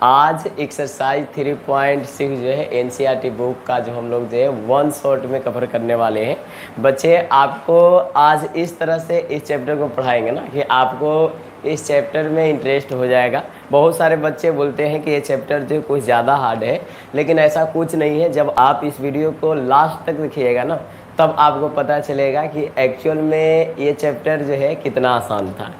आज एक्सरसाइज 3.6 जो है एनसीईआरटी बुक का जो हम लोग जो है वन शॉट में कवर करने वाले हैं। बच्चे आपको आज इस तरह से इस चैप्टर को पढ़ाएंगे ना कि आपको इस चैप्टर में इंटरेस्ट हो जाएगा। बहुत सारे बच्चे बोलते हैं कि ये चैप्टर जो कुछ ज़्यादा हार्ड है, लेकिन ऐसा कुछ नहीं है। जब आप इस वीडियो को लास्ट तक देखिएगा ना, तब आपको पता चलेगा कि एक्चुअल में ये चैप्टर जो है कितना आसान था।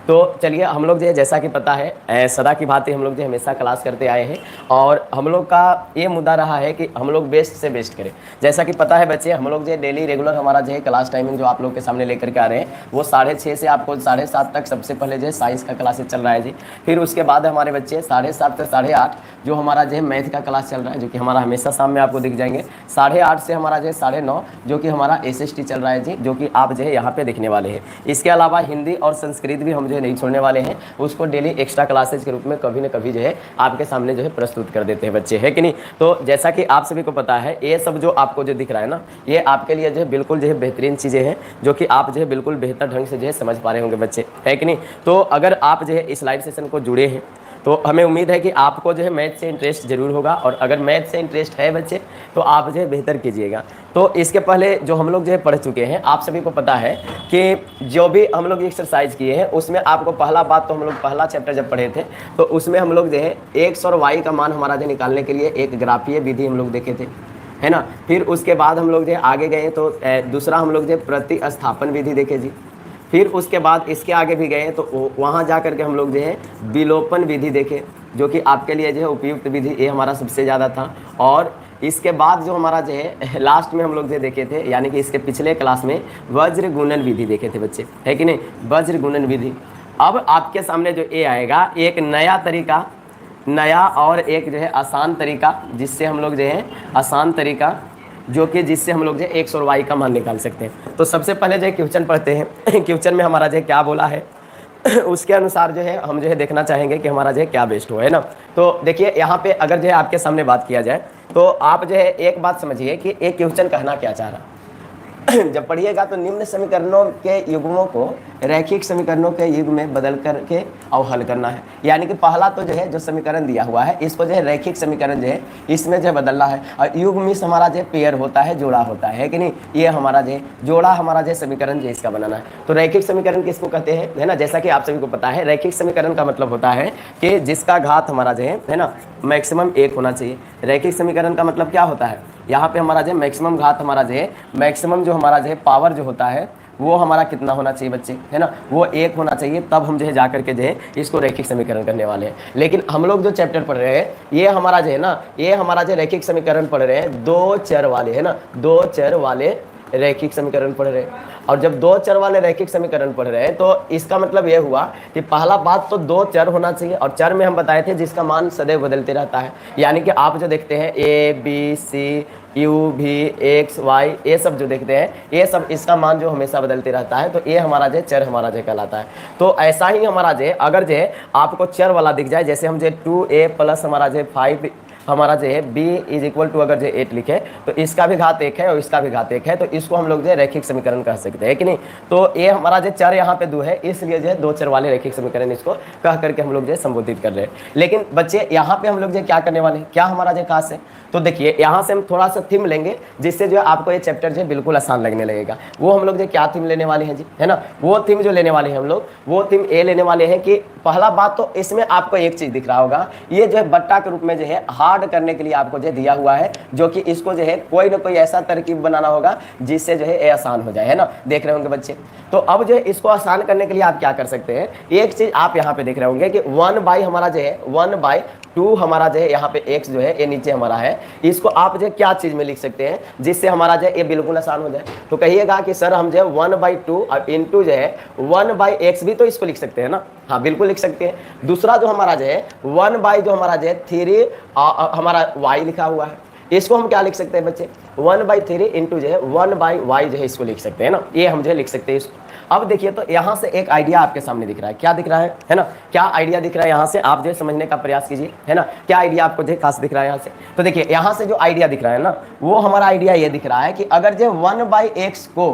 तो चलिए, हम लोग जो है जैसा कि पता है सदा की भांति हम लोग जो हमेशा क्लास करते आए हैं और हम लोग का ये मुद्दा रहा है कि हम लोग बेस्ट से बेस्ट करें। जैसा कि पता है बच्चे, हम लोग जो डेली रेगुलर हमारा जो है क्लास टाइमिंग जो आप लोग के सामने लेकर के आ रहे हैं वो 6:30 से आपको 7:30 तक सबसे पहले जो है साइंस का क्लासेस चल रहा है जी। फिर उसके बाद हमारे बच्चे 7:30 से 8:30 जो हमारा जो है मैथ का क्लास चल रहा है, जो कि हमारा हमेशा शाम में आपको दिख जाएंगे। 8:30 से हमारा जो है 9:30 जो कि हमारा एसएसटी चल रहा है जी, जो कि आप जो है यहाँ पे देखने वाले हैं। इसके अलावा हिंदी और संस्कृत भी हम जो है नहीं छोड़ने वाले हैं, उसको डेली एक्स्ट्रा क्लासेज के रूप में कभी न कभी जो है आपके सामने जो है प्रस्तुत कर देते हैं बच्चे, है कि नहीं। तो जैसा कि आप सभी को पता है, ये सब जो आपको जो दिख रहा है ना, ये आपके लिए जो है बिल्कुल जो है बेहतरीन चीज़ें हैं, जो कि आप जो है बिल्कुल बेहतर ढंग से जो है समझ पा रहे होंगे बच्चे, है कि नहीं। तो अगर आप जो है इस लाइव सेशन को जुड़े हैं तो हमें उम्मीद है कि आपको जो है मैथ से इंटरेस्ट जरूर होगा, और अगर मैथ से इंटरेस्ट है बच्चे तो आप जो है बेहतर कीजिएगा। तो इसके पहले जो हम लोग जो है पढ़ चुके हैं, आप सभी को पता है कि जो भी हम लोग एक्सरसाइज किए हैं उसमें आपको पहला बात तो हम लोग पहला चैप्टर जब पढ़े थे तो उसमें हम लोग जो है एक्स और वाई का मान हमारा जो निकालने के लिए एक ग्राफीय विधि हम लोग देखे थे, है ना। फिर उसके बाद हम लोग जो आगे गए तो दूसरा हम लोग जो प्रतिस्थापन विधि देखे जी। फिर उसके बाद इसके आगे भी गए तो वहाँ जा कर के हम लोग जो है विलोपन विधि देखे, जो कि आपके लिए जो है उपयुक्त विधि ये हमारा सबसे ज़्यादा था। और इसके बाद जो हमारा जो है लास्ट में हम लोग जो देखे थे, यानी कि इसके पिछले क्लास में वज्र गुणन विधि देखे थे बच्चे, है कि नहीं, वज्र गुणन विधि। अब आपके सामने जो ये आएगा एक नया तरीका, नया और एक जो है आसान तरीका, जिससे हम लोग जो है आसान तरीका जो कि जिससे हम लोग जो है एक्स और वाई का मान निकाल सकते हैं। तो सबसे पहले जो है क्वेश्चन पढ़ते हैं। क्वेश्चन में हमारा जो है क्या बोला है उसके अनुसार जो है हम जो है देखना चाहेंगे कि हमारा जो है क्या बेस्ट हो, है ना। तो देखिए यहाँ पे अगर जो है आपके सामने बात किया जाए तो आप जो है एक बात समझिए कि एक क्वेश्चन कहना क्या चाह रहा है। जब पढ़िएगा तो निम्न समीकरणों के युग्मों को रैखिक समीकरणों के युग में बदल करके और हल करना है। यानी कि पहला तो जो है जो समीकरण दिया हुआ है इसको जो है रैखिक समीकरण जो है इसमें जो है बदलना है। और युग्म से हमारा जो है पेयर होता है, जोड़ा होता है कि नहीं, ये हमारा जो है जोड़ा हमारा जो समीकरण जो इसका बनाना है। तो रैखिक समीकरण किसको कहते हैं, है ना। जैसा कि आप सभी को पता है रैखिक समीकरण का मतलब होता है कि जिसका घात हमारा जो है ना मैक्सिमम 1 होना चाहिए। रैखिक समीकरण का मतलब क्या होता है, यहाँ पे हमारा जो मैक्सिमम घात हमारा जो है मैक्सिमम जो हमारा जो है पावर जो होता है वो हमारा कितना होना चाहिए बच्चे, है ना, वो 1 होना चाहिए। तब हम जो है जा करके जो है इसको रैखिक समीकरण करने वाले हैं। लेकिन हम लोग जो चैप्टर पढ़ रहे हैं ये हमारा जो है ना, ये हमारा जो रैखिक समीकरण पढ़ रहे हैं 2 चर वाले, है ना, 2 चर वाले रैखिक समीकरण पढ़ रहे हैं। और जब 2 चर वाले रैखिक समीकरण पढ़ रहे हैं तो इसका मतलब यह हुआ कि पहला बात तो 2 चर होना चाहिए, और चर में हम बताए थे जिसका मान सदैव बदलते रहता है। यानी कि आप जो देखते हैं ए बी सी यू भी एक्स वाई ये सब जो देखते हैं ये सब इसका मान जो हमेशा बदलते रहता है, तो ये हमारा जो चर हमारा जो कहलाता है। तो ऐसा ही हमारा जो अगर जो आपको चर वाला दिख जाए, जैसे हम जो 2a प्लस हमारा जो 5 हमारा जो है b इज इक्वल टू अगर जो 8 लिखे तो इसका भी घात 1 है और इसका भी घात 1 है, तो इसको हम लोग जो रैखिक समीकरण कह सकते हैं कि नहीं। तो ये हमारा जो चर यहाँ पे 2 है, इसलिए जो है 2 चर वाले रैखिक समीकरण इसको कह करके हम लोग जो संबोधित कर रहे हैं। लेकिन बच्चे यहाँ पे हम लोग जो क्या करने वाले हैं, क्या हमारा जो खास है, तो देखिए यहाँ से हम थोड़ा सा थीम लेंगे जिससे जो है आपको ये चैप्टर जो है बिल्कुल आसान लगने लगेगा। वो हम लोग जो क्या थीम लेने वाले हैं जी, है ना, वो थीम जो लेने वाले हैं हम लोग, वो थीम ये लेने वाले हैं कि पहला बात तो इसमें आपको एक चीज दिख रहा होगा, ये जो है बट्टा के रूप में जो है हार्ड करने के लिए आपको जो दिया हुआ है, जो कि इसको जो है कोई ना कोई ऐसा तरकीब बनाना होगा जिससे जो है ये आसान हो जाए, है ना, देख रहे होंगे बच्चे। तो अब जो है इसको आसान करने के लिए आप क्या कर सकते हैं, एक चीज आप यहाँ पे देख रहे होंगे कि 1/, हमारा जो है 1/2 हमारा जो है यहाँ पे x जो है ये नीचे हमारा है, इसको आप जो है क्या चीज में लिख सकते हैं जिससे हमारा जो है ये बिल्कुल आसान हो जाए। तो कहिएगा कि सर हम जो है 1/2 और इंटू जो है 1/x भी तो इसको लिख सकते हैं ना, हाँ बिल्कुल लिख सकते हैं। दूसरा जो हमारा जो है 1/ जो हमारा जो है 3 हमारा y लिखा हुआ है, इसको हम क्या लिख सकते हैं बच्चे, 1/3 इंटू जो है 1/y जो है इसको लिख सकते हैं ना, ये हम जो है लिख सकते हैं इसको। अब देखिए तो यहाँ से एक आइडिया आपके सामने दिख रहा है, क्या दिख रहा है ना, क्या आइडिया दिख रहा है, यहाँ से आप जो समझने का प्रयास कीजिए, है ना, क्या आइडिया आपको जो खास दिख रहा है यहाँ से। तो देखिए यहाँ से जो आइडिया दिख रहा है ना, वो हमारा आइडिया ये दिख रहा है कि अगर जो 1/x को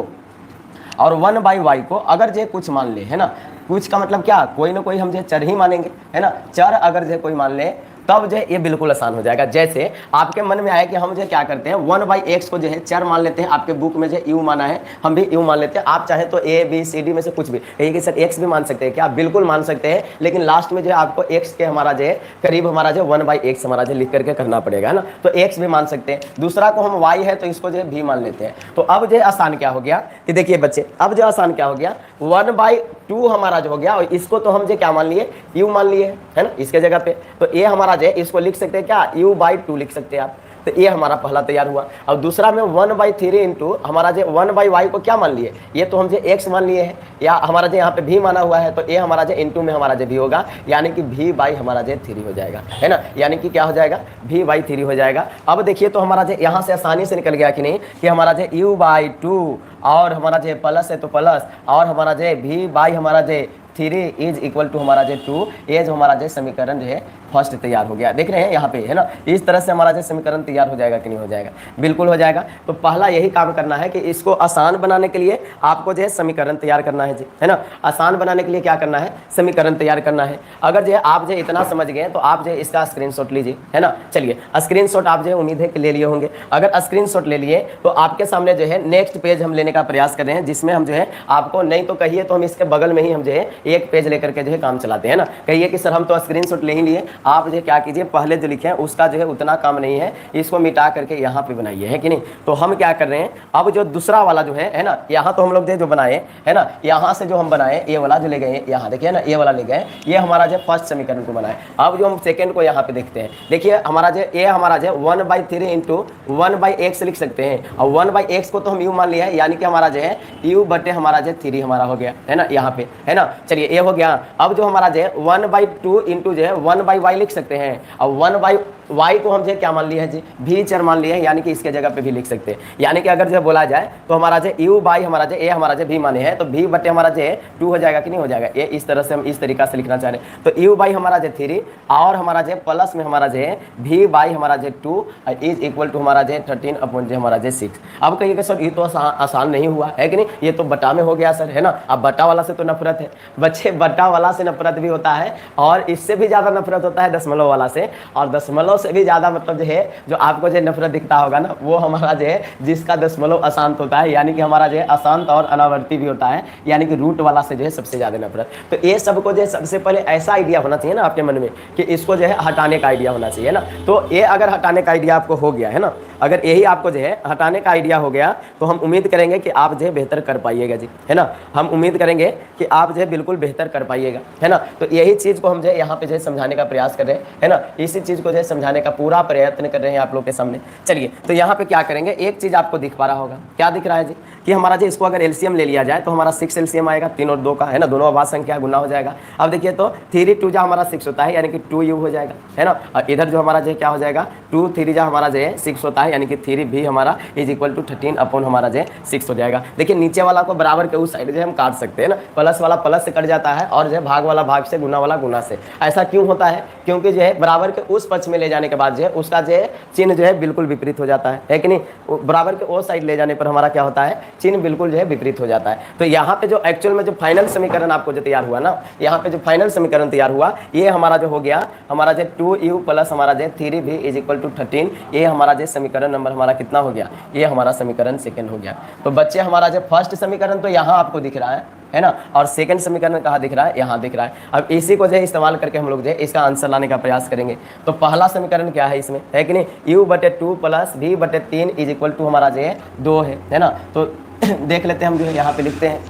और 1/y को अगर जो कुछ मान ले, है ना, कुछ का मतलब क्या, कोई ना कोई हम जो चर ही मानेंगे, है ना, चर अगर जो कोई मान ले तब जो है ये बिल्कुल आसान हो जाएगा। जैसे आपके मन में आया कि हम जो क्या करते हैं 1/x को जो है चर मान लेते हैं, आपके बुक में जो u माना है हम भी u मान लेते हैं। आप चाहे तो a b c d में से कुछ भी, कहिए कि सर x भी मान सकते हैं क्या? बिल्कुल मान सकते हैं, लेकिन लास्ट में जो है आपको x के हमारा जो है करीब हमारा जो 1/x हमारा जो लिख करके करना पड़ेगा, है ना। तो x भी मान सकते हैं, दूसरा को हम y है तो इसको जो है v मान लेते हैं। तो अब जो आसान क्या हो गया कि देखिए बच्चे, अब जो आसान क्या हो गया 1/2 हमारा जो हो गया, और इसको तो हम जो क्या मान लिए u मान लिए, है ना, इसके जगह पे। तो ये हमारा जो है इसको लिख सकते हैं क्या, u/2 लिख सकते हैं आप। तो ये हमारा पहला तैयार हुआ। अब दूसरा में 1/3 इंटू हमारा जो 1/y को क्या मान लिए, ये तो हम जो x मान लिए हैं, या हमारा जो यहाँ पे v माना हुआ है, तो ये हमारा जो इंटू में हमारा जो v होगा, यानी कि v/ हमारा जो 3 हो जाएगा, है ना, यानी कि क्या हो जाएगा v/3 हो जाएगा। अब देखिए तो हमारा जो यहाँ से आसानी से निकल गया कि नहीं, कि हमारा जो u/2 और हमारा जो प्लस है तो प्लस, और हमारा जो v/ हमारा जो 3 इज इक्वल टू हमारा जो 2, ये जो हमारा जो समीकरण जो है फर्स्ट तैयार हो गया। देख रहे हैं यहाँ पे, है ना, इस तरह से हमारा जो समीकरण तैयार हो जाएगा कि नहीं हो जाएगा, बिल्कुल हो जाएगा। तो पहला यही काम करना है कि इसको आसान बनाने के लिए आपको जो है समीकरण तैयार करना है जी, है ना। आसान बनाने के लिए क्या करना है, समीकरण तैयार करना है। अगर जो है आप जो इतना समझ गए तो आप जो है इसका स्क्रीनशॉट लीजिए, है ना। चलिए स्क्रीनशॉट आप जो है उम्मीद है कि ले लिए होंगे। अगर स्क्रीनशॉट ले लिए तो आपके सामने जो है नेक्स्ट पेज हम लेने का प्रयास कर रहे हैं, जिसमें हम जो है आपको नहीं तो कहिए तो हम इसके बगल में ही हम जो है एक पेज लेकर के जो है काम चलाते हैं ना। कहिए कि सर हम तो स्क्रीनशॉट ले ही लिए, आप जो क्या कीजिए पहले जो लिखे हैं उसका जो है उतना काम नहीं है, इसको मिटा करके यहाँ पे बनाइए, है कि नहीं। तो हम क्या कर रहे हैं, अब जो दूसरा वाला जो है ना, यहाँ तो हम लोग जो बनाए है ना, यहाँ से जो हम बनाए ये वाला जो ले गए यहाँ देखिए ना, ये वाला ले गए, ये हमारा जो फर्स्ट समीकरण को बनाए। अब जो हम सेकंड को यहाँ पे देखते हैं, देखिए हमारा जो ये हमारा जो 1/3 इंटू 1/x लिख सकते हैं, और 1/x को तो हम u मान लिया है, यानी कि हमारा जो है u/, हमारा जो 3 हमारा हो गया, है ना, यहाँ पे, है ना। चलिए ये हो गया। अब जो हमारा जो है 1/2 इंटू जो है 1/y लिख सकते हैं, और 1/y को हम जो क्या मान लिया है जी, v चर मान लिया है, यानी कि इसके जगह पे भी लिख सकते हैं। यानी कि अगर जो बोला जाए तो हमारा जो u/, हमारा जो a हमारा जो v माने हैं, तो v/ हमारा जो 2 हो जाएगा कि नहीं हो जाएगा। ये इस तरह से हम इस तरीका से लिखना चाह रहे हैं। तो u/ हमारा जो 3 और हमारा जो प्लस में हमारा जो v/ हमारा जो 2 इज इक्वल टू हमारा जो 13 अपॉन जो हमारा जो 6। अब कहिएगा सर ये तो आसान नहीं हुआ है कि नहीं, ये तो बटा में हो गया सर, है ना। अब बटा वाला से तो नफरत है बच्चे, बटा वाला से नफरत भी होता है, और इससे भी ज़्यादा नफरत होता है दशमलव वाला से, और दशमलव से भी ज़्यादा मतलब जो है जो आपको जो नफरत दिखता होगा ना, वो हमारा जो है जिसका दशमलव अशांत होता है, यानी कि हमारा जो है अशांत और अनावर्ती भी होता है, यानी कि रूट वाला से जो है सबसे ज़्यादा नफरत। तो ये सबको जो है सबसे पहले ऐसा आइडिया होना चाहिए ना आपके मन में कि इसको जो है हटाने का आइडिया होना चाहिए ना। तो ये अगर हटाने का आइडिया आपको हो गया है ना, अगर यही आपको जो है हटाने का आइडिया हो गया, तो हम उम्मीद करेंगे कि आप जो है बेहतर कर पाइएगा जी, है ना। हम उम्मीद करेंगे कि आप जो है बिल्कुल बेहतर कर पाइएगा, है ना। तो यही चीज़ को हम जो है यहाँ पे जो है समझाने का प्रयास कर रहे हैं, है ना। इसी चीज़ को जो है समझाने का पूरा प्रयत्न कर रहे हैं आप लोग के सामने। चलिए तो यहाँ पे क्या करेंगे, एक चीज़ आपको दिख पा रहा होगा, क्या दिख रहा है जी, कि हमारा जो इसको अगर एलसीएम ले लिया जाए तो हमारा 6 एलसीएम आएगा, 3 और 2 का, है ना, दोनों अभाज्य संख्या गुना हो जाएगा। अब देखिए तो 3 2 जा हमारा 6 होता है, यानी कि 2u हो जाएगा, है ना। और इधर जो हमारा जो क्या हो जाएगा 2 3 जा हमारा जो 6 होता है, यानी कि 3 भी हमारा इज इक्वल टू 13 अपॉन हमारा जो 6 हो जाएगा। देखिए नीचे वाला को बराबर के उस साइड जो हम काट सकते हैं ना, प्लस वाला प्लस से कट जाता है, और जो भाग वाला भाग से, गुना वाला गुना से। ऐसा क्यों होता है, क्योंकि जो है बराबर के उस पक्ष में ले जाने के बाद जो है उसका जो चिन्ह जो है बिल्कुल विपरीत हो जाता है कि नहीं। बराबर के वो साइड ले जाने पर हमारा क्या होता है, चिन्ह बिल्कुल जो है विपरीत हो जाता है। तो यहाँ पे जो एक्चुअल में जो फाइनल समीकरण आपको जो तैयार हुआ ना, यहाँ पे जो फाइनल समीकरण तैयार हुआ, ये हमारा जो हो गया हमारा जो 2u प्लस हमारा जो 3v इज इक्वल टू 13, ये हमारा जो समीकरण नंबर हमारा कितना हो गया, ये हमारा समीकरण सेकंड हो गया। तो बच्चे हमारा जो फर्स्ट समीकरण तो यहाँ आपको दिख रहा है ना, और सेकंड समीकरण कहाँ दिख रहा है, यहाँ दिख रहा है। अब इसी को जो है इस्तेमाल करके हम लोग जो है इसका आंसर लाने का प्रयास करेंगे। तो पहला समीकरण क्या है इसमें, है कि नहीं, u/2 plus v/3 is equal to हमारा जो है 2 है ना। तो देख लेते हैं हम जो है यहाँ पे लिखते हैं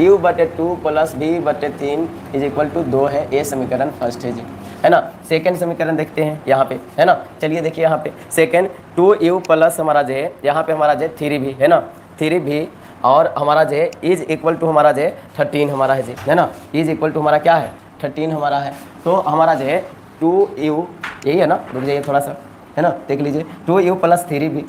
u/2 plus v/3 is equal to 2 है, ये समीकरण फर्स्ट है जी, है ना। सेकंड समीकरण देखते हैं यहाँ पे, है ना। चलिए देखिए यहाँ पे सेकंड 2u प्लस हमारा जो है यहाँ पे हमारा जो 3v है ना, 3v और हमारा जो है इज इक्वल टू हमारा जो है 13 हमारा है जी, है ना। इज इक्वल टू हमारा क्या है 13 हमारा है। तो हमारा जो है 2u यही है ना, रुक जाइए थोड़ा सा, है ना, देख लीजिए 2u plus 3v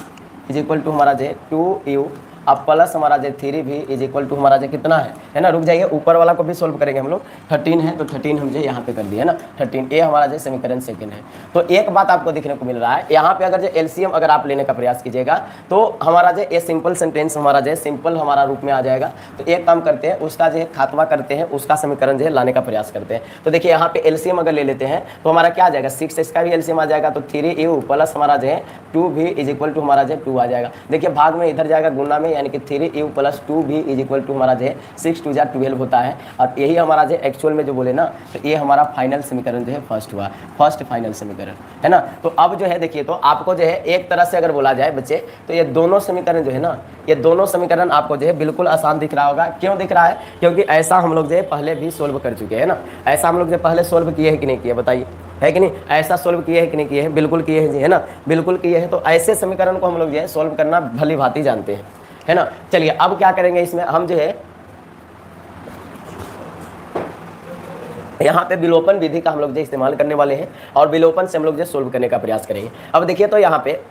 is equal to हमारा जो है 2u अब प्लस हमारा जो 3v इज इक्वल टू हमारा जो कितना है है ना, रुक जाइए, ऊपर वाला को भी सोल्व करेंगे हम लोग। 13 है तो 13 हम जो यहाँ पे कर दिए है ना, 13 ए हमारा जो समीकरण सेकंड है। तो एक बात आपको देखने को मिल रहा है यहाँ पे, अगर जो एलसीएम अगर आप लेने का प्रयास कीजिएगा तो हमारा जो ये सिंपल सेंटेंस हमारा जो सिंपल हमारा रूप में आ जाएगा। तो एक काम करते हैं, उसका जो खात्मा करते हैं, उसका समीकरण जो लाने का प्रयास करते हैं। तो देखिए यहाँ पे एलसीएम अगर ले लेते हैं तो हमारा क्या आ जाएगा, 6 इसका भी एलसीएम आ जाएगा, तो 3u प्लस हमारा जो है 2 भी इज इक्वल टू हमारा जो 2 आ जाएगा। देखिए भाग में इधर जाएगा गुना में, यानी कि 3u प्लस 2 भी इज इक्वल टू हमारा जो है 6 2 12 होता है। और यही हमारा जो एक्चुअल में जो बोले ना, तो ये हमारा फाइनल समीकरण जो है फर्स्ट हुआ, फर्स्ट फाइनल समीकरण है ना। तो अब जो है देखिए, तो आपको जो है एक तरह से अगर बोला जाए बच्चे, तो ये दोनों समीकरण जो है ना, ये दोनों समीकरण आपको जो है बिल्कुल आसान दिख रहा होगा। क्यों दिख रहा है, क्योंकि ऐसा हम लोग जो है पहले भी सोल्व कर चुके हैं ना। ऐसा हम लोग जो पहले सोल्व किए हैं कि नहीं किए, बताइए, है कि नहीं, ऐसा सोल्व किए हैं कि नहीं किए हैं, बिल्कुल किए हैं जी, है ना, बिल्कुल किए हैं। तो ऐसे समीकरण को हम लोग जो है सोल्व करना भली भांति जानते हैं, है ना। चलिए अब क्या करेंगे, इसमें हम जो है यहाँ पे विलोपन विधि का हम लोग जो इस्तेमाल करने वाले हैं, और विलोपन से हम लोग जो सोल्व करने का प्रयास करेंगे। अब देखिए, तो यहाँ पे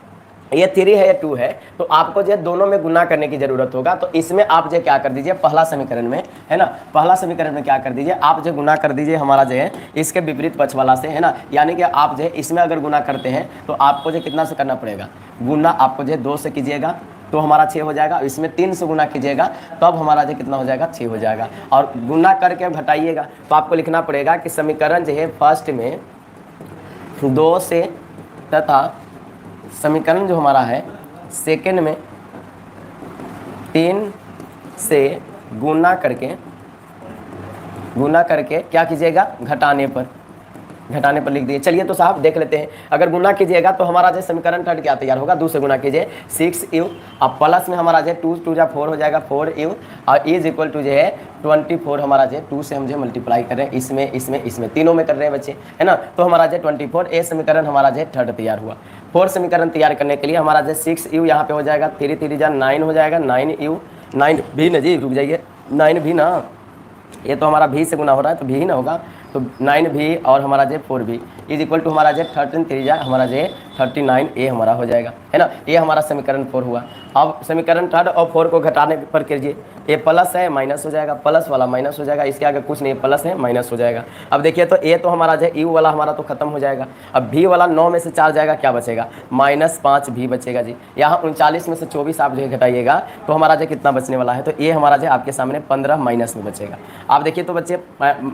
ये 3 है या 2 है, तो आपको जो दोनों में गुना करने की जरूरत होगा। तो इसमें आप जो क्या कर दीजिए, पहला समीकरण में, है ना, पहला समीकरण में क्या कर दीजिए, आप जो गुना कर दीजिए हमारा जो है इसके विपरीत पक्ष वाला से, है ना। यानी कि आप जो है इसमें अगर गुना करते हैं तो आपको जो कितना से करना पड़ेगा, गुना आपको जो 2 से कीजिएगा तो हमारा 6 हो जाएगा। इसमें 3 से गुना कीजिएगा तो अब हमारा जो कितना हो जाएगा, 6 हो जाएगा। और गुना करके घटाइएगा तो आपको लिखना पड़ेगा कि समीकरण जो है फर्स्ट में 2 से तथा समीकरण जो हमारा है सेकंड में 3 से गुना करके क्या कीजिएगा, घटाने पर लिख दिए। चलिए तो साहब देख लेते हैं, अगर गुना कीजिएगा तो हमारा जो समीकरण थर्ड क्या तैयार होगा, 2 से गुना कीजिए 6u, अब प्लस में हमारा जो 2 2 4 हो जाएगा 4u, और इज इक्वल टू जो है 24 हमारा जो 2 से हम जो मल्टीप्लाई कर रहे हैं, इसमें तीनों में कर रहे हैं बच्चे, है ना। तो हमारा जो 24 ए समीकरण हमारा जो थर्ड तैयार हुआ। 4 समीकरण तैयार करने के लिए हमारा जो 6u यहाँ पे हो जाएगा, 3 3 जा 9 हो जाएगा, 9u 9 भी ना जी, रुक जाइए, 9 भी ना, ये तो हमारा भी से गुना हो रहा है तो भी ही ना होगा, तो 9 भी और हमारा जो 4 भी इज इक्वल टू हमारा जो 13 3 जा हमारा जो 39 ए हमारा हो जाएगा, है ना। ये हमारा समीकरण 4 हुआ। अब समीकरण थर्ड और 4 को घटाने पर कीजिए, ये प्लस है माइनस हो जाएगा, प्लस वाला माइनस हो जाएगा, इसके आगे कुछ नहीं, प्लस है माइनस हो जाएगा। अब देखिए, तो ए तो हमारा जो यू वाला हमारा तो खत्म हो जाएगा। अब भी वाला 9 में से 4 जाएगा, क्या बचेगा, -5 भी बचेगा जी। यहाँ 39 में से 24 आप जो घटाइएगा तो हमारा जो कितना बचने वाला है, तो ये हमारा जो आपके सामने 15 माइनस में बचेगा। आप देखिए तो बच्चे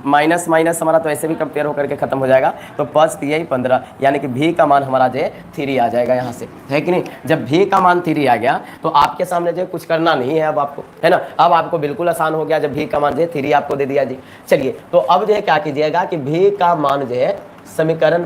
माइनस माइनस हमारा तो ऐसे भी कंपेयर होकर के खत्म हो जाएगा, तो 5 यही 15, यानी कि भी का मान हमारा जो 3 आ जाएगा यहाँ से, है कि नहीं। जब भी का मान 3 आ गया तो आपके सामने जो कुछ करना नहीं है अब आपको, है ना। अब आपको बिल्कुल आसान हो गया, जब भी का मान जो 3 आपको दे दिया जी। चलिए तो अब जो है क्या कीजिएगा कि भी का मान जो है समीकरण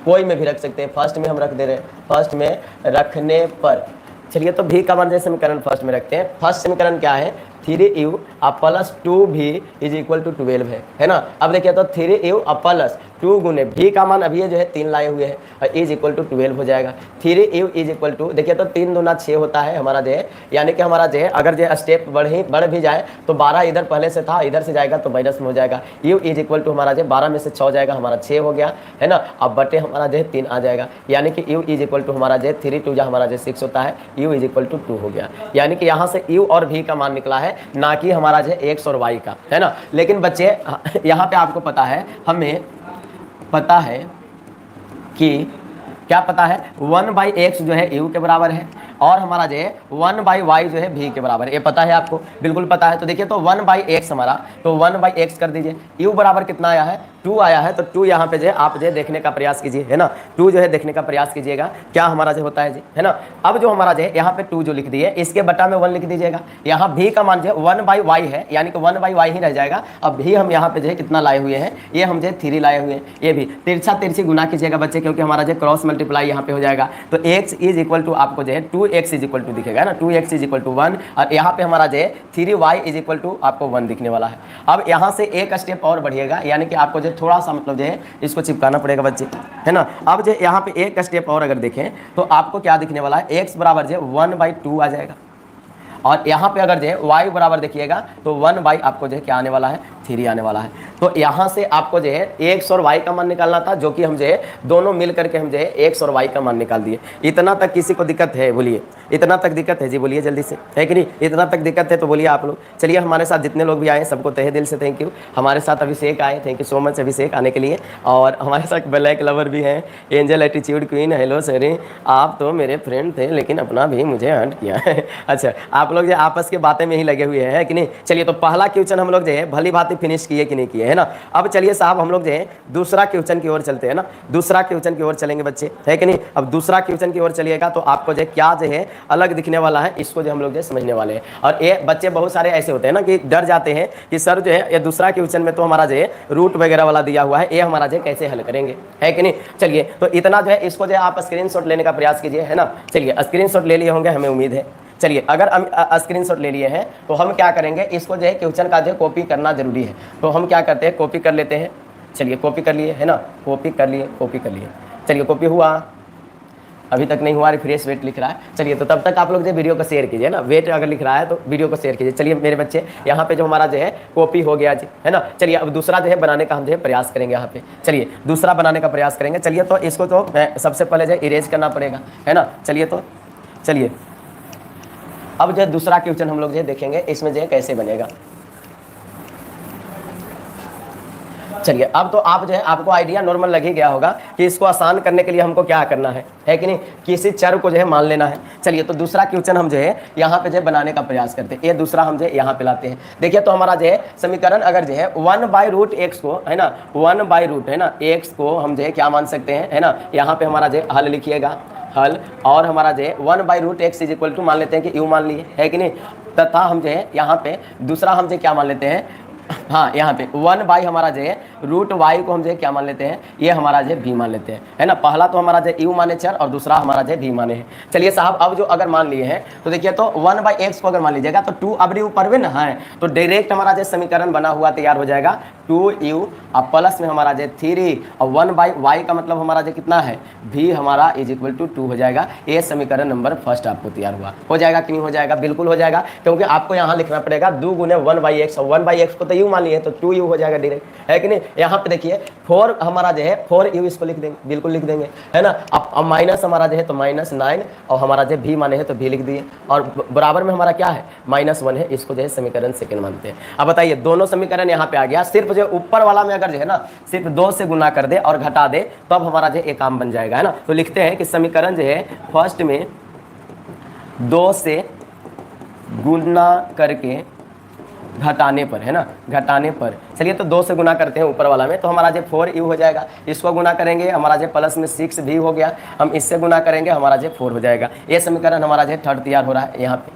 कोई में भी रख सकते हैं, फर्स्ट में हम रख दे रहे हैं, फर्स्ट में रखने पर, चलिए तो भी का मान जो समीकरण फर्स्ट में रखते हैं। फर्स्ट समीकरण क्या है, 3u प्लस 2 भी इज इक्वल टू 12 है ना। अब देखिए तो 3u प्लस 2 गुने भी का मान अभी जो है 3 लाए हुए हैं, और इज इक्वल टू 12 हो जाएगा। 3u इज इक्वल टू, देखिए तो 3 दूना 6 होता है हमारा जो है, यानी कि हमारा जो है अगर जो स्टेप बढ़ भी जाए तो 12 इधर पहले से था, इधर से जाएगा तो माइनस में हो जाएगा। u इज इक्वल टू हमारा जो 12 में से 6 जाएगा, हमारा 6 हो गया, है ना। अब बटे हमारा जो है 3 आ जाएगा, यानी कि u इज इक्वल टू हमारा जो 3 2 हमारा जो 6 होता है, u इज इक्वल टू 2 हो गया। यानी कि यहाँ से u और v का मान निकला है, ना कि हमारा जो x और y का, है ना। लेकिन बच्चे यहाँ पे आपको पता है, हमें पता है कि क्या पता है 1/x जो है u के बराबर है, और हमारा जो है 1/y जो है v के बराबर है, ये पता है आपको, बिल्कुल पता है। तो देखिए तो 1/x हमारा, तो 1/x कर दीजिए, u बराबर कितना आया है, 2 आया है, तो 2 यहाँ पे जो है आप जो है देखने का प्रयास कीजिए, है ना। 2 जो है देखने का प्रयास कीजिएगा क्या हमारा जो होता है जी, है ना। अब जो हमारा जो है यहाँ पे 2 जो लिख दिए, इसके बटा में 1 लिख दीजिएगा। यहाँ v का मान जो है 1/y है, यानी कि 1/y ही रह जाएगा। अब भी हम यहाँ पे जो है कितना लाए हुए हैं, ये हम जो है 3 लाए हुए हैं, ये भी तिरछा तिरछी गुना कीजिएगा बच्चे, क्योंकि हमारा जो क्रॉस मल्टीप्लाई यहाँ पे हो जाएगा। तो x इज इक्वल टू आपको जो है 2x इज इक्वल टू दिखेगा ना, 2x इज इक्वल टू 1, और यहाँ पे हमारा जो है 3y इज इक्वल टू आपको 1 दिखने वाला है। अब यहाँ से एक स्टेप और बढ़िएगा, यानी कि आपको जो थोड़ा सा मतलब जो है इसको चिपकाना पड़ेगा बच्चे, है ना। अब जो यहाँ पे एक स्टेप और अगर देखें तो आपको क्या दिखने वाला है, x बराबर जो 1/2 आ जाएगा। और यहाँ पे अगर जो है y बराबर देखिएगा तो 1/, आपको जो है क्या आने वाला है, 3 आने वाला है। तो यहाँ से आपको जो है x और y का मान निकालना था, जो कि हम जो है दोनों मिल करके हम जो है x और y का मान निकाल दिए। इतना तक किसी को दिक्कत है? बोलिए, इतना तक दिक्कत है जी? बोलिए जल्दी से, है कि नहीं? इतना तक दिक्कत है तो बोलिए आप लोग। चलिए हमारे साथ जितने लोग भी आए सबको तहे दिल से थैंक यू। हमारे साथ अभिषेक आए, थैंक यू सो मच अभिषेक आने के लिए। और हमारे साथ ब्लैक लवर भी हैं, एंजल एटीट्यूड क्वीन, हेलो सरी, आप तो मेरे फ्रेंड थे लेकिन अपना भी मुझे हंट किया है। अच्छा, आप लोग जो आपस के बातें में ही लगे हुए हैं कि नहीं? चलिए तो पहला क्वेश्चन हम लोग जो है भली भांति फिनिश किए कि नहीं किए, है ना? अब चलिए साहब हम लोग जो है दूसरा क्वेश्चन की ओर चलते हैं ना, दूसरा क्वेश्चन की ओर चलेंगे बच्चे, है कि नहीं? अब दूसरा क्वेश्चन की ओर चलिएगा तो आपको जो है क्या जो है अलग दिखने वाला है, इसको जो हम लोग जो समझने वाले हैं। और ये बच्चे बहुत सारे ऐसे होते हैं ना कि डर जाते हैं कि सर जो है ये दूसरा क्वेश्चन में तो हमारा जो है रूट वगैरह वाला दिया हुआ है, ये हमारा जो कैसे हल करेंगे, है कि नहीं? चलिए तो इतना जो है इसको जो है आप स्क्रीनशॉट लेने का प्रयास कीजिए, है ना? चलिए स्क्रीनशॉट ले लिए होंगे हमें उम्मीद है। चलिए अगर हम स्क्रीनशॉट ले लिए हैं तो हम क्या करेंगे, इसको जो है क्वेश्चन का जो है कॉपी करना जरूरी है। तो हम क्या करते हैं, कॉपी कर लेते हैं। चलिए कॉपी कर लिए, है ना? कॉपी कर लिए, कॉपी कर लिए। चलिए कॉपी हुआ, अभी तक नहीं हुआ, रिफ्रेश वेट लिख रहा है। चलिए तो तब तक आप लोग जो वीडियो को शेयर कीजिए ना, वेट अगर लिख रहा है तो वीडियो को शेयर कीजिए। चलिए मेरे बच्चे यहाँ पे जो हमारा जो है कॉपी हो गया जी, है ना? चलिए अब दूसरा जो है बनाने का हम जो है प्रयास करेंगे। यहाँ पे चलिए दूसरा बनाने का प्रयास करेंगे। चलिए तो इसको तो सबसे पहले जो है इरेज करना पड़ेगा, है ना? चलिए तो चलिए अब जो है दूसरा क्वेश्चन हम लोग जो है देखेंगे इसमें जो है कैसे बनेगा। चलिए अब तो आप जो है आपको आइडिया नॉर्मल लग ही गया होगा कि इसको आसान करने के लिए हमको क्या करना है कि नहीं? किसी चर को जो है मान लेना है। चलिए तो दूसरा क्वेश्चन हम जो है यहाँ पे जो है बनाने का प्रयास करते हैं। ये दूसरा हम जो है यहाँ पे लाते हैं। देखिए तो हमारा जो है समीकरण अगर जो है 1/√x को, है ना, 1/√, है ना, x को हम जो है क्या मान सकते हैं, है ना? यहाँ पे हमारा जो है हल लिखिएगा, हल, और हमारा जो है 1/√x इज इक्वल टू मान लेते हैं कि u मान लिए, है कि नहीं? तथा हम जो है यहाँ पे दूसरा हम जो क्या मान लेते हैं, हाँ यहाँ पे 1/ हमारा जो है √y को हम जो है क्या मान लेते हैं, ये हमारा जो है v मान लेते हैं, है ना? पहला तो हमारा जो है u माने चर और दूसरा हमारा जो है v माने है। चलिए साहब अब जो अगर मान लिए हैं तो देखिए तो 1/x को अगर मान लीजिएगा तो 2 अब ऊपर में ना है तो डायरेक्ट हमारा जो समीकरण बना हुआ तैयार हो जाएगा 2u और प्लस में हमारा जो 3 और 1/y का मतलब हमारा जो कितना है, v हमारा इज इक्वल टू 2 हो जाएगा। ये समीकरण नंबर फर्स्ट आपको तैयार हुआ। हो जाएगा कि नहीं हो जाएगा? बिल्कुल हो जाएगा, क्योंकि आपको यहाँ लिखना पड़ेगा 2 गुने 1/x, और 1/x को तो u मान लिए तो 2u हो जाएगा डायरेक्ट, है कि नहीं? यहाँ पे देखिए 4 हमारा जो है 4u इसको लिख देंगे, बिल्कुल लिख देंगे, है ना? अब माइनस हमारा जो है तो -9 और हमारा जो v माने है तो v लिख दिए, और बराबर में हमारा क्या है -1 है। इसको जो है समीकरण सेकंड मानते हैं। अब बताइए दोनों समीकरण यहाँ पे आ गया, सिर्फ जो ऊपर वाला में अगर जो है ना सिर्फ 2 से गुना कर दे और घटा दे तब हमारा जो एक काम बन जाएगा, है ना? तो लिखते हैं कि समीकरण जो है फर्स्ट में 2 से गुना करके घटाने पर, है ना, घटाने पर। चलिए तो 2 से गुना करते हैं ऊपर वाला में तो हमारा जो 4u हो जाएगा। इसको गुना करेंगे हमारा जो प्लस में 6v हो गया, हम इससे गुना करेंगे हमारा जो 4 हो जाएगा। ये समीकरण हमारा जो थर्ड तैयार हो रहा है यहाँ पे,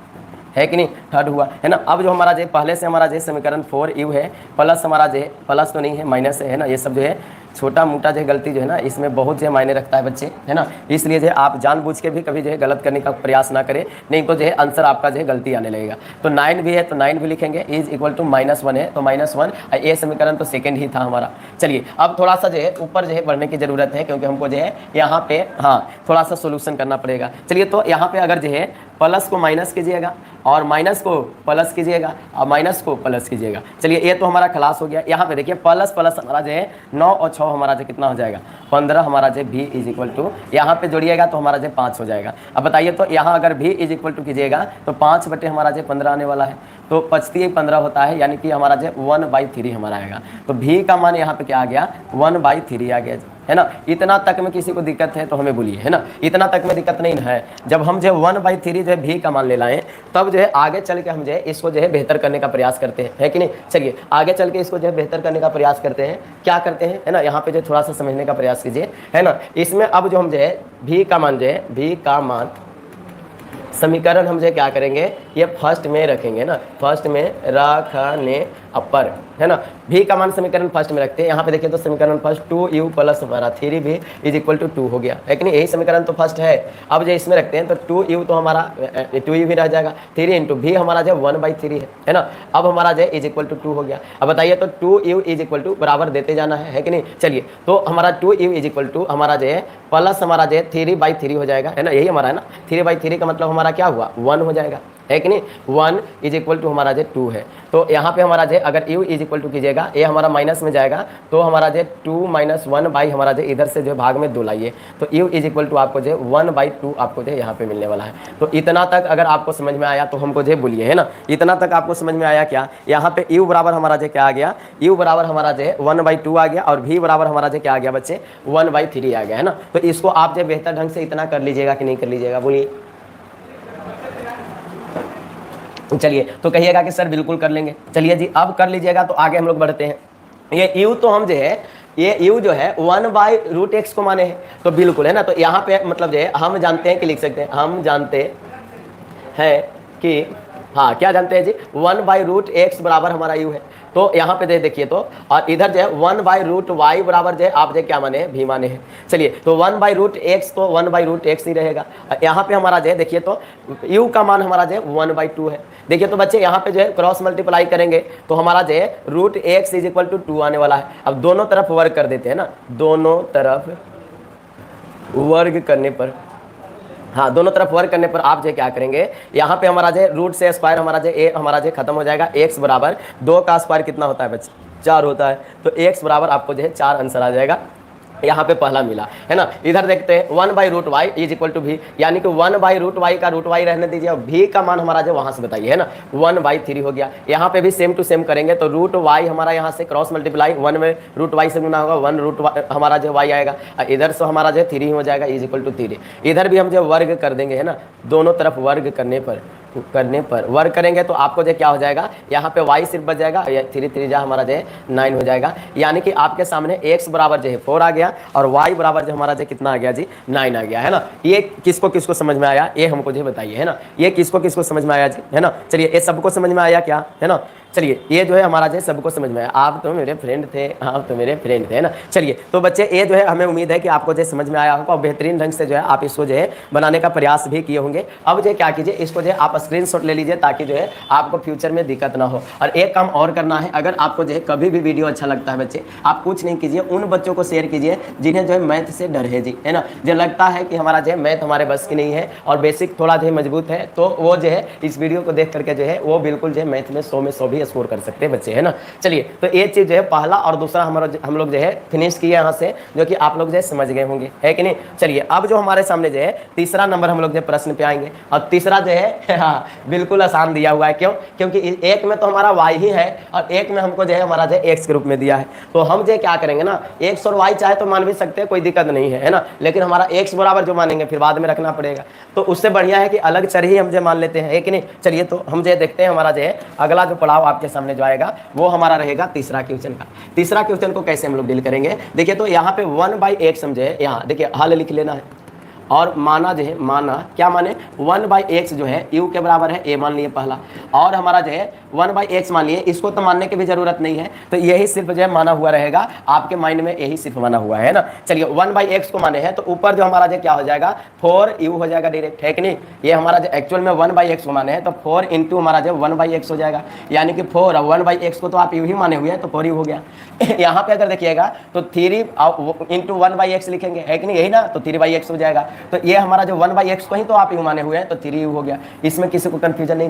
है कि नहीं? थर्ड हुआ, है ना? अब जो हमारा जो पहले से हमारा जो समीकरण 4u है प्लस हमारा जो प्लस तो नहीं है माइनस है ना, ये सब जो है छोटा मोटा जो गलती जो है ना इसमें बहुत जो मायने रखता है बच्चे, है ना? इसलिए जो है आप जानबूझ के भी कभी जो है गलत करने का प्रयास ना करें, नहीं तो जो है आंसर आपका जो है गलती आने लगेगा। तो 9 भी है तो 9 भी लिखेंगे, इज इक्वल टू -1 है तो -1, ये समीकरण तो सेकंड ही था हमारा। चलिए अब थोड़ा सा जो है ऊपर जो है बढ़ने की ज़रूरत है, क्योंकि हमको जो है यहाँ पे हाँ थोड़ा सा सोल्यूशन करना पड़ेगा। चलिए तो यहाँ पे अगर जो है प्लस को माइनस कीजिएगा और माइनस को प्लस कीजिएगा और माइनस को प्लस कीजिएगा। चलिए ये तो हमारा खलास हो गया। यहाँ पे देखिए प्लस प्लस हमारा जो है 9 और 6 हमारा जो कितना हो जाएगा 15, हमारा जो v इज इक्वल टू यहाँ पे जोड़िएगा तो हमारा जो 5 हो जाएगा। अब बताइए तो यहाँ अगर v इज इक्वल टू कीजिएगा तो 5 बटे हमारा जो 15 आने वाला है, तो 25 15 होता है, यानी कि हमारा जो 1/3 हमारा आएगा। तो v का मान यहाँ पे क्या आ गया 1/3 आ गया, है ना? इतना तक में किसी को दिक्कत है तो हमें बोलिए, है ना? इतना तक में दिक्कत नहीं है। जब हम जो 1/3 जो है v का मान ले लाएं तब जो है आगे चल के हम जो है इसको जो है बेहतर करने का प्रयास करते हैं, है कि नहीं? चलिए आगे चल के इसको जो है बेहतर करने का प्रयास करते हैं। क्या करते हैं, है ना? यहाँ पे जो थोड़ा सा समझने का प्रयास कीजिए, है ना? इसमें अब जो हम जो है v का मान जो है v का मान समीकरण हम जो क्या करेंगे ये फर्स्ट में रखेंगे ना, फर्स्ट में रखने अपर, है ना? v का मान समीकरण फर्स्ट में रखते हैं। यहाँ पे देखिए तो समीकरण फर्स्ट 2u प्लस हमारा 3v इज इक्वल टू 2 हो गया, है कि नहीं? यही समीकरण तो फर्स्ट है। अब जो इसमें रखते हैं तो 2u तो हमारा 2u भी रह जाएगा, 3 इंटू v हमारा जो 1/3 है ना? अब हमारा जो इज इक्वल टू 2 हो गया। अब बताइए तो 2u इज इक्वल टू बराबर देते जाना है कि नहीं? चलिए तो हमारा 2u इज इक्वल टू हमारा जो है प्लस हमारा जो 3/3 हो जाएगा, है ना? यही हमारा है ना, 3/3 का मतलब हमारा क्या हुआ 1 हो जाएगा, है कि नहीं। 1 इज इक्वल टू हमारा जो 2 है, तो यहाँ पे हमारा जो अगर u इज इक्वल टू कीजिएगा, ये हमारा माइनस में जाएगा, तो हमारा जो 2 - 1 बाई हमारा जो इधर से जो भाग में 2 लाइए, तो u इज इक्वल टू आपको जो 1/2 आपको जो यहाँ पे मिलने वाला है। तो इतना तक अगर आपको समझ में आया तो हमको जो बोलिए, है ना, इतना तक आपको समझ में आया क्या। यहाँ पे u बराबर हमारा जो क्या आ गया, u बराबर हमारा जो 1/2 आ गया, और v बराबर हमारा जो क्या आ गया बच्चे 1/3 आ गया, है ना। तो इसको आप जो बेहतर ढंग से इतना कर लीजिएगा कि नहीं कर लीजिएगा, बोलिए। चलिए तो कहिएगा कि सर बिल्कुल कर लेंगे। चलिए जी, अब कर लीजिएगा तो आगे हम लोग बढ़ते हैं। ये u तो हम जो है, ये u जो है 1/√x को माने हैं, तो बिल्कुल, है ना। तो यहाँ पे मतलब जो है हम जानते हैं कि लिख सकते हैं, हम जानते हैं कि हाँ क्या जानते हैं जी 1/√x बराबर हमारा u है। तो यहाँ पे देखिए तो, और इधर जो है 1/√y बराबर जो है आप जो क्या माने हैं भी माने हैं। चलिए तो 1/√x तो 1/√x ही रहेगा। यहाँ पे हमारा जो है देखिए तो u का मान हमारा जो है 1/2 है। देखिए तो बच्चे यहाँ पे जो है क्रॉस मल्टीप्लाई करेंगे तो हमारा जो है √x इज इक्वल टू 2 आने वाला है। अब दोनों तरफ वर्ग कर देते हैं ना, दोनों तरफ वर्ग करने पर, हाँ दोनों तरफ वर्क करने पर आप जो क्या करेंगे, यहाँ पे हमारा जो रूट से स्क्वायर हमारा जो ए हमारा जो खत्म हो जाएगा। x बराबर 2 का स्क्वायर कितना होता है बच्चे 4 होता है, तो x बराबर आपको जो है 4 आंसर आ जाएगा। यहाँ पे पहला मिला, है ना। इधर देखते हैं 1/√y is equal to v, यानी कि 1/√y का √y रहने दीजिए, और v का मान हमारा जो वहाँ से बताइए, है ना 1/3 हो गया। यहाँ पे भी सेम टू सेम करेंगे तो √y हमारा यहाँ से क्रॉस मल्टीप्लाई 1 में √y से गुना होगा, 1 हमारा जो y आएगा, इधर से हमारा जो 3 हो जाएगा इज इक्वल टू 3। इधर भी हम जो वर्ग कर देंगे, है ना, दोनों तरफ वर्ग करने पर वर्ग करेंगे तो आपको जो क्या हो जाएगा, यहाँ पे y सिर्फ बच जाएगा, 3 3 जा हमारा जो 9 हो जाएगा। यानी कि आपके सामने x बराबर जो है 4 आ गया, और y बराबर जो हमारा जो कितना आ गया जी 9 आ गया, है ना। ये किसको किसको समझ में आया, ये हमको जो बताइए, है ना, ये किसको किसको समझ में आया जी, है ना। चलिए ये सबको समझ में आया क्या, है ना। चलिए ये जो है हमारा जो सबको समझ में आया, आप तो मेरे फ्रेंड थे, आप तो मेरे फ्रेंड थे, है ना। चलिए तो बच्चे ये जो है हमें उम्मीद है कि आपको जो समझ में आया होगा, और बेहतरीन ढंग से जो है आप इसको जो है बनाने का प्रयास भी किए होंगे। अब जो क्या कीजिए, इसको जो है आप स्क्रीनशॉट ले लीजिए, ताकि जो है आपको फ्यूचर में दिक्कत ना हो। और एक काम और करना है, अगर आपको जो है कभी भी वीडियो अच्छा लगता है बच्चे, आप कुछ नहीं कीजिए, उन बच्चों को शेयर कीजिए जिन्हें जो है मैथ से डर है जी, है ना, जो लगता है कि हमारा जो है मैथ हमारे बस की नहीं है और बेसिक थोड़ा जो है मजबूत है, तो वो जो है इस वीडियो को देख करके जो है वो बिल्कुल जो है मैथ में 100 में 100 भी स्कोर कर सकते हैं बच्चे, है ना। चलिए तो ये चीज जो है पहला, और दूसरा हम लोग जो है फिनिश किए यहाँ से, जो कि आप लोग जो है समझ गए होंगे, है कि नहीं। चलिए अब जो हमारे सामने जो है तीसरा नंबर हम लोग जो प्रश्न पे आएंगे, और तीसरा जो है हाँ बिल्कुल आसान दिया हुआ है। क्यों, क्योंकि एक में तो हमारा y ही है, और एक में हमको जो है हमारा जो x के रूप में दिया है। तो हम जो क्या करेंगे ना, x और y चाहे तो मान भी सकते हैं, कोई दिक्कत नहीं है ना, लेकिन हमारा x बराबर जो मानेंगे फिर बाद में रखना पड़ेगा। तो उससे बढ़िया है कि अलग चर ही हम जो मान लेते हैं, है कि नहीं। चलिए तो हम जो देखते हैं, हमारा जो है अगला जो पड़ाव आपके सामने जो आएगा वो हमारा रहेगा तीसरा क्वेश्चन का। तीसरा क्वेश्चन को कैसे हम लोग डील करेंगे, देखिए तो यहाँ पे 1/x हम जो है, यहाँ देखिए हल लिख लेना है, और माना जो है, माना क्या माने 1/x जो है u के बराबर है, a मान लिए पहला, और हमारा जो है 1/x मान लिए, इसको तो मानने की भी जरूरत नहीं है, तो यही सिर्फ जो है माना हुआ रहेगा, आपके माइंड में यही सिर्फ माना हुआ है ना। चलिए 1/x को माने हैं, तो ऊपर जो हमारा जो क्या हो जाएगा 4u हो जाएगा डायरेक्ट, है कि नहीं। ये हमारा जो एक्चुअल में 1/x को माने हैं, तो 4 इंटू हमारा जो 1/x हो जाएगा, यानी कि 4 और 1/x को तो आप u ही माने हुए हैं, तो 4u हो गया। यहाँ पे अगर देखिएगा तो 3 इंटू 1/x लिखेंगे, है कि नहीं, यही ना, तो 3/x हो जाएगा। तो ये हमारा जो 1/x को ही तो आप यू माने हुए हैं, तो 3u हो गया। इसमें किसी को कंफ्यूजन नहीं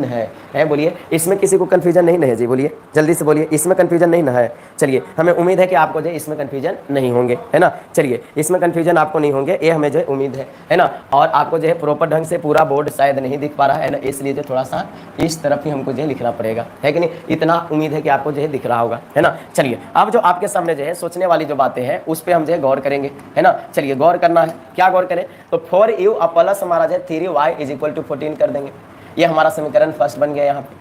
है बोलिए, इसमें किसी को कंफ्यूजन नहीं है जी, बोलिए जल्दी से बोलिए, इसमें कंफ्यूजन नहीं है। चलिए हमें उम्मीद है कि आपको जो इसमें कंफ्यूजन नहीं होंगे, है ना। चलिए इसमें कंफ्यूजन आपको नहीं होंगे, ये हमें जो उम्मीद है ना। और आपको जो है प्रॉपर ढंग से पूरा बोर्ड शायद नहीं दिख पा रहा है ना, इसलिए जो थोड़ा सा इस तरफ ही हमको जो लिखना पड़ेगा, है कि नहीं। इतना उम्मीद है कि आपको जो है दिख रहा होगा, है ना। चलिए अब जो आपके सामने जो है सोचने वाली जो बातें हैं उस पर हम जो है गौर करेंगे, है ना। चलिए गौर करना है, क्या गौर करें, तो 4u प्लस हमारा जो 3y इज इक्वल टू 14 कर देंगे। ये हमारा समीकरण फर्स्ट बन गया यहाँ पे।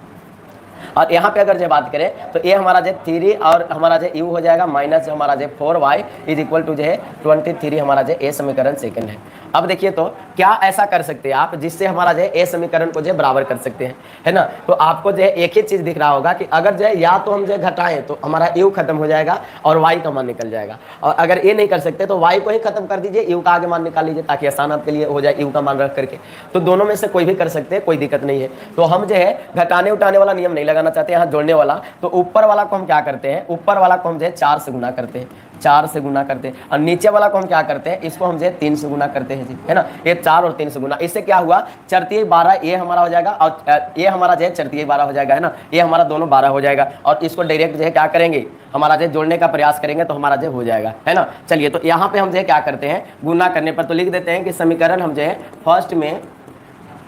और यहाँ पे अगर जो बात करें तो ये हमारा जो 3 और हमारा जो u हो जाएगा माइनस जो हमारा जो 4y इज इक्वल टू जो है 23 हमारा जो ए समीकरण सेकंड है। अब देखिए तो क्या ऐसा कर सकते हैं आप जिससे हमारा जो ए समीकरण को जो बराबर कर सकते हैं, है ना। तो आपको जो है एक ही चीज दिख रहा होगा कि अगर जो या तो हम जो घटाएं तो हमारा u खत्म हो जाएगा और y का मान निकल जाएगा, और अगर ये नहीं कर सकते तो y को ही खत्म कर दीजिए, u का आगे मान निकाल लीजिए, ताकि आसान आपके लिए हो जाए u का मान रख करके। तो दोनों में से कोई भी कर सकते हैं, कोई दिक्कत नहीं है। तो हम जो है घटाने उठाने वाला नियम नहीं लगाना चाहते, यहाँ जोड़ने वाला। तो ऊपर वाला को हम क्या करते हैं, ऊपर वाला को हम जो है 4 से गुना करते हैं, 4 से गुना करते हैं, और नीचे वाला को हम क्या करते हैं, इसको हम जो है 3 से गुना करते हैं जी, है ना। ये 4 और 3 से गुना, इससे क्या हुआ, 4 12 ये हमारा हो जाएगा, और ये हमारा जो है 4 12 हो जाएगा, है ना। ये हमारा दोनों 12 हो जाएगा, और इसको डायरेक्ट जो है क्या करेंगे, हमारा जो जोड़ने का प्रयास करेंगे तो हमारा जो हो जाएगा, है ना। चलिए तो यहाँ पे हम जो है क्या करते हैं, गुना करने पर तो लिख देते हैं कि समीकरण हम जो है फर्स्ट में,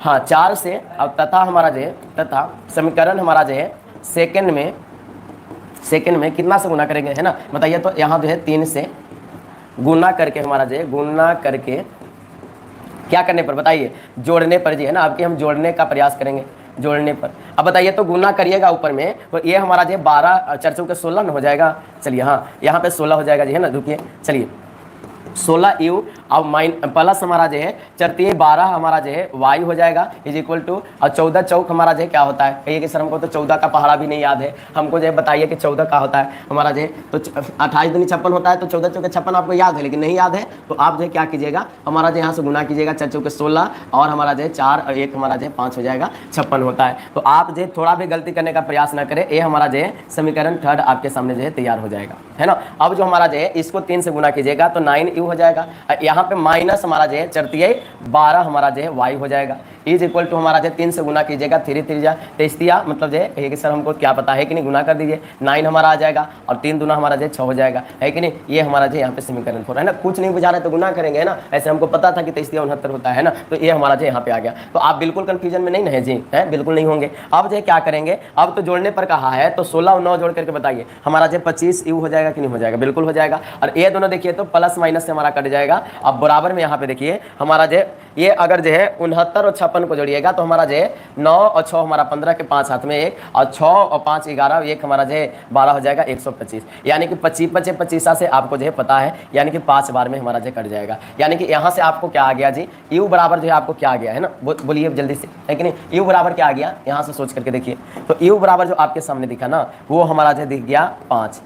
हाँ 4 से, अब तथा हमारा जो है, तथा समीकरण हमारा जो है सेकंड में कितना से गुना करेंगे, है ना, बताइए। तो यहाँ जो है 3 से गुना करके हमारा जो है, गुना करके क्या करने पर, बताइए, जोड़ने पर जी, है ना। आपके हम जोड़ने का प्रयास करेंगे, जोड़ने पर। अब बताइए, तो गुना करिएगा ऊपर में, तो ये हमारा जो 12 4 के 16 हो जाएगा। चलिए हाँ, यहाँ पे 16 हो जाएगा जी, है ना। रुकिए, चलिए 16 यू, अब प्लस हमारा जो है 4 12 हमारा जो है वाई हो जाएगा, इज इक्वल टू, और 14 चौक हमारा जो है क्या होता है, कहिए कि सर हमको तो 14 का पहाड़ा भी नहीं याद है, हमको जो है बताइए कि 14 का होता है हमारा जो है, तो 28 दूनी 56 होता है, तो 14 चौके 56 आपको याद है, लेकिन नहीं याद है तो आप जो है क्या कीजिएगा, हमारा जो यहाँ से गुना कीजिएगा, 4 चौके 16, और हमारा जो है 4 और 1 हमारा जो है 5 हो जाएगा, 56 होता है। तो आप जो है थोड़ा भी गलती करने का प्रयास ना करें, ये हमारा जो है समीकरण थर्ड आपके सामने जो है तैयार हो जाएगा, है ना। अब जो हमारा जो है इसको 3 से गुना कीजिएगा तो 9 यू हो जाएगा, यहाँ पे माइनस हमारा जो है 4 12 हमारा जो है वाई हो जाएगा, इज इक्वल टू हमारा जो 3 से गुना कीजिएगा, 3 3 जा 23, मतलब जो है कि सर हमको क्या पता है कि नहीं, गुना कर दीजिए, 9 हमारा आ जाएगा, और 3 दूना हमारा जो 6 हो जाएगा, है कि नहीं। ये हमारा जो यहाँ पे समीकरण 4 है ना। कुछ नहीं बुझा रहे तो गुना करेंगे, है ना। ऐसे हमको पता था कि 23 69 होता है ना, तो ये हमारा जो यहाँ पे आ गया। तो आप बिल्कुल कंफ्यूजन में नहीं है जी, है बिल्कुल नहीं होंगे। अब जो है क्या करेंगे, अब तो जोड़ने पर कहा है, तो 16 और 9 जोड़ करके बताइए हमारा जो 25 यू हो जाएगा कि नहीं हो जाएगा, बिल्कुल हो जाएगा। और ये दोनों देखिए तो प्लस माइनस से हमारा कट जाएगा। अब बराबर में यहाँ पे देखिए हमारा जो ये अगर जो है 69 और 56 को जोड़िएगा तो हमारा जो है 9 और 6 हमारा 15 के 5 हाथ में 1, और 6 और 5 11, 1 हमारा जो है 12 हो जाएगा, 125, यानी कि 25 25 से आपको जो है पता है, यानी कि 5 बार में हमारा जो कट जाएगा। यानी कि यहाँ से आपको क्या आ गया जी, यू बराबर जो है आपको क्या आ गया, है ना, बोलिए जल्दी से, है कि नहीं। यू बराबर क्या आ गया, यहाँ से सोच करके देखिए, तो यू बराबर जो आपके सामने दिखा ना, वो हमारा जो दिख गया 5,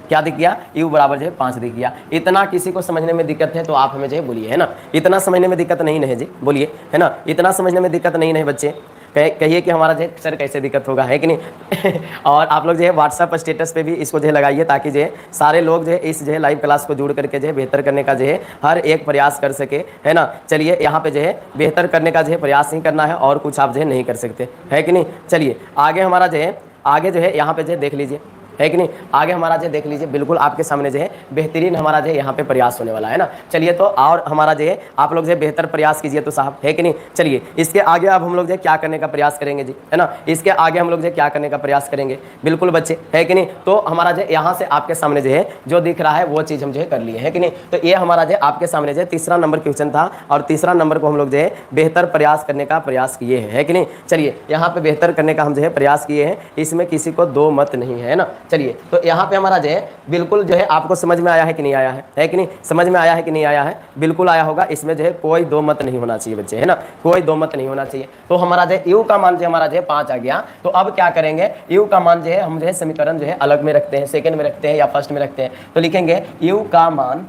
क्या दिख गया, यू बराबर जो है 5 दिख गया। इतना किसी को समझने में दिक्कत है तो आप हमें जो है बोलिए, है ना। इतना समझने में दिक्कत नहीं है जी, बोलिए, है ना। इतना समझने में दिक्कत नहीं है बच्चे, कहिए कि हमारा जो है सर कैसे दिक्कत होगा, है कि नहीं। और आप लोग जो है व्हाट्सएप स्टेटस पे भी इसको जो है लगाइए, ताकि जो है सारे लोग जो है इस जो है लाइव क्लास को जुड़ करके जो है बेहतर करने का जो है हर एक प्रयास कर सके, है ना। चलिए यहाँ पे जो है बेहतर करने का जो है प्रयास नहीं करना है, और कुछ आप जो है नहीं कर सकते, है कि नहीं। चलिए आगे हमारा जो है, आगे जो है यहाँ पे जो है देख लीजिए, है कि नहीं। आगे हमारा जो देख लीजिए, बिल्कुल आपके सामने जो है बेहतरीन हमारा जो है यहाँ पे प्रयास होने वाला है ना। चलिए तो और हमारा जो है आप लोग जो है बेहतर प्रयास कीजिए तो साहब, है कि नहीं। चलिए इसके आगे अब हम लोग जो है क्या करने का प्रयास करेंगे जी, है ना। इसके आगे हम लोग जो है क्या करने का प्रयास करेंगे, बिल्कुल बच्चे, है कि नहीं। तो हमारा जो यहाँ से आपके सामने जो है जो दिख रहा है वो चीज़ हम जो है कर लिए, है कि नहीं। तो ये हमारा जो आपके सामने जो तीसरा नंबर क्वेश्चन था, और तीसरा नंबर को हम लोग जो है बेहतर प्रयास करने का प्रयास किए हैं, है कि नहीं। चलिए यहाँ पे बेहतर करने का हम जो है प्रयास किए हैं, इसमें किसी को दो मत नहीं है ना। चलिए तो यहाँ पे हमारा जो है बिल्कुल जो है आपको समझ में आया है कि नहीं आया है कि नहीं, समझ में आया है कि नहीं आया है, बिल्कुल आया होगा। इसमें जो है कोई दो मत नहीं होना चाहिए बच्चे, है ना, कोई दो मत नहीं होना चाहिए। तो हमारा जो यू का मान जो हमारा जो है 5 आ गया। तो अब क्या करेंगे, यू का मान जो है हम जो है समीकरण जो है अलग में रखते हैं, सेकंड में रखते हैं या फर्स्ट में रखते हैं। तो लिखेंगे यू का मान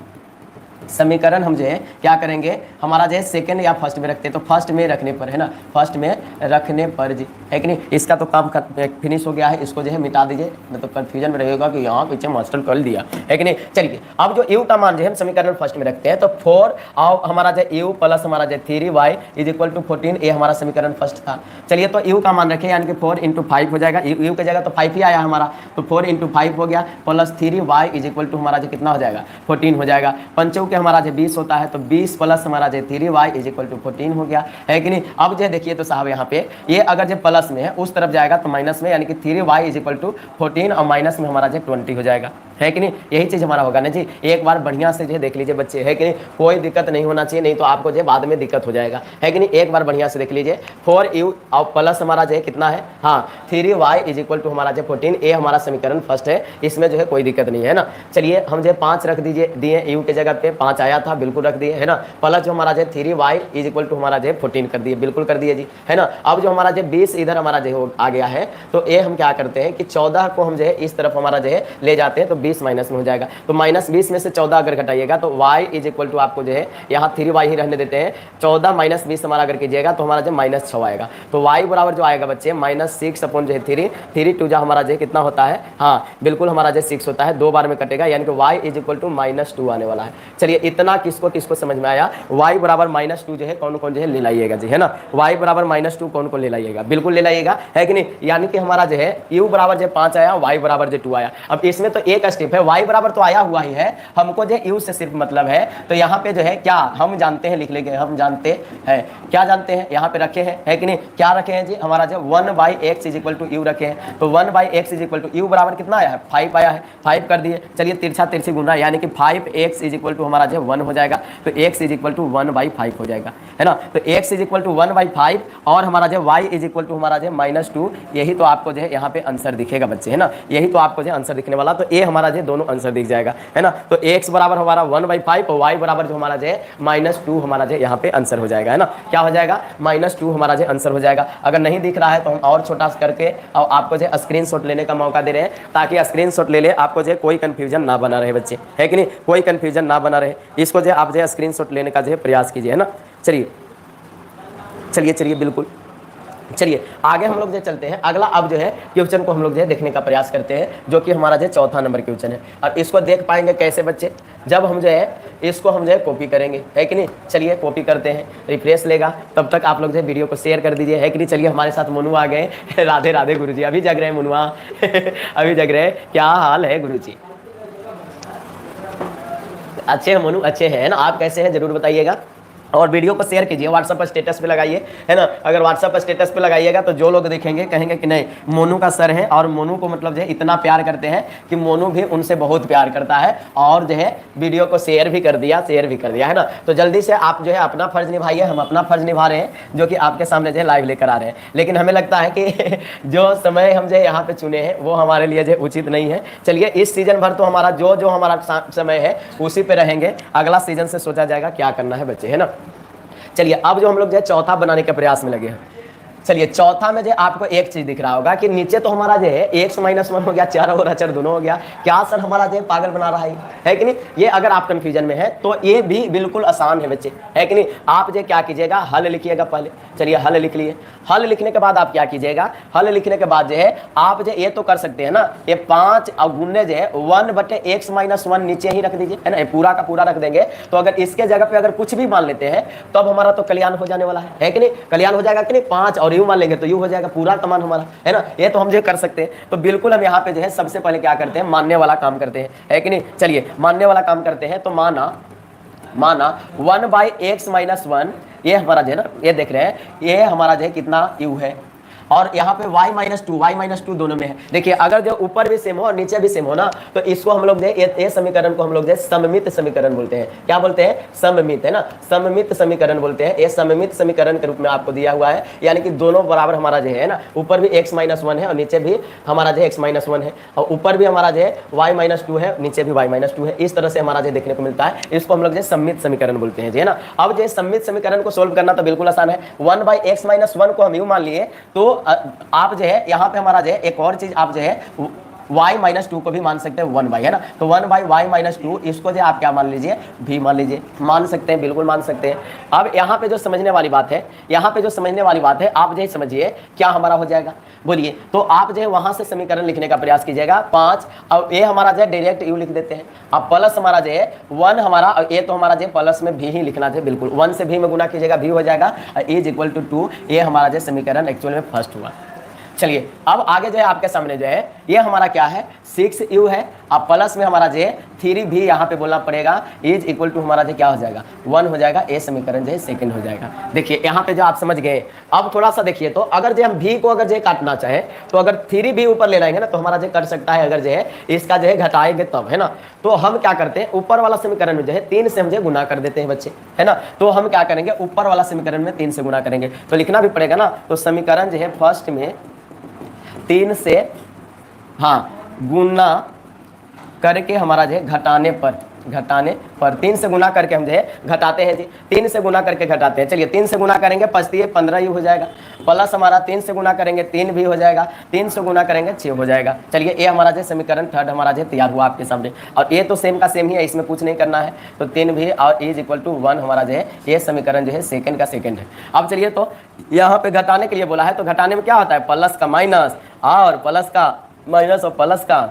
समीकरण हम जो है क्या करेंगे, हमारा जो है सेकंड या फर्स्ट में रखते हैं। तो फर्स्ट में रखने पर, है ना, फर्स्ट में रखने पर जी, है कि नहीं। इसका तो काम फिनिश हो गया है, इसको जो है मिटा दीजिए, नहीं तो कन्फ्यूजन में रहेगा कि यहाँ पीछे मास्टर कर दिया, है कि नहीं। चलिए अब जो यू का मान जो है हम समीकरण फर्स्ट में रखते हैं। तो 4 और हमारा जो यू प्लस हमारा जो 3y इज इक्वल टू 14, ये हमारा समीकरण फर्स्ट था। चलिए तो यू का मान रखें, यानी कि 4 × 5 हो जाएगा। यू की जगह तो 5 ही आया हमारा, तो 4 × 5 हो गया, plus 3y is equal to हमारा जो कितना हो जाएगा 14 हो जाएगा। पंचों के हमारा जो 20 होता है, तो 20 प्लस हमारा जो 3y इज इक्वल टू 14 हो गया, है कि नहीं। अब जो देखिए तो साहब यहाँ पे ये अगर जो प्लस में है उस तरफ जाएगा तो माइनस में, यानी कि 3y इज इक्वल टू 14 और माइनस में हमारा जो 20 हो जाएगा, है कि नहीं। यही चीज हमारा होगा ना जी। एक बार बढ़िया से जो देख लीजिए बच्चे, है कि नहीं, कोई दिक्कत नहीं होना चाहिए, नहीं तो आपको जो बाद में दिक्कत हो जाएगा, है कि नहीं। एक बार बढ़िया से देख लीजिए, 4u और प्लस हमारा जो कितना है, हाँ 3y इज इक्वल टू हमारा जो 14, ये हमारा समीकरण फर्स्ट है, इसमें जो है कोई दिक्कत नहीं है ना। चलिए हम जो 5 रख दीजिए, दिए यू के जगह पे 5 आया था, बिल्कुल रख दिए, है ना। प्लस जो हमारा जो 3y इज इक्वल टू हमारा जो 14 कर दिए, बिल्कुल कर दिए जी, है ना। अब जो हमारा जो 20 इधर हमारा जो आ गया है, तो ये हम क्या करते हैं कि 14 को हम जो है इस तरफ हमारा जो है ले जाते हैं, तो -20 माइनस में हो जाएगा। तो -20 में से 14 अगर घटाइएगा तो y इज इक्वल टू आपको जो है यहाँ 3y ही रहने देते हैं, 14 - 20 हमारा अगर कीजिएगा तो हमारा जो -6 आएगा। तो y बराबर जो आएगा बच्चे -6 अपॉन जो है 3 टू जा हमारा जो कितना होता है, हाँ बिल्कुल हमारा जो 6 होता है, 2 बार में कटेगा, यानी कि y इज इक्वल टू -2 आने वाला है। चलिए इतना किसको किसको समझ में आया, y बराबर -2 जो है कौन कौन जो है ले लाइएगा जी, है ना, y बराबर -2 कौन कौन ले लाइएगा, बिल्कुल ले लाइएगा, है कि नहीं। यानी कि हमारा जो है u बराबर जो 5 आया, y बराबर जो 2 आया। अब इसमें तो एक स्टेप है, y बराबर तो आया हुआ ही है, हमको जो u से सिर्फ मतलब है, तो यहाँ पे जो है क्या हम जानते हैं, लिख लेंगे, हम जानते हैं, क्या जानते हैं, यहाँ पे रखे हैं, है कि नहीं, क्या रखे हैं जी, हमारा जो 1/x is equal to u रखे हैं। तो 1/x is equal to u बराबर कितना आया है, 5 आया है, 5 कर दिए। चलिए तिरछा तिरछी गुना, यानी कि 5x इज इक्वल टू हमारा जो 1 हो जाएगा, तो x इज इक्वल टू 1/5 हो जाएगा, है ना। तो x इज इक्वल टू 1/5 और हमारा जो y इज इक्वल टू हमारा जो -2, यही तो आपको जो है यहाँ पे आंसर दिखेगा बच्चे, है ना, यही तो आपको जो आंसर दिखने वाला। तो ए हमारा जो दोनों आंसर दिख जाएगा, है ना। तो x बराबर हमारा 1/5 और y बराबर जो हमारा जो है -2 हमारा जो यहाँ पे आंसर हो जाएगा, है ना। क्या हो जाएगा, -2 हमारा जो आंसर हो जाएगा। अगर नहीं दिख रहा है तो हम और छोटा करके और आपको जो स्क्रीनशॉट लेने का मौका दे रहे हैं, ताकि स्क्रीनशॉट ले ले, आपको जो कोई कंफ्यूजन ना बना रहे बच्चे, है कि नहीं, कोई कंफ्यूजन ना बना रहे, इसको जो आप जो स्क्रीनशॉट लेने का जो प्रयास कीजिए, है ना। चलिए चलिए चलिए बिल्कुल, चलिए आगे हम लोग जो चलते हैं, अगला अब जो है क्वेश्चन को हम लोग जो है देखने का प्रयास करते हैं, जो कि हमारा जो चौथा नंबर क्वेश्चन है। और इसको देख पाएंगे कैसे बच्चे, जब हम जो है इसको हम जो है कॉपी करेंगे, है कि नहीं। चलिए कॉपी करते हैं, रिफ्रेश लेगा, तब तक आप लोग जो है वीडियो को शेयर कर दीजिए, है कि नहीं। चलिए हमारे साथ मोनू आ गए, राधे राधे गुरुजी, अभी जग रहे हैं मोनुआ अभी जग रहे हैं, क्या हाल है गुरुजी। अच्छे हैं मोनू, अच्छे हैं ना, आप कैसे हैं जरूर बताइएगा। और वीडियो को शेयर कीजिए, व्हाट्सएप पर स्टेटस पे लगाइए, है ना। अगर व्हाट्सएप पर स्टेटस पे लगाइएगा तो जो लोग देखेंगे कहेंगे कि नहीं मोनू का सर है, और मोनू को मतलब जो है इतना प्यार करते हैं कि मोनू भी उनसे बहुत प्यार करता है, और जो है वीडियो को शेयर भी कर दिया, है ना। तो जल्दी से आप जो है अपना फर्ज निभाइए, हम अपना फर्ज निभा रहे हैं, जो कि आपके सामने जो है लाइव लेकर आ रहे हैं। लेकिन हमें लगता है कि जो समय हम जो है यहाँ पे चुने हैं वो हमारे लिए जो उचित नहीं है। चलिए इस सीजन भर तो हमारा जो हमारा समय है उसी पे रहेंगे, अगला सीजन से सोचा जाएगा क्या करना है बच्चे, है ना। चलिए अब जो हम लोग जो है चौथा बनाने के प्रयास में लगे हैं। चलिए चौथा में जो आपको एक चीज दिख रहा होगा कि नीचे तो हमारा जो है x - 1 हो गया, 4 और अचर दोनों हो गया, क्या सर हमारा जो है पागल बना रहा है कि नहीं। ये अगर आप कंफ्यूजन में है तो ये भी बिल्कुल आसान है बच्चे, है कि नहीं। आप जो क्या कीजिएगा, हल लिखिएगा पहले। चलिए हल लिख लिए, हल लिखने के बाद आप क्या कीजिएगा, हल लिखने के बाद जो है आप जो ये तो कर सकते हैं ना, ये 5 और गुने जो है 1/x - 1 नीचे ही रख दीजिए, है ना, ये पूरा का पूरा रख देंगे। तो अगर इसके जगह पे अगर कुछ भी मान लेते हैं तब तो हमारा तो कल्याण हो जाने वाला है कि नहीं, कल्याण हो जाएगा कि नहीं। 5 और यू मान लेंगे तो यू हो जाएगा पूरा कमान हमारा, है ना। ये तो हम जो कर सकते हैं। तो बिल्कुल हम यहाँ पे जो है सबसे पहले क्या करते हैं, मानने वाला काम करते हैं, है कि नहीं। चलिए मानने वाला काम करते हैं। तो माना 1/x - 1, ये हमारा जो है ना, ये देख रहे हैं, ये हमारा जो है कितना u है, और यहाँ पे y - 2 दोनों में है। देखिए अगर जो ऊपर भी सेम हो और नीचे भी सेम हो ना, तो इसको हम लोग ये समीकरण को हम लोग सममित समीकरण बोलते हैं। क्या बोलते हैं, सममित, है ना, सममित समीकरण बोलते हैं। ये सममित समीकरण के रूप में आपको दिया हुआ है, यानी कि दोनों बराबर हमारा जो है ना, ऊपर भी x - 1 है और नीचे भी हमारा जो x - 1 है, और ऊपर भी हमारा जो है y - 2 है, नीचे भी y - 2 है। इस तरह से हमारा जो देखने को मिलता है, इसको हम लोग जो सममित समीकरण बोलते हैं जी, है ना। अब जो सममित समीकरण को सोल्व करना तो बिल्कुल आसान है। 1/x - 1 को हम यू मान लिए, तो आप जो है यहाँ पे हमारा जो है एक और चीज आप जो है y - 2 को भी मान सकते हैं 1/, है ना। तो 1/y - 2 इसको जो आप क्या मान लीजिए, भी मान लीजिए, मान सकते हैं, बिल्कुल मान सकते हैं। अब यहाँ पे जो समझने वाली बात है, यहाँ पे जो समझने वाली बात है, आप जो समझिए क्या हमारा हो जाएगा, बोलिए। तो आप जो है वहां से समीकरण लिखने का प्रयास कीजिएगा 5, और ये हमारा जो है डायरेक्ट यू लिख देते हैं। अब प्लस हमारा जो है 1 हमारा, ये तो हमारा जो प्लस में भी ही लिखना है, बिल्कुल 1 से भी में गुना कीजिएगा, भी हो जाएगा, इज इक्वल टू 2। ये हमारा जो समीकरण एक्चुअल में फर्स्ट हुआ। चलिए अब आगे जो है आपके सामने जो है ये हमारा क्या है, 6u है, अब प्लस में हमारा जो है 3 भी यहाँ पे बोलना पड़ेगा, इज इक्वल टू हमारा जो क्या हो जाएगा, 1 हो जाएगा। ये समीकरण जो है सेकंड हो जाएगा। देखिए यहाँ पे जो आप समझ गए। अब थोड़ा सा देखिए, तो अगर जो हम भी को अगर जो काटना चाहे तो अगर 3 भी ऊपर ले लाएंगे ना, तो हमारा जो कर सकता है, अगर जो है इसका जो है घटाएंगे तब, है ना। तो हम क्या करते हैं, ऊपर वाला समीकरण में जो है 3 से हम जो गुना कर देते हैं बच्चे, है ना। तो हम क्या करेंगे, ऊपर वाला समीकरण में 3 से गुना करेंगे, तो लिखना भी पड़ेगा ना। तो समीकरण जो है फर्स्ट में 3 से हाँ गुना करके हमारा जो है घटाने पर घटाने पर, 3 से गुना करके हम जो है घटाते हैं जी, 3 से गुना करके घटाते हैं। चलिए 3 से गुना करेंगे 5 15 ही हो जाएगा, प्लस हमारा 3 से गुना करेंगे 3 भी हो जाएगा, 3 से गुना करेंगे 6 हो जाएगा। चलिए ये हमारा जो समीकरण थर्ड हमारा जो तैयार हुआ आपके सामने, और ये तो सेम का सेम ही है, इसमें कुछ नहीं करना है। तो 3 भी और इज इक्वल टू 1 हमारा जो है ये समीकरण जो है सेकंड का सेकंड है। अब चलिए तो यहाँ पे घटाने के लिए बोला है, तो घटाने में क्या होता है, प्लस का माइनस और प्लस का माइनस और प्लस का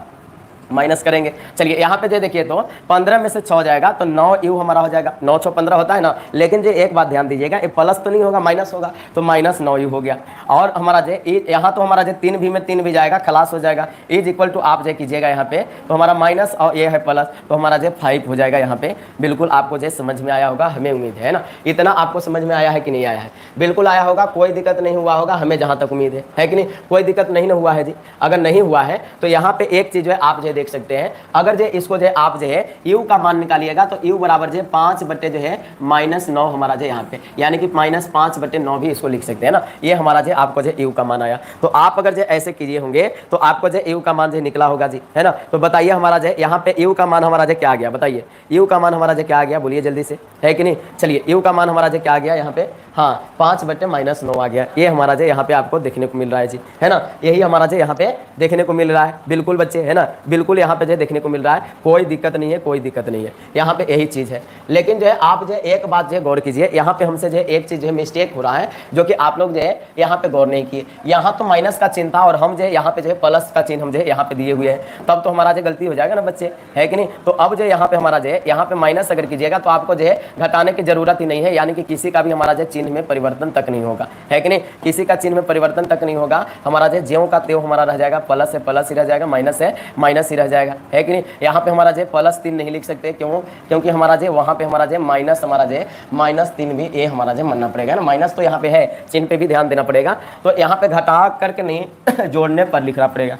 माइनस करेंगे। चलिए यहाँ पे जो देखिए तो 15 में से 6 जाएगा तो 9 यू हमारा हो जाएगा, 9 6 15 होता है ना। लेकिन जो एक बात ध्यान दीजिएगा, ये प्लस तो नहीं होगा, माइनस होगा, तो माइनस 9 यू हो गया। और हमारा जो यहाँ तो हमारा जो 3 भी में 3 भी जाएगा, खलास हो जाएगा, इज इक्वल टू आप जो कीजिएगा यहाँ पे तो हमारा माइनस और ये है प्लस, तो हमारा जो 5 हो जाएगा यहाँ पे। बिल्कुल आपको जो समझ में आया होगा, हमें उम्मीद है ना। इतना आपको समझ में आया है कि नहीं आया है? बिल्कुल आया होगा, कोई दिक्कत नहीं हुआ होगा, हमें जहाँ तक उम्मीद है कि नहीं? कोई दिक्कत नहीं ना हुआ है जी। अगर नहीं हुआ है तो यहाँ पे एक चीज़ जो है आप जो देख सकते हैं, अगर जो इसको जो आप जो है u का मान निकालिएगा तो u बराबर जो 5 बटे जो है -9 हमारा जो यहाँ पे, यानी कि -5 बटे 9 भी इसको लिख सकते हैं ना। ये हमारा जो आपको जो u का मान आया। तो आप अगर जो ऐसे कीजिए होंगे तो आपको जो u का मान जो निकला होगा जी, है ना। तो बताइए हमारा जो यहाँ पे u का मान हमारा जो क्या आ गया, बताइए u का मान हमारा जो क्या आ गया, बोलिए जल्दी से, है कि नहीं। चलिए u का मान हमारा जो क्या आ गया यहाँ पे, हाँ 5 बटे -9 आ गया। ये हमारा जो यहाँ पे आपको देखने को मिल रहा है जी, है ना। यही हमारा जो यहाँ पे देखने को मिल रहा है, बिल्कुल बच्चे, है ना, बिल्कुल यहाँ पे जो देखने को मिल रहा है। कोई दिक्कत नहीं है, कोई दिक्कत नहीं है, यहाँ पे यही चीज़ है। लेकिन जो है आप जो एक बात जो गौर कीजिए, यहाँ पे हमसे जो एक चीज़ जो है मिस्टेक हो रहा है, जो कि आप लोग जो है यहाँ पे गौर नहीं किए। यहाँ तो माइनस का चिन्ह था और हम जो यहाँ पे जो है प्लस का चिन्ह हम जो है यहाँ पे दिए हुए हैं, तब तो हमारा जो गलती हो जाएगा ना बच्चे, है कि नहीं। तो अब जो यहाँ पे हमारा जो है यहाँ पे माइनस अगर कीजिएगा तो आपको जो है घटाने की जरूरत ही नहीं है, यानी कि किसी का भी हमारा जो चिन्ह में परिवर्तन तक नहीं होगा, है कि नहीं। किसी का चिन्ह में परिवर्तन तक नहीं होगा, हमारा जो ज्यों का त्यों हमारा रह जाएगा, प्लस है प्लस ही रह जाएगा, माइनस है माइनस ही रह जाएगा, है कि नहीं। यहाँ पे हमारा जो +3 नहीं लिख सकते, क्यों? क्योंकि हमारा जो वहाँ पे हमारा जो माइनस हमारा जो -3 भी ये हमारा जो मानना पड़ेगा ना। माइनस तो यहाँ पे है, चिन्ह पे भी ध्यान देना पड़ेगा। तो यहाँ पे घटा करके नहीं जोड़ने पर लिखना पड़ेगा।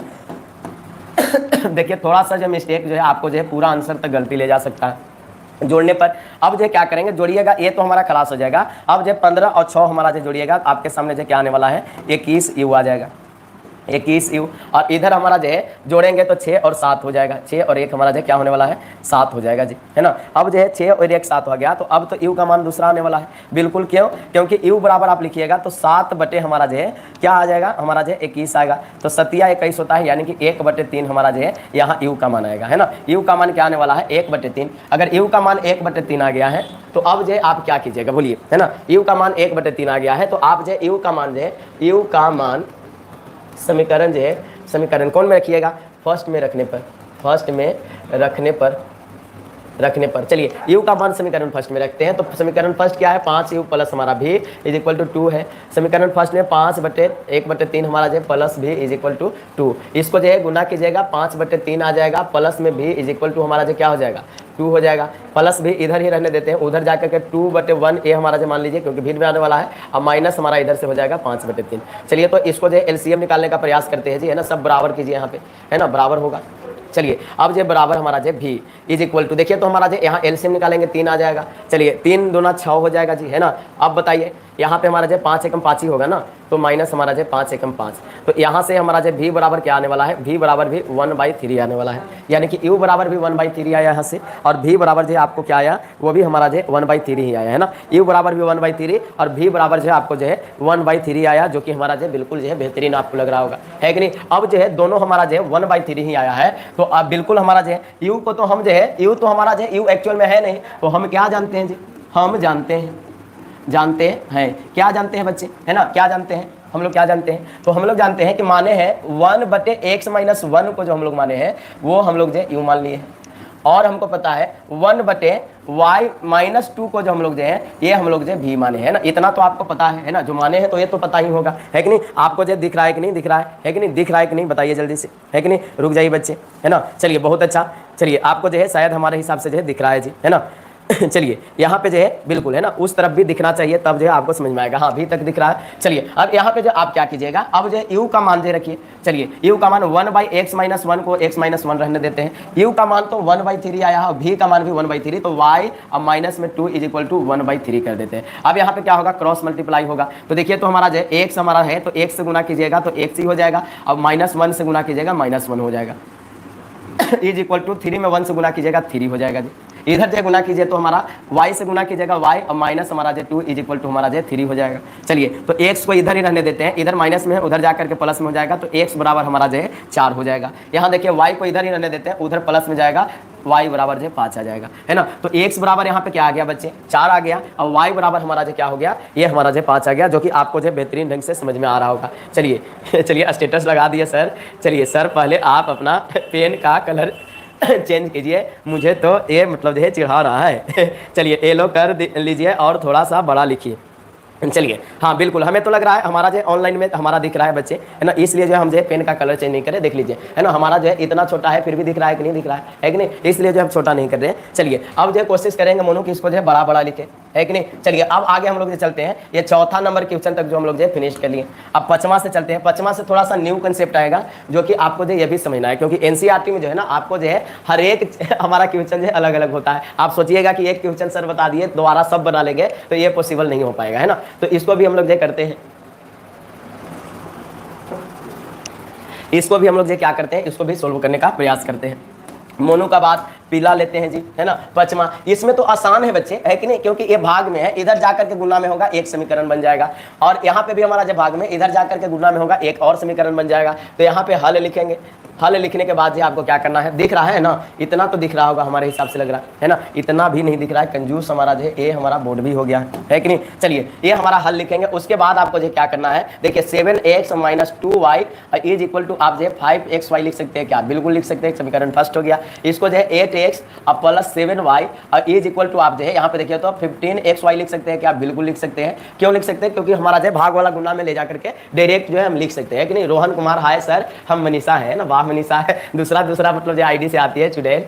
देखिए थोड़ा सा जो मिस्टेक जो है आपको जो है पूरा आंसर तक गलती ले जा सकता है जोड़ने पर। अब जो क्या करेंगे, जोड़िएगा, ये तो हमारा खलास हो जाएगा। अब जो 15 और 6 हमारा जो जोड़िएगा, आपके सामने जो क्या आने वाला है, 21 यू आ जाएगा, 21 यू। और इधर हमारा जो है जोड़ेंगे तो 6 और 7 हो जाएगा, 6 और 1 हमारा जो क्या होने वाला है, 7 हो जाएगा जी, है ना। अब जो है 6 और 1 7 हो गया, तो अब तो यू का मान दूसरा आने वाला है, बिल्कुल। क्यों? क्योंकि यू बराबर आप लिखिएगा तो 7 बटे हमारा जो है क्या आ जाएगा, हमारा जो 21 आएगा। तो 7 या 21 होता है, यानी कि 1/3 हमारा जो है यहाँ यू का मान आएगा, है ना। यू का मान क्या आने वाला है, 1/3। अगर यू का मान 1/3 आ गया है तो अब जो आप क्या कीजिएगा, बोलिए, है ना। यू का मान 1/3 आ गया है तो आप जो यू का मान जो है, यू का मान समीकरण जो है, समीकरण कौन में रखिएगा, फर्स्ट में रखने पर, फर्स्ट में रखने पर चलिए u का मान समीकरण फर्स्ट में रखते हैं। तो समीकरण फर्स्ट क्या है, 5u प्लस हमारा v इज इक्वल टू 2 है। समीकरण फर्स्ट में 5/1/3 हमारा जो plus v is equal to 2, इसको जो है गुना कीजिएगा, 5/3 आ जाएगा, प्लस में v इज इक्वल टू हमारा जो क्या हो जाएगा, 2 हो जाएगा। प्लस भी इधर ही रहने देते हैं, उधर जाकर के 2/1 ये हमारा जो मान लीजिए, क्योंकि भीड़ में आने वाला है। अब माइनस हमारा इधर से हो जाएगा 5/3। चलिए तो इसको जो एलसीएम निकालने का प्रयास करते हैं जी, है ना। सब बराबर कीजिए यहाँ पे, है ना, बराबर होगा। चलिए अब जो बराबर हमारा जो v इज इक्वल टू, देखिए तो हमारा जो यहाँ एलसीएम निकालेंगे 3 आ जाएगा। चलिए 3 दूना 6 हो जाएगा जी, है ना। अब बताइए यहाँ पे हमारा जो 5 एकम 5 ही होगा ना, तो माइनस हमारा जो 5 एकम 5, तो यहाँ से हमारा जो v बराबर क्या आने वाला है, v बराबर भी 1/3 आने वाला है, यानी कि u बराबर भी 1/3 आया यहाँ से, और v बराबर जो आपको क्या आया, वो भी हमारा जो 1/3 ही आया, है ना। u बराबर भी 1/3 और v बराबर जो आपको जो है 1/3 आया, जो कि हमारा जो बिल्कुल जो है बेहतरीन आपको लग रहा होगा, है कि नहीं। अब जो है दोनों हमारा जो है 1/3 ही आया है, तो अब बिल्कुल हमारा जो है u को तो हम जो है, u तो हमारा जो है u एक्चुअल में है नहीं, तो हम क्या जानते हैं जी, हम जानते हैं क्या जानते हैं बच्चे, है ना, क्या जानते हैं हम लोग, क्या जानते हैं, तो हम लोग जानते हैं कि माने हैं 1/x - 1 को जो हम लोग माने हैं वो हम लोग जो u मान लिए हैं, और हमको पता है 1/y - 2 को जो हम लोग जो है ये हम लोग जो v माने हैं ना। इतना तो आपको पता है ना, जो माने हैं तो ये तो पता ही होगा, है कि नहीं। आपको जो दिख रहा है कि नहीं दिख रहा है कि नहीं दिख रहा है कि नहीं, बताइए जल्दी से, है कि नहीं। रुक जाइए बच्चे, है ना। चलिए बहुत अच्छा, चलिए आपको जो है शायद हमारे हिसाब से जो है दिख रहा है जी, है ना। चलिए यहाँ पे जो है बिल्कुल, है ना, उस तरफ भी दिखना चाहिए, तब जो है आपको समझ में आएगा। हाँ अभी तक दिख रहा है। चलिए अब यहाँ पे जो आप क्या कीजिएगा, अब जो u का मान जो रखिए। चलिए u का मान 1/x - 1 को x - 1 रहने देते हैं। u का मान तो 1/3 आया है, v का मान भी 1/3, तो y अब माइनस में 2 इज इक्वल टू 1/3 कर देते हैं। अब यहाँ पे क्या होगा, क्रॉस मल्टीप्लाई होगा। तो देखिए तो हमारा जो x हमारा है तो x से गुना कीजिएगा तो x ही हो जाएगा, अब -1 से गुना कीजिएगा -1 हो जाएगा, इज इक्वल टू 3 में 1 से गुना कीजिएगा 3 हो जाएगा जी। इधर जो गुना कीजिए तो हमारा y से गुना कीजिएगा y और माइनस हमारा जो 2 इज इक्वल टू हमारा जो 3 हो जाएगा। चलिए तो x को इधर ही रहने देते हैं, इधर माइनस में है उधर जाकर के प्लस में हो जाएगा, तो x बराबर हमारा जो 4 हो जाएगा। यहाँ देखिए y को इधर ही रहने देते हैं, उधर प्लस में जाएगा, y बराबर जो 5 आ जाएगा, है ना। तो x बराबर यहाँ पे क्या आ गया बच्चे 4 आ गया, और y बराबर हमारा जो क्या हो गया, ये हमारा जो 5 आ गया, जो कि आपको जो बेहतरीन ढंग से समझ में आ रहा होगा। चलिए चलिए स्टेटस लगा दिए सर। चलिए सर पहले आप अपना पेन का कलर चेंज कीजिए, मुझे तो ये मतलब जो है चिढ़ा रहा है। चलिए येलो कर लीजिए और थोड़ा सा बड़ा लिखिए। चलिए हाँ बिल्कुल, हमें तो लग रहा है हमारा जो ऑनलाइन में हमारा दिख रहा है बच्चे, है ना, इसलिए जो हम जो पेन का कलर चेंज नहीं करें, देख लीजिए, है ना, हमारा जो है इतना छोटा है फिर भी दिख रहा है कि नहीं दिख रहा है कि नहीं, इसलिए जो हम छोटा नहीं कर रहे हैं। चलिए अब जो कोशिश करेंगे मोनू कि इसको जो है बड़ा बड़ा लिखे, है कि नहीं। चलिए अब आगे हम लोग जो चलते हैं, ये चौथा नंबर क्वेश्चन तक जो हम लोग जो फिनिश कर लिए। अब पांचवा से चलते हैं। पांचवा से थोड़ा सा न्यू कंसेप्ट आएगा, जो कि आपको जो ये भी समझना है, क्योंकि एनसीईआरटी में जो है ना आपको जो है हर एक हमारा क्वेश्चन जो है अलग अलग होता है। आप सोचिएगा कि एक क्वेश्चन सर बता दिए दोबारा सब बना लेंगे तो ये पॉसिबल नहीं हो पाएगा, है ना। तो इसको भी हम लोग जो करते हैं, इसको भी हम लोग जो क्या करते हैं, इसको भी सोल्व करने का प्रयास करते हैं। मोनू का बात पीला लेते हैं जी, है ना। पांचवा, इसमें तो आसान है बच्चे, है कि नहीं, क्योंकि ये भाग में है, इधर जाकर के गुना में होगा एक समीकरण बन जाएगा, और यहाँ पे भी हमारा जो भाग में इधर जाकर के गुना में होगा एक और समीकरण बन जाएगा। तो यहाँ पे हल लिखेंगे, हल लिखने के बाद जी आपको क्या करना है, दिख रहा है ना, इतना तो दिख रहा होगा हमारे हिसाब से लग रहा है ना, इतना भी नहीं दिख रहा है, कंजूस हमारा जो है ये हमारा बोर्ड भी हो गया है कि नहीं। चलिए ये हमारा हल लिखेंगे, उसके बाद आपको जो क्या करना है, देखिए 7x minus 2y is equal to आप जो 5xy लिख सकते हैं क्या, बिल्कुल लिख सकते हैं, समीकरण फर्स्ट हो गया। इसको जो है 8x अब प्लस 7y और इज इक्वल टू आप जो है यहाँ पे देखिए तो 15xy लिख सकते हैं क्या, बिल्कुल लिख सकते हैं। क्यों लिख सकते हैं, क्योंकि हमारा जो भाग वाला गुना में ले जाकर के डायरेक्ट जो है हम लिख सकते हैं कि नहीं। रोहन कुमार हाय सर, हम मनीषा है ना, वाह मनीषा है, दूसरा मतलब जो आईडी से आती है चुड़ैल।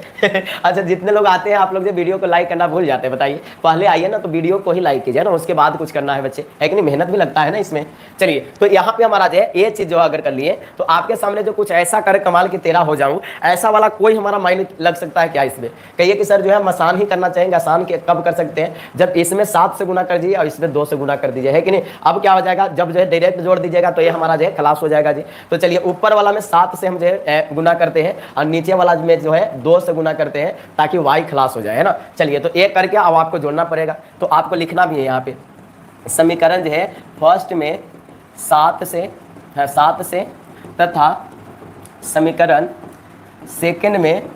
अच्छा जितने लोग आते हैं आप लोग जो वीडियो को लाइक करना भूल जाते हैं, बताइए, पहले आइए ना तो वीडियो को ही लाइक कीजिए ना, उसके बाद कुछ करना है बच्चे, है कि नहीं, मेहनत भी लगता है ना इसमें। चलिए तो यहाँ पे हमारा जो है ये चीज जो अगर कर लिए तो आपके सामने जो कुछ ऐसा करे कमाल की तेरा हो जाऊं, ऐसा वाला कोई हमारा माइंड लग सकता है क्या इसमें। कहिए कि सर जो है हम आसान ही करना चाहेंगे, आसान कब कर सकते हैं, जब इसमें 7 से गुना कर दीजिए और इसमें 2 से गुना कर दीजिए, है कि नहीं। अब क्या हो जाएगा, जब जो है डायरेक्ट जोड़ दीजिएगा तो ये हमारा जो है खलास हो जाएगा जी। तो चलिए ऊपर वाला में 7 से हम जो है गुना करते हैं और नीचे वाला में जो है 2 से गुना करते हैं ताकि y खलास हो जाए, है ना। चलिए तो एक करके अब आपको जोड़ना पड़ेगा, तो आपको लिखना भी है यहाँ पे समीकरण जो है फर्स्ट में 7 से तथा समीकरण सेकंड में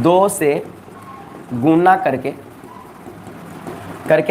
2 से गुना करके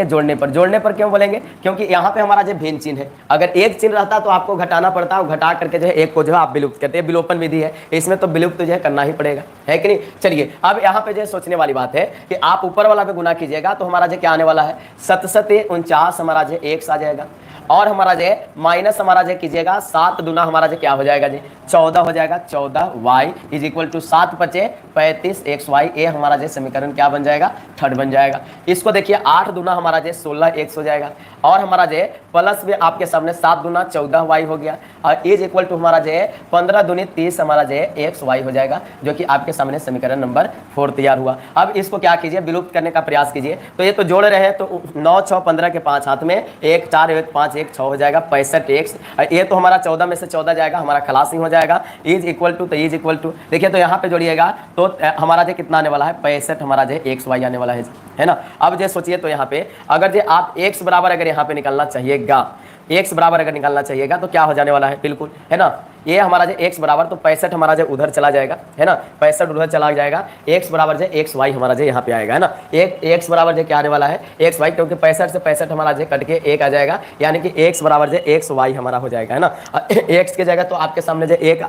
जोड़ने पर क्यों बोलेंगे, क्योंकि यहाँ पे हमारा जो भिन्न चिन्ह है, अगर एक चिन्ह रहता तो आपको घटाना पड़ता, और घटा करके जो है एक को जो है आप विलुप्त करते हैं, विलोपन विधि है, इसमें तो विलुप्त जो है करना ही पड़ेगा, है कि नहीं। चलिए अब यहाँ पे जो सोचने वाली बात है कि आप ऊपर वाला पे गुना कीजिएगा तो हमारा जो क्या आने वाला है 7×7 हमारा जो 1 आ जाएगा, और हमारा जो माइनस हमारा जो कीजिएगा 7 दूना हमारा जो क्या हो जाएगा जी 14 हो जाएगा, 14y is equal to 7×5=35xy, ये हमारा जो समीकरण क्या बन जाएगा, थर्ड बन जाएगा। इसको देखिए 8 दूना हमारा जो 16x हो जाएगा, और हमारा जो प्लस में आपके सामने 7 दूना 14y हो गया, और इज इक्वल टू हमारा जो 15 दूनी 30 हमारा जो xy हो जाएगा, जो कि आपके सामने समीकरण नंबर 4 तैयार हुआ। अब इसको क्या कीजिए, विलुप्त करने का प्रयास कीजिए। तो ये तो जोड़ रहे हैं, तो 9 6 15 के 5 हाथ में 1 4 1 5 1 6 हो जाएगा 65x, ये तो हमारा 14 में से 14 जाएगा, हमारा खलास नहीं हो जाएगा। इज इक्वल टू, तो इज इक्वल टू देखिए तो यहाँ पे जोड़िएगा तो हमारा जो कितना आने वाला है 65 हमारा जो xy आने वाला है ना। अब जो सोचिए तो यहाँ पे अगर जो आप x बराबर अगर यहाँ पे निकलना चाहिएगा, x बराबर अगर निकालना चाहिएगा तो क्या हो जाने वाला है, बिल्कुल, है ना, ये हमारा जो x बराबर तो 65 हमारा जो उधर चला जाएगा, है ना, 65 उधर चला जाएगा, x बराबर जो xy हमारा जो यहाँ पे आएगा, है ना। एक x बराबर जो क्या आने वाला है xy, क्योंकि 65 से 65 हमारा जो कट के 1 आ जाएगा, यानी कि x बराबर जो xy हमारा हो जाएगा, है ना। x के जगह तो आपके सामने जो एक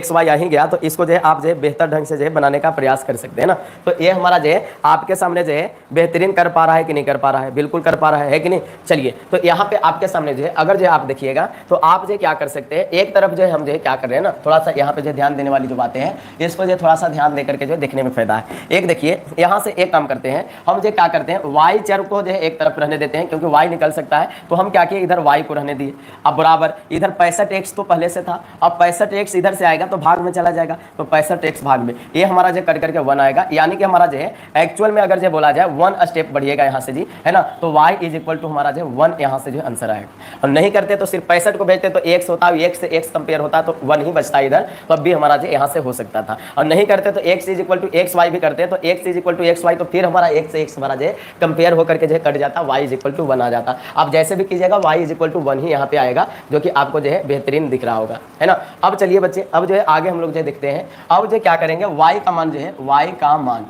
xy आ ही गया, तो इसको जो आप जो बेहतर ढंग से जो बनाने का प्रयास कर सकते हैं ना। तो ये हमारा जो आपके सामने जो बेहतरीन कर पा रहा है कि नहीं कर पा रहा है, बिल्कुल कर पा रहा है कि नहीं। चलिए तो यहाँ पे आपके सामने जो अगर जो आप देखिएगा तो आप जो क्या कर सकते हैं, एक तरफ जो हम जो क्या कर रहे हैं ना, थोड़ा सा यहाँ पे जो ध्यान देने वाली जो बातें हैं इसको जो थोड़ा सा ध्यान देकर के जो देखने में फायदा है। एक देखिए यहाँ से एक काम करते हैं, हम जो क्या करते हैं y चर को जो है एक तरफ रहने देते हैं, क्योंकि y निकल सकता है, तो हम क्या किए इधर y को रहने दिए। अब बराबर इधर 65x तो पहले से था, अब 65x इधर से आएगा तो भाग में चला जाएगा, तो 65x भाग में ये हमारा जो कर करके 1 आएगा, यानी कि हमारा जो है एक्चुअल में अगर जो बोला जाए 1 स्टेप बढ़िएगा यहाँ से जी, है ना। तो y इज इक्वल टू हमारा जो 1 यहाँ से जो आंसर आएगा। और नहीं करते तो सिर्फ 65 को भेजते तो x होता है, x से x कंपेयर कंपेयर होता तो 1 ही बचता इधर, तो अब भी हमारा जो यहाँ से हो सकता था। और नहीं करते तो x is equal to x y भी करते तो x is equal to x y, तो फिर हमारा x से x हमारा जो कंपेयर होकर के जो कट जाता, y इज इक्वल टू 1 आ जाता। आप जैसे भी कीजिएगा y इज इक्वल टू 1 ही यहाँ पे आएगा, जो कि आपको जो है बेहतरीन दिख रहा होगा, है ना। अब चलिए बच्चे, अब जो है आगे हम लोग जो देखते हैं, अब जो क्या करेंगे, y का मान जो है, y का मान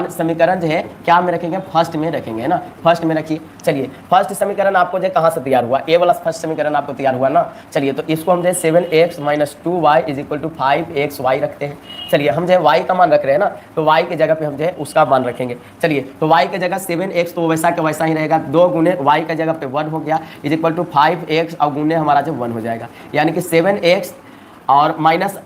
समीकरण जो है क्या में रखेंगे, फर्स्ट में रखेंगे, है ना। फर्स्ट में रखिए। चलिए फर्स्ट समीकरण आपको जो कहाँ से तैयार हुआ, ए वाला फर्स्ट समीकरण आपको तैयार हुआ ना। चलिए तो इसको हम जो 7x - 2y is equal to 5xy रखते हैं। चलिए हम जो है y का मान रख रहे हैं ना, तो y की जगह पे हम जो है उसका मान रखेंगे। चलिए तो y की जगह 7x तो वैसा का वैसा ही रहेगा, 2 गुने y की जगह पे 1 हो गया इज इक्वल टू 5x और गुने हमारा जो 1 हो जाएगा, यानी कि 7x और माइनस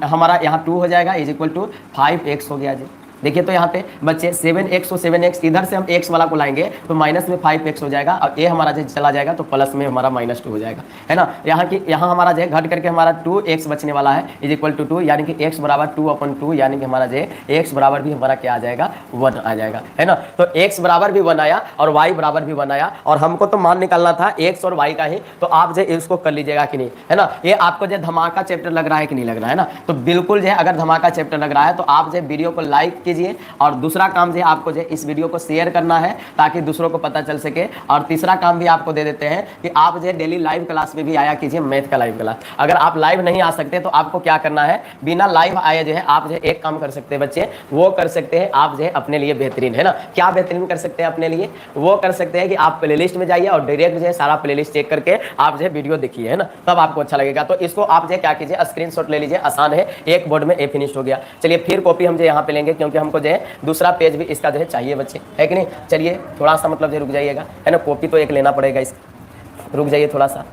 हमारा यहाँ 2 हो जाएगा इज इक्वल टू 5x हो गया जी। देखिए तो यहाँ पे बच्चे 7x और 7x इधर से हम x वाला को लाएंगे तो माइनस में 5x हो जाएगा, और a हमारा जो चला जाएगा तो प्लस में हमारा -2 हो जाएगा, है ना। यहाँ हमारा जो घट करके हमारा 2x बचने वाला है इज इक्वल टू 2, यानी कि x बराबर 2/2, यानी कि हमारा जो x बराबर भी हमारा क्या आ जाएगा, 1 आ जाएगा, है ना। तो x बराबर भी 1 आया और y बराबर भी 1 आया, और हमको तो मान निकालना था x और y का ही, तो आप जो इसको कर लीजिएगा कि नहीं, है ना। ये आपको जो धमाका चैप्टर लग रहा है कि नहीं लग रहा है ना, तो बिल्कुल जो है अगर धमाका चैप्टर लग रहा है तो आप जो वीडियो को लाइक कीजिए, और दूसरा काम जो आपको जो इस वीडियो को शेयर करना है ताकि दूसरों को पता चल सके। और तीसरा काम भी आपको दे देते हैं कि आप जो डेली लाइव क्लास में भी आया कीजिए, मैथ का लाइव क्लास। अगर आप लाइव नहीं आ सकते तो आपको क्या करना है, बिना लाइव आए जो है आप जो एक काम कर सकते हैं बच्चे, वो कर सकते हैं आप जो है अपने लिए बेहतरीन, है ना। क्या बेहतरीन कर सकते हैं अपने लिए, वो कर सकते हैं कि आप प्लेलिस्ट में जाइए और डायरेक्ट जो है सारा प्लेलिस्ट चेक करके आप जो है वीडियो देखिए, है ना, तब आपको अच्छा लगेगा। तो इसको आप जो क्या कीजिए, स्क्रीनशॉट ले लीजिए, आसान है, एक बोर्ड में ए फिनिश हो गया। चलिए फिर कॉपी हम जो यहाँ पे लेंगे, क्योंकि हमको जो है दूसरा पेज भी इसका जो है चाहिए बच्चे, है कि नहीं। चलिए थोड़ा सा मतलब जो रुक जाइएगा, है ना, कॉपी तो एक लेना पड़ेगा, इस रुक जाइए थोड़ा सा,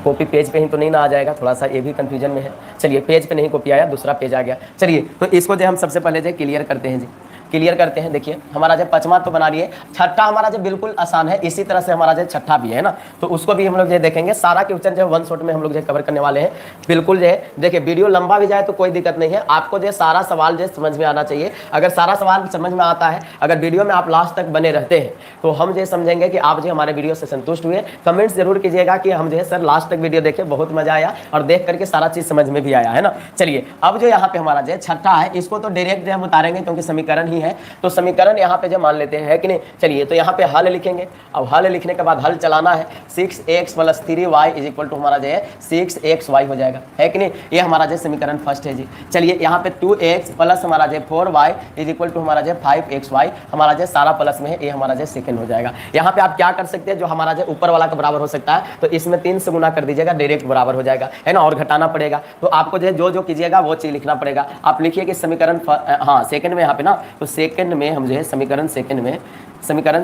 कॉपी पेज पे ही तो नहीं ना आ जाएगा, थोड़ा सा ये भी कंफ्यूजन में है। चलिए पेज पे नहीं कॉपी आया, दूसरा पेज आ गया। चलिए तो इसको जो हम सबसे पहले जो क्लियर करते हैं जी, क्लियर करते हैं। देखिए हमारा जो 5वां तो बना लिए, छठा हमारा जो बिल्कुल आसान है, इसी तरह से हमारा जो छठा भी है ना, तो उसको भी हम लोग जो देखेंगे। सारा क्वेश्चन जो 1 शॉट में हम लोग जो कवर करने वाले हैं, बिल्कुल जो है देखिए वीडियो लंबा भी जाए तो कोई दिक्कत नहीं है, आपको जो सारा सवाल जो समझ में आना चाहिए। अगर सारा सवाल समझ में आता है, अगर वीडियो में आप लास्ट तक बने रहते हैं, तो हम जो समझेंगे कि आप जो हमारे वीडियो से संतुष्ट हुए। कमेंट्स जरूर कीजिएगा कि हम जो है सर लास्ट तक वीडियो देखे, बहुत मजा आया और देख करके सारा चीज समझ में भी आया, है ना। चलिए अब जो यहाँ पे हमारा जो छठा है, इसको तो डायरेक्ट जो हम उतारेंगे क्योंकि समीकरण ही है, तो समीकरण यहाँ पे जो मान लेते हैं, है कि नहीं। चलिए तो यहाँ पे हल लिखेंगे, अब हल लिखने के बाद हल चलाना है। 6x + 3y is equal to हमारा जो है 6xy हो जाएगा, है कि नहीं। ये हमारा जो समीकरण फर्स्ट है जी। चलिए यहाँ पे 2x प्लस हमारा जो 4y इज इक्वल टू हमारा जो 5xy, हमारा जो सारा प्लस में है, ये हमारा जो सेकंड हो जाएगा। यहाँ पे आप क्या कर सकते हैं, जो हमारा जो ऊपर वाला का बराबर हो सकता है, तो इसमें 3 से गुना कर दीजिएगा, डायरेक्ट बराबर हो जाएगा, है ना, और घटाना पड़ेगा। तो आपको जो कीजिएगा वो चीज लिखना पड़ेगा। आप लिखिए कि समीकरण हाँ सेकंड में यहाँ पे ना, तो सेकंड में हम जो है समीकरण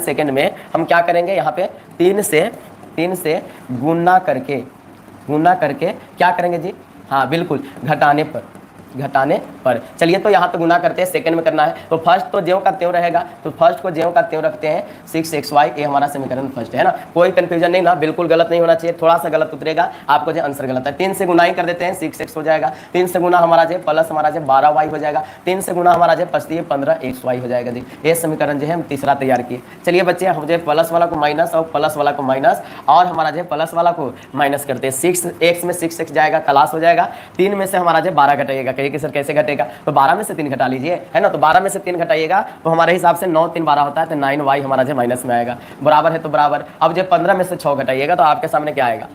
सेकंड में हम क्या करेंगे, यहाँ पे 3 से गुना करके क्या करेंगे जी, हाँ बिल्कुल घटाने पर। चलिए तो यहाँ पे गुना करते हैं, सेकंड में करना है, तो फर्स्ट तो ज्यों का त्यों रहेगा, तो फर्स्ट को ज्यों का त्यों रखते हैं 6xy, ये हमारा समीकरण फर्स्ट है ना। कोई कंफ्यूजन नहीं ना, बिल्कुल गलत नहीं होना चाहिए, थोड़ा सा गलत उतरेगा आपको जो आंसर गलत है। 3 से गुना ही कर देते हैं, 6x हो जाएगा। 3 से गुना हमारा जो प्लस हमारा जो 12y हो जाएगा। 3 से गुना हमारा जो 15xy हो जाएगा जी। ये समीकरण जो है हम तीसरा तैयार किए। चलिए बच्चे हम जो प्लस वाला को माइनस और प्लस वाला को माइनस और हमारा जो प्लस वाला को माइनस करते हैं। 6x में 6x जाएगा, खलास हो जाएगा। 3 में से हमारा जो 12 घटाइएगा, कहिए कि सर कैसे घटेगा, तो 12 में से 3 घटा लीजिए, है ना। तो 12 में से 3 घटाइएगा तो हमारे हिसाब से 9 3 12 होता है, तो 9y हमारा जो माइनस में आएगा, बराबर है तो बराबर। अब जब 15 में से 6 घटाइएगा तो आपके सामने क्या आएगा,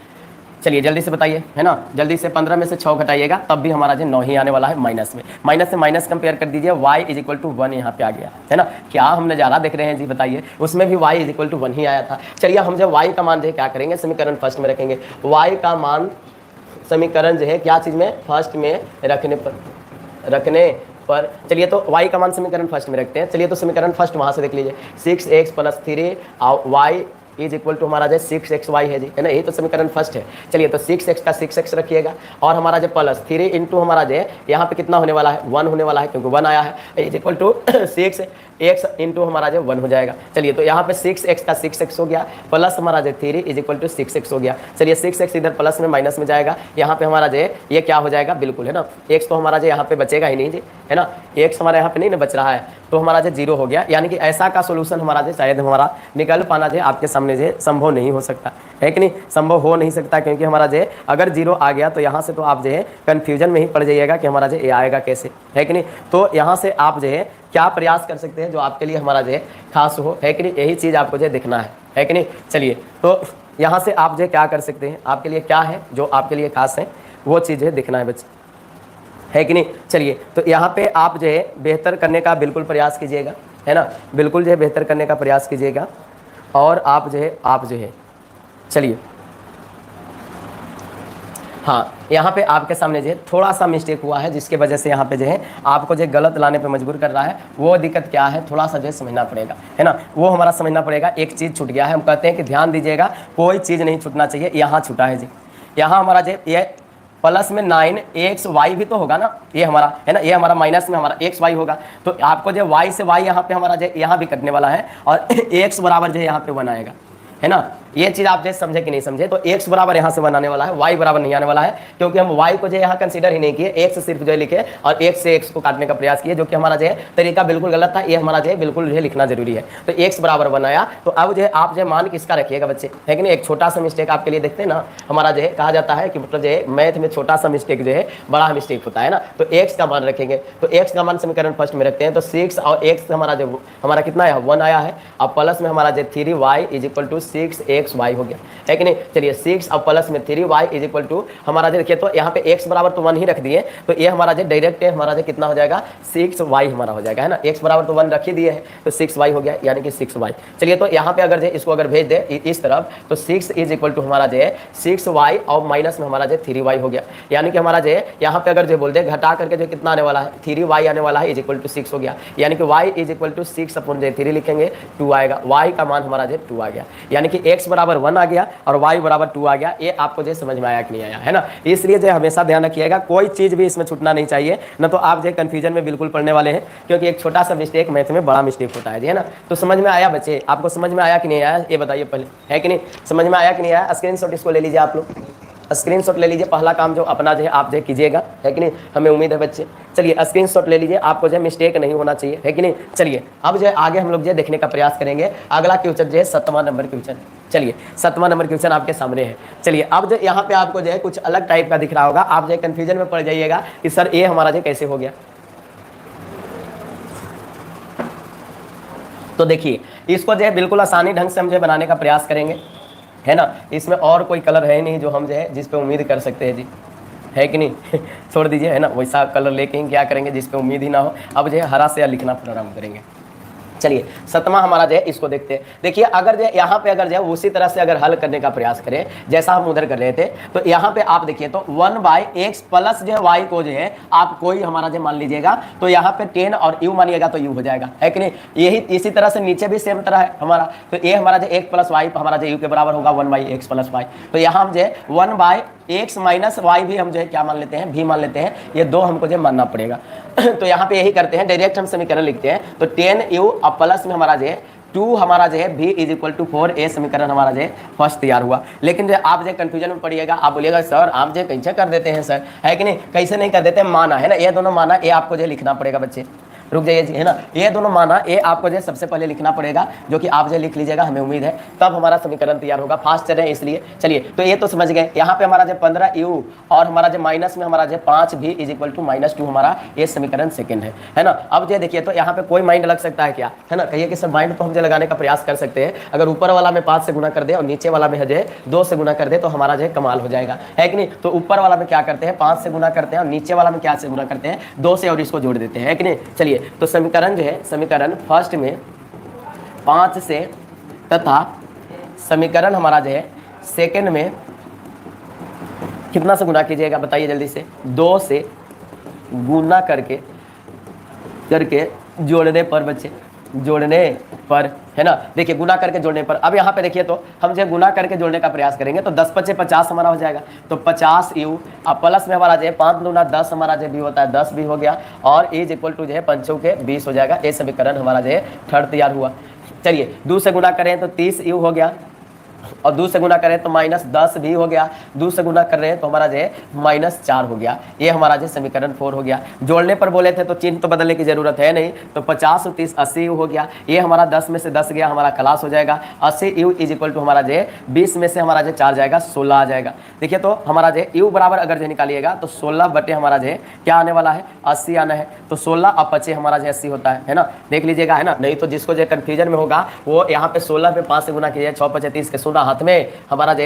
चलिए जल्दी से बताइए, है ना, जल्दी से 15 में से 6 घटाइएगा तब भी हमारा जो 9 ही आने वाला है माइनस में। माइनस से माइनस कंपेयर कर दीजिए, y इज इक्वल टू 1 यहाँ पे आ गया, है ना। क्या हम नज़ारा देख रहे हैं जी, बताइए, उसमें भी y इज इक्वल टू 1 ही आया था। चलिए हम जब y का मान जो है क्या करेंगे, समीकरण फर्स्ट में रखेंगे। y का मान समीकरण जो है क्या चीज़ में, फर्स्ट में रखने पर चलिए तो y का मान समीकरण फर्स्ट में रखते हैं। चलिए तो समीकरण फर्स्ट वहां से देख लीजिए, 6x + 3 और y इज इक्वल टू हमारा जो 6xy है जी, है ना, यही तो समीकरण फर्स्ट है। चलिए तो 6x का 6x रखिएगा और हमारा जो प्लस 3 इंटू हमारा जो यहाँ पे कितना होने वाला है, 1 होने वाला है, क्योंकि 1 आया है, is equal to 6x into हमारा जो 1 हो जाएगा। चलिए तो यहाँ पे 6x का 6x हो गया, प्लस हमारा जो 3 इज इक्वल टू 6x हो गया। चलिए 6x इधर प्लस में माइनस में जाएगा, यहाँ पे हमारा जो ये क्या हो जाएगा, बिल्कुल, है ना, x तो हमारा जो यहाँ पे बचेगा ही नहीं जी, है ना, x हमारा यहाँ पे नहीं ना बच रहा है, तो हमारा जो 0 हो गया। यानी कि ऐसा का सोल्यूशन हमारा जो शायद हमारा निकल पाना जो आपके सामने सामने जो है संभव नहीं हो सकता है कि नहीं, संभव हो नहीं सकता, क्योंकि हमारा जो है अगर जीरो आ गया तो यहाँ से तो आप जो है कन्फ्यूजन में ही पड़ जाइएगा कि हमारा जो ये आएगा कैसे, है कि नहीं। तो यहाँ से आप जो है क्या प्रयास कर सकते हैं जो आपके लिए हमारा जो है खास हो, है कि नहीं, यही चीज़ आपको जो दिखना है कि नहीं। चलिए तो यहाँ से आप जो क्या कर सकते हैं, आपके लिए क्या है जो आपके लिए खास है वो चीज़ है दिखना है बच्चे, है कि नहीं। चलिए तो यहाँ पे आप जो है बेहतर करने का बिल्कुल प्रयास कीजिएगा, है ना, बिल्कुल जो है बेहतर करने का प्रयास कीजिएगा। और आप जो है चलिए हाँ, यहाँ पे आपके सामने जो है थोड़ा सा मिस्टेक हुआ है, जिसके वजह से यहाँ पे जो है आपको जो गलत लाने पे मजबूर कर रहा है, वो दिक्कत क्या है थोड़ा सा जो है समझना पड़ेगा, है ना, वो हमारा समझना पड़ेगा। एक चीज़ छूट गया है, हम कहते हैं कि ध्यान दीजिएगा, कोई चीज़ नहीं छूटना चाहिए, यहाँ छूटा है जी। यहाँ हमारा जो ये प्लस में 9xy भी तो होगा ना, ये हमारा है ना, ये हमारा माइनस में हमारा xy होगा, तो आपको जो y से y यहाँ पे हमारा जो यहाँ भी कटने वाला है, और x बराबर जो यहाँ पे 1 आएगा, है ना। ये चीज़ आप जैसे समझे कि नहीं समझे, तो x बराबर यहाँ से 1 आने वाला है, y बराबर नहीं आने वाला है, क्योंकि हम y को जो यहाँ कंसीडर ही नहीं किए, x सिर्फ जो लिखे और x से x को काटने का प्रयास किए, जो कि हमारा जो है तरीका बिल्कुल गलत था। ये हमारा जो है बिल्कुल जो है लिखना जरूरी है। तो x बराबर 1 आया, तो अब जो है आप जो है मान किसका रखिएगा बच्चे, है कि नहीं। एक छोटा सा मिस्टेक आपके लिए देखते हैं ना, हमारा जो है कहा जाता है कि मतलब जो है मैथ में छोटा सा मिस्टेक जो है बड़ा मिस्टेक होता है ना। तो x का मान रखेंगे, तो x का मान समीकरण फर्स्ट में रखते हैं, तो 6 और x हमारा जो हमारा कितना है 1 आया है, अब प्लस में हमारा जो 3y = 6xy हो गया, है कि नहीं। चलिए 6 और प्लस में 3y = हमारा जो देखिए, तो यहाँ पे x बराबर तो 1 ही रख दिए, तो ये हमारा जो डायरेक्ट है हमारा जो कितना हो जाएगा 6y हमारा हो जाएगा, है ना। x बराबर तो 1 रख ही दिए है, तो 6y हो गया, यानी कि 6y। चलिए तो यहाँ पे अगर जो इसको अगर भेज दे इस तरफ, तो 6 = हमारा जो है 6y और माइनस में हमारा जो 3y हो गया, यानी कि हमारा जो है यहाँ पे अगर जो बोल दे घटा करके जो कितना आने वाला है 3y आने वाला है = 6 हो गया, यानी कि y = 6/3 लिखेंगे, 2 आएगा, y का मान हमारा जो 2 आ गया, यानी कि x बराबर 1 आ गया और y बराबर 2 आ गया। ये आपको जो समझ में आया कि नहीं आया, है ना। इसलिए जो हमेशा ध्यान रखिएगा, कोई चीज़ भी इसमें छूटना नहीं चाहिए, न तो आप जो कंफ्यूजन में बिल्कुल पड़ने वाले हैं, क्योंकि एक छोटा सा मिस्टेक मैथ में बड़ा मिस्टेक होता है जी, है ना। तो समझ में आया बच्चे, आपको समझ में आया कि नहीं आया ये बताइए पहले, है कि नहीं, समझ में आया कि नहीं आया। स्क्रीनशॉट इसको ले लीजिए, आप लोग स्क्रीनशॉट ले लीजिए, पहला काम जो अपना जो है आप जो कीजिएगा, है कि नहीं, हमें उम्मीद है बच्चे। चलिए स्क्रीनशॉट ले लीजिए, आपको जो है मिस्टेक नहीं होना चाहिए, है कि नहीं। चलिए अब जो है आगे हम लोग जो है देखने का प्रयास करेंगे। अगला क्वेश्चन जो है 7वां नंबर क्वेश्चन, चलिए 7वां नंबर क्वेश्चन आपके सामने है। चलिए अब जो यहाँ पे आपको जो है कुछ अलग टाइप का दिख रहा होगा, आप जो है कन्फ्यूजन में पड़ जाइएगा कि सर ये हमारा जो कैसे हो गया। तो देखिए इसको जो है बिल्कुल आसानी ढंग से हम जो बनाने का प्रयास करेंगे, है ना। इसमें और कोई कलर है नहीं जो हम जो है जिस पे उम्मीद कर सकते हैं जी, है कि नहीं छोड़ दीजिए, है ना, वैसा कलर लेके ही क्या करेंगे जिस पे उम्मीद ही ना हो। अब जो है हरा से लिखना प्रारंभ करेंगे। चलिए 7वां हमारा जो है इसको देखते हैं। देखिए अगर जो यहाँ पे अगर जो है उसी तरह से अगर हल करने का प्रयास करें जैसा हम उधर कर रहे थे, तो यहाँ पे आप देखिए तो 1/x प्लस जो है y को जो है आप कोई हमारा जो मान लीजिएगा, तो यहाँ पे 10 और u मानिएगा तो u हो जाएगा, है कि नहीं। यही इसी तरह से नीचे भी सेम तरह है हमारा, तो ये हमारा जो 1 + y हमारा जो u के बराबर होगा 1/x + y। तो यहाँ हम जो है 1/x - y भी हम जो है क्या मान लेते हैं, भी मान लेते हैं, ये दो हमको जो मानना पड़ेगा। तो यहाँ पे यही करते हैं, डायरेक्ट हम समीकरण लिखते हैं, तो 10u और प्लस में हमारा जो है 2 हमारा जो है v = 4, ए समीकरण हमारा जो है फर्स्ट तैयार हुआ। लेकिन जो आप जो कंफ्यूजन में पड़िएगा, आप बोलिएगा सर आप जो कैसे कर देते हैं सर, है कि नहीं, कैसे नहीं कर देते, माना है ना, ये दोनों माना, ये आपको जो लिखना पड़ेगा बच्चे, रुक जाइए जी, है ना, ये दोनों माना ये आपको जो सबसे पहले लिखना पड़ेगा, जो कि आप जो लिख लीजिएगा, हमें उम्मीद है तब हमारा समीकरण तैयार होगा। फास्ट चल रहे हैं इसलिए। चलिए तो ये तो समझ गए। यहाँ पे हमारा जो 15u और हमारा जो माइनस में हमारा जो 5v = -2 हमारा ये समीकरण सेकंड है ना। अब जो देखिए तो यहाँ पे कोई माइंड लग सकता है क्या, है ना, कहिए कि सर माइंड तो हम जो लगाने का प्रयास कर सकते हैं, अगर ऊपर वाला में 5 से गुना कर दे और नीचे वाला में जो है 2 से गुना कर दे तो हमारा जो है कमाल हो जाएगा, है कि नहीं। तो ऊपर वाला में क्या करते हैं 5 से गुना करते हैं और नीचे वाला में क्या से गुना करते हैं 2 से, और इसको जोड़ देते हैं, है कि नहीं। चलिए तो समीकरण जो है समीकरण फर्स्ट में 5 से तथा समीकरण हमारा जो है सेकंड में कितना से गुना कीजिएगा बताइए जल्दी से, 2 से गुना करके जोड़ने पर बच्चे, जोड़ने पर, है ना। देखिए गुना करके जोड़ने पर, अब यहाँ पे देखिए तो हम जो गुना करके जोड़ने का प्रयास करेंगे तो 10 × 5 = 50 हमारा हो जाएगा, तो 50u अब प्लस में हमारा जो है 5 × 9 = 10 हमारा जो भी होता है 10 भी हो गया, और = जो है 5 के 20 हो जाएगा। ये समीकरण हमारा जो है थर्ड तैयार हुआ। चलिए 2 से गुना करें तो 30u हो गया, और 2 से गुना करें तो -10 भी हो गया, 2 से गुना कर रहे हैं तो हमारा जो है -4 हो गया। ये हमारा जो समीकरण 4 हो गया। जोड़ने पर बोले थे तो चिन्ह तो बदलने की जरूरत है नहीं, तो 50 और 30 80 हो गया। ये हमारा 10 में से 10 गया, हमारा क्लास हो जाएगा। 80 u इज इक्वल टू हमारा जो 20 में से हमारा जो 4 जाएगा 16 आ जाएगा। देखिए तो हमारा जो u बराबर अगर जो निकालिएगा तो 16 बटे हमारा जो क्या आने वाला है 80 आना है। तो 16 अब 25 हमारा जो 80 होता है ना, देख लीजिएगा है ना। नहीं तो जिसको जो कंफ्यूजन में होगा वो यहाँ पे 16 पे 5 से गुना कीजिए, 6 5 30 के 16 हाथ में हमारा जो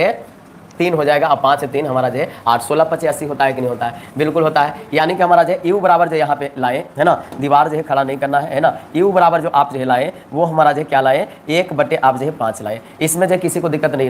3 हो जाएगा। अब 5 से 3 हमारा जो 8, 16 5 80 होता है कि नहीं होता है? बिल्कुल होता है। यानी कि हमारा जो u बराबर जो यहाँ पे लाए है ना, दीवार जो खड़ा नहीं करना है ना, u बराबर जो आप जो लाए वो हमारा जो क्या लाए 1 बटे आप जो 5 लाए। इसमें जो किसी को दिक्कत नहीं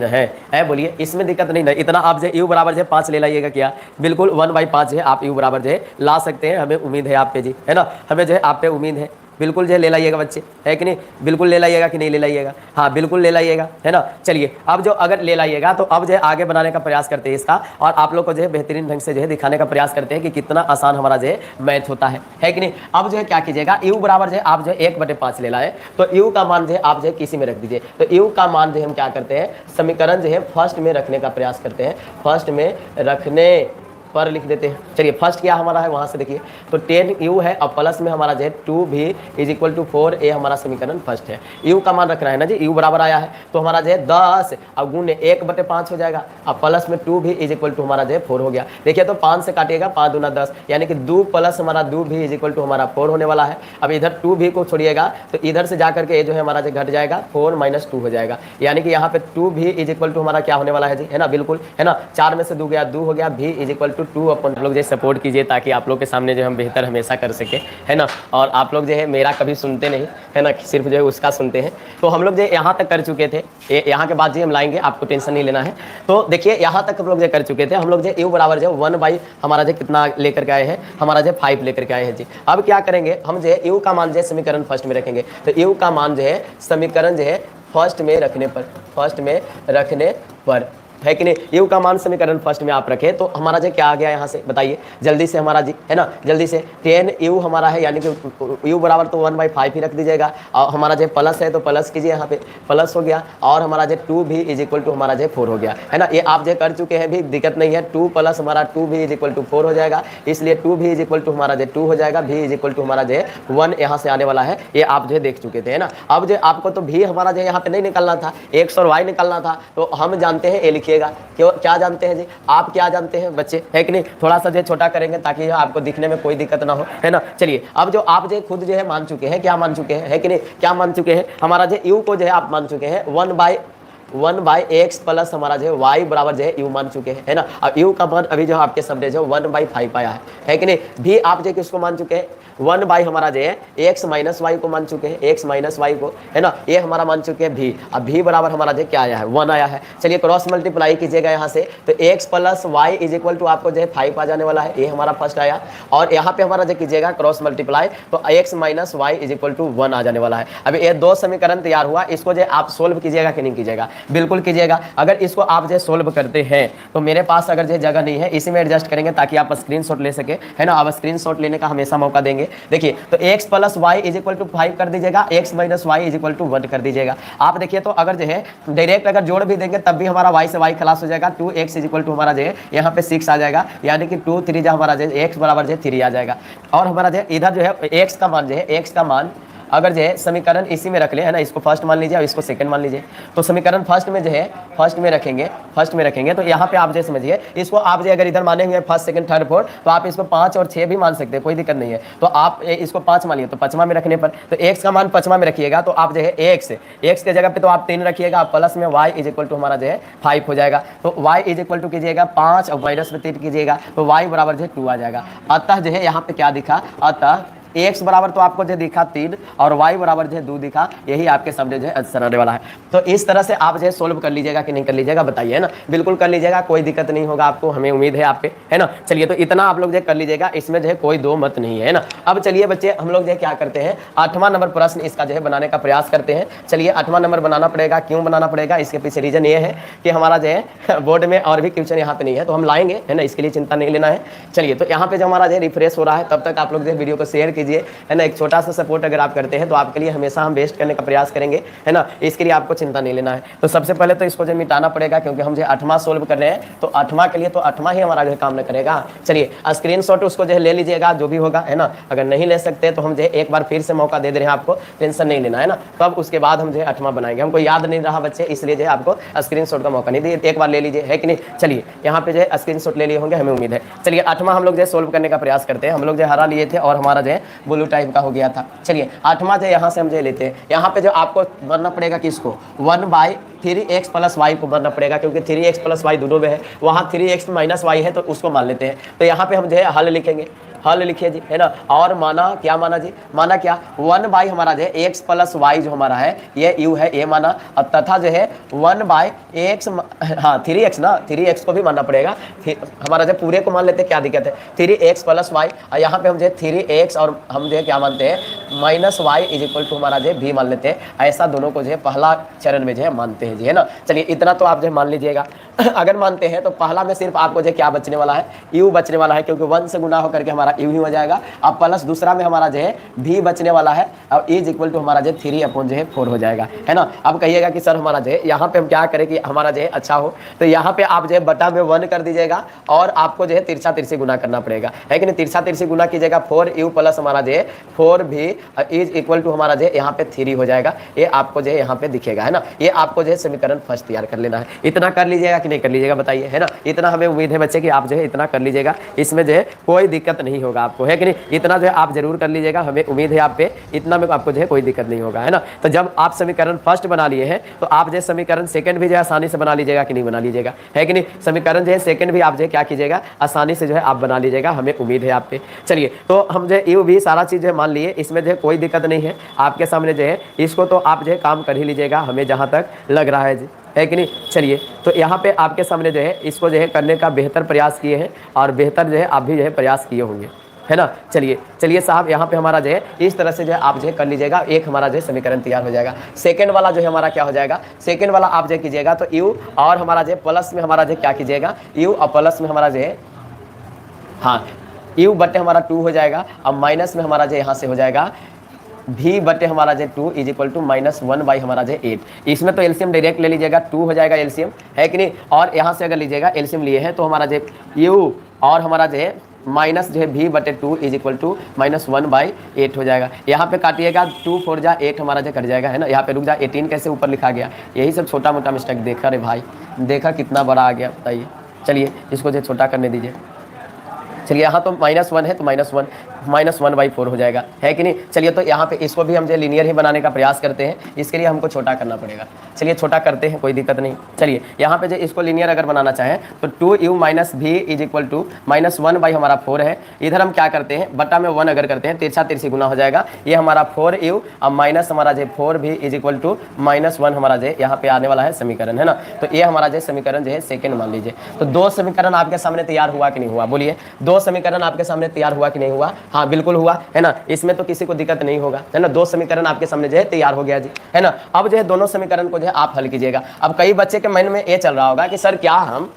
है बोलिए, इसमें दिक्कत नहीं है। इतना आप जो u बराबर जो 5 ले लाइएगा क्या, बिल्कुल 1/5 जो आप u बराबर जो ला सकते हैं। हमें उम्मीद है आप पे जी, है ना, हमें जो है आप पे उम्मीद है। बिल्कुल जो ले लाइएगा बच्चे, है कि नहीं? बिल्कुल ले लाइएगा कि नहीं ले लाइएगा? हाँ बिल्कुल ले लाइएगा, है ना। चलिए अब जो अगर ले लाइएगा तो अब जो है आगे बनाने का प्रयास करते हैं इसका, और आप लोग को जो है बेहतरीन ढंग से जो है दिखाने का प्रयास करते हैं कि कितना आसान हमारा जो है मैथ होता है कि नहीं। अब जो है क्या कीजिएगा, u बराबर जो है आप जो 1/5 ले लाए तो u का मान जो है आप जो है किसी में रख दीजिए। तो u का मान जो हम क्या करते हैं, समीकरण जो है फर्स्ट में रखने का प्रयास करते हैं, फर्स्ट में रखने पर लिख देते हैं। चलिए फर्स्ट क्या हमारा है वहां से देखिए, तो 10u है और प्लस में हमारा जो है 2v इज इक्वल टू 4, ये हमारा समीकरण फर्स्ट है। u का मान रखना है ना जी, u बराबर आया है तो हमारा जो है 10 अब गुने 1/5 हो जाएगा, अब प्लस में 2v इज इक्वल टू हमारा जो है 4 हो गया। देखिए तो 5 से काटिएगा 5 दूना 10, यानी कि 2 प्लस हमारा 2v इज इक्वल टू हमारा 4 होने वाला है। अब इधर 2v को छोड़िएगा तो इधर से जाकर के ये जो है हमारा जो घट जाएगा 4 - 2 हो जाएगा, यानी कि यहाँ पे 2v इज इक्वल टू हमारा क्या होने वाला है जी, है ना, बिल्कुल है ना। 4 में से 2 गया 2 हो गया, v इज इक्वल टू 2 अपन लोग सपोर्ट कीजिए ताकि आप लोग के सामने जो हम बेहतर हमेशा कर सके, है ना। और आप लोग जो है मेरा कभी सुनते नहीं, है ना, सिर्फ जो है उसका सुनते हैं। तो हम लोग जो यहाँ तक कर चुके थे, यहाँ के बाद जी हम लाएंगे, आपको टेंशन नहीं लेना है। तो देखिए यहाँ तक हम लोग जो कर चुके थे, हम लोग जो u बराबर जो 1/ हमारा जो कितना लेकर के आए हैं, हमारा जो 5 लेकर के आए हैं जी। अब क्या करेंगे, हम जो है u का मान जो है समीकरण फर्स्ट में रखेंगे। तो u का मान जो है समीकरण जो है फर्स्ट में रखने पर है कि नहीं, u का मान समीकरण फर्स्ट में आप रखें तो हमारा जो क्या आ गया यहाँ से बताइए जल्दी से हमारा जी, है ना, जल्दी से 10u हमारा है, यानी कि u बराबर तो 1/5 ही रख दीजिएगा, और हमारा जो प्लस है तो प्लस कीजिए, यहाँ पे प्लस हो गया, और हमारा जो 2v इज इक्वल टू हमारा जो 4 हो गया, है ना। ये आप जो कर चुके हैं भी, दिक्कत नहीं है। 2 प्लस हमारा 2v इज इक्वल टू 4 हो जाएगा, इसलिए 2v इज इक्वल टू हमारा जो 2 हो जाएगा, v इज इक्वल टू हमारा जो 1 यहाँ से आने वाला है। ये आप जो देख चुके थे, है ना। अब जो आपको तो v हमारा जो यहाँ पे नहीं निकलना था, x और y निकलना था, तो हम जानते हैं, ये लिखिएगा क्यों, क्या जानते हैं जी, आप क्या जानते हैं बच्चे, है कि नहीं। थोड़ा सा जो छोटा करेंगे ताकि आपको दिखने में कोई दिक्कत ना हो, है ना। चलिए अब जो आप जो खुद जो है मान चुके हैं, क्या मान चुके हैं, है कि नहीं, क्या मान चुके हैं, हमारा जो u को जो है आप मान चुके हैं 1/x प्लस हमारा जो है y बराबर जो है u मान चुके हैं, है ना। अब u का मान अभी जो आपके सामने जो 1/5 आया है कि नहीं। भी आप जो किसको मान चुके हैं, 1/ हमारा जो है x - y को मान चुके हैं, x - y को, है ना, ये हमारा मान चुके हैं v। अब v बराबर हमारा जो क्या आया है 1 आया है। चलिए क्रॉस मल्टीप्लाई कीजिएगा यहाँ से, तो x plus y is equal to आपको जो है 5 आ जाने वाला है, ये हमारा फर्स्ट आया। और यहाँ पे हमारा जो कीजिएगा क्रॉस मल्टीप्लाई, तो x - y is equal to 1 आ जाने वाला है। अब ये 2 समीकरण तैयार हुआ, इसको जो आप सोल्व कीजिएगा कि नहीं कीजिएगा, बिल्कुल कीजिएगा। अगर इसको आप जो सोल्व करते हैं तो मेरे पास अगर जो जगह नहीं है, इसी में एडजस्ट करेंगे ताकि आप स्क्रीनशॉट ले सके, है ना। आप स्क्रीनशॉट लेने का हमेशा मौका देंगे। देखिए तो x plus y is equal to 5 कर दीजिएगा, x - y is equal to 1 कर दीजिएगा। आप देखिए तो अगर जो है डायरेक्ट अगर जोड़ भी देंगे तब भी हमारा y से y खलास हो जाएगा। 2x इज इक्वल टू हमारा जो है यहाँ पे 6 आ जाएगा, यानी कि 2 3 जो हमारा जो x बराबर जो 3 आ जाएगा। और हमारा जो इधर जो है x का मान जो है, x का मान अगर जो है समीकरण इसी में रख ले, है ना, इसको फर्स्ट मान लीजिए और इसको सेकंड मान लीजिए। तो समीकरण फर्स्ट में जो है फर्स्ट में रखेंगे तो यहाँ पे आप जो समझिए, इसको आप जो अगर इधर माने हुए फर्स्ट सेकंड थर्ड फोर्थ, तो आप इसको 5 और 6 भी मान सकते हैं, कोई दिक्कत नहीं है। तो आप इसको 5 मानिए, तो 5वां में रखने पर तो x का मान 5वां में रखिएगा, तो आप जो है x के जगह पे तो आप 3 रखिएगा, प्लस में y इज इक्वल टू हमारा जो है 5 हो जाएगा। तो y इज इक्वल टू कीजिएगा 5 और माइनस में 3 कीजिएगा, तो y बराबर जो है 2 आ जाएगा। अतः जो है यहाँ पे क्या दिखा, अतः x बराबर तो आपको जो दिखा 3 और y बराबर जो है 2 दिखा, यही आपके सामने जो है आंसर आने वाला है। तो इस तरह से आप जो है सोल्व कर लीजिएगा कि नहीं कर लीजिएगा, बताइए, है ना। बिल्कुल कर लीजिएगा, कोई दिक्कत नहीं होगा आपको, हमें उम्मीद है आप पे, है ना। चलिए तो इतना आप लोग जो कर लीजिएगा, इसमें जो है कोई दो मत नहीं है ना। अब चलिए बच्चे हम लोग जो है क्या करते हैं, 8वां नंबर प्रश्न इसका जो है बनाने का प्रयास करते हैं। चलिए 8वां नंबर बनाना पड़ेगा, क्यों बनाना पड़ेगा, इसके पीछे रीजन ये है कि हमारा जो है बोर्ड में और भी क्वेश्चन यहाँ पे नहीं है, तो हम लाएंगे, है ना, इसके लिए चिंता नहीं लेना है। चलिए तो यहाँ पे जो हमारा जो है रिफ्रेश हो रहा है, तब तक आप लोग जो है वीडियो को शेयर कीजिए, है ना। एक छोटा सा सपोर्ट अगर आप करते हैं तो आपके लिए हमेशा हम बेस्ट करने का प्रयास करेंगे, है ना। इसके लिए आपको चिंता नहीं लेना है। तो सबसे पहले तो इसको जो मिटाना पड़ेगा, क्योंकि हम जो 8वां सोल्व कर रहे हैं, तो 8वां के लिए तो 8वां ही हमारा जो काम न करेगा। चलिए स्क्रीनशॉट उसको जो है ले लीजिएगा, जो भी होगा, है ना। अगर नहीं ले सकते तो हम जो है एक बार फिर से मौका दे रहे हैं आपको, टेंशन नहीं लेना, है ना। तो अब उसके बाद हम जो है 8वां बनाएंगे। हमको याद नहीं रहा बच्चे, इसलिए जो है आपको स्क्रीनशॉट का मौका नहीं दिए, एक बार ले लीजिए, है कि नहीं। चलिए यहाँ पे जो है स्क्रीनशॉट ले लिए होंगे, हमें उम्मीद है। चलिए 8वां हम लोग जो है सोल्व करने का प्रयास करते हैं। हम लोग जो हरा लिए थे और हमारा जो है ब्लू टाइप का हो गया था। चलिए 8वां जो यहाँ से हम जो लेते हैं, यहाँ पे जो आपको बनना पड़ेगा किसको, 1/3x + y को बनना पड़ेगा, क्योंकि 3x + y दोनों में है, वहाँ 3x - y है, तो उसको मान लेते हैं। तो यहाँ पे हम जो है हल लिखेंगे, हल लिखिए जी, है ना। और माना क्या, माना जी, माना क्या, 1/ हमारा जो है x + y जो हमारा है ये u है, ये माना। अब तथा जो है 1/x, हाँ 3x ना, 3x को भी मानना पड़ेगा, हमारा जो पूरे को मान लेते हैं, क्या दिक्कत है, 3x + y। और यहाँ पे हम जो है 3x और हम जो है क्या मानते हैं, -y = हमारा जो है v मान लेते हैं। ऐसा दोनों को जो है पहला चरण में जो है मानते हैं जी, है ना। चलिए इतना तो आप जो है मान लीजिएगा। अगर मानते हैं तो पहला में सिर्फ आपको जो क्या बचने वाला है, u बचने वाला है, क्योंकि 1 से गुना होकर के हमारा u ही हो जाएगा। अब प्लस दूसरा में हमारा जो है v बचने वाला है, और = हमारा जो 3/4 हो जाएगा, है ना। अब कहिएगा कि सर हमारा जो है यहाँ पे हम क्या करें कि हमारा जो है अच्छा हो, तो यहाँ पे आप जो है बटा में 1 कर दीजिएगा, और आपको जो है तिरछा तिरछी गुना करना पड़ेगा, है कि नहीं। तिरछा तिरछी गुना कीजिएगा, 4u + हमारा जो है 4v = हमारा जो है यहाँ पे 3 हो जाएगा। ये आपको जो है यहाँ पे दिखेगा, है ना। ये आपको जो है समीकरण फर्स्ट तैयार कर लेना है। इतना कर लीजिएगा नहीं कर लीजिएगा बताइए, है ना। इतना हमें उम्मीद है बच्चे कि आप जो है इतना कर लीजिएगा, इसमें जो है कोई दिक्कत नहीं होगा आपको, है कि नहीं। इतना जो है आप जरूर कर लीजिएगा, हमें उम्मीद है आप पे, इतना में आपको जो है कोई दिक्कत नहीं होगा, है ना। तो जब आप समीकरण फर्स्ट बना लिए हैं तो आप जो है समीकरण सेकंड भी जो है आसानी से बना लीजिएगा कि नहीं बना लीजिएगा, है कि नहीं। समीकरण जो है सेकंड भी आप जो है क्या कीजिएगा, आसानी से जो है आप बना लीजिएगा, हमें उम्मीद है आप पे। चलिए तो हम जो है यू भी सारा चीज़ जो है मान लिए, इसमें जो है कोई दिक्कत नहीं है आपके सामने जो है, इसको तो आप जो है काम कर ही लीजिएगा, हमें जहाँ तक लग रहा है जी, है कि नहीं। चलिए तो यहाँ पे आपके सामने जो है इसको जो है करने का बेहतर प्रयास किए हैं, और बेहतर जो है आप भी जो है प्रयास किए होंगे, है ना। चलिए साहब, यहाँ पे हमारा जो है इस तरह से जो है आप जो है कर लीजिएगा, एक हमारा जो है समीकरण तैयार हो जाएगा। सेकंड वाला जो है हमारा क्या हो जाएगा, सेकंड वाला आप जो है कीजिएगा तो u और हमारा जो है प्लस में हमारा जो है क्या कीजिएगा, u और प्लस में हमारा जो है, हाँ u बटे हमारा 2 हो जाएगा। अब माइनस में हमारा जो यहाँ से हो जाएगा v बटे हमारा जो 2 = -1/, हमारा जो 8। इसमें तो एलसीएम डायरेक्ट ले लीजिएगा, 2 हो जाएगा एलसीएम, है कि नहीं। और यहाँ से अगर लीजिएगा एलसीएम लिए हैं तो हमारा जो u और हमारा जो है माइनस जो है v बटे 2 = -1/8 हो जाएगा। यहाँ पे काटिएगा, 2 4 जा 8 हमारा जो कट जाएगा, है ना। यहाँ पे रुक जा, 18 कैसे ऊपर लिखा गया, यही सब छोटा मोटा मिस्टेक देखा रे भाई, देखा कितना बड़ा आ गया बताइए। चलिए इसको जो छोटा करने दीजिए। चलिए यहाँ तो -1 है तो -1/4 हो जाएगा, है कि नहीं। चलिए तो यहाँ पे इसको भी हम जो लीनियर ही बनाने का प्रयास करते हैं, इसके लिए हमको छोटा करना पड़ेगा। चलिए छोटा करते हैं, कोई दिक्कत नहीं। चलिए यहाँ पे जो इसको लीनियर अगर बनाना चाहें तो 2u - v = -1/, हमारा 4 है। इधर हम क्या करते हैं, बटा में 1 अगर करते हैं, तिरछा तिरछी गुना हो जाएगा, ये हमारा 4u और माइनस हमारा जो 4v = -1 हमारा जो यहाँ पे आने वाला है समीकरण, है ना। तो ये हमारा जो समीकरण जो है सेकेंड मान लीजिए। तो 2 समीकरण आपके सामने तैयार हुआ कि नहीं हुआ, बोलिए। 2 समीकरण आपके सामने तैयार हुआ कि नहीं हुआ, हाँ बिल्कुल हुआ, है ना। इसमें तो किसी को दिक्कत नहीं होगा, है ना। 2 समीकरण आपके सामने जो है तैयार हो गया जी, है ना। अब जो है दोनों समीकरण को जो है आप हल कीजिएगा। अब कई बच्चे के मन में ये चल रहा होगा कि सर क्या हम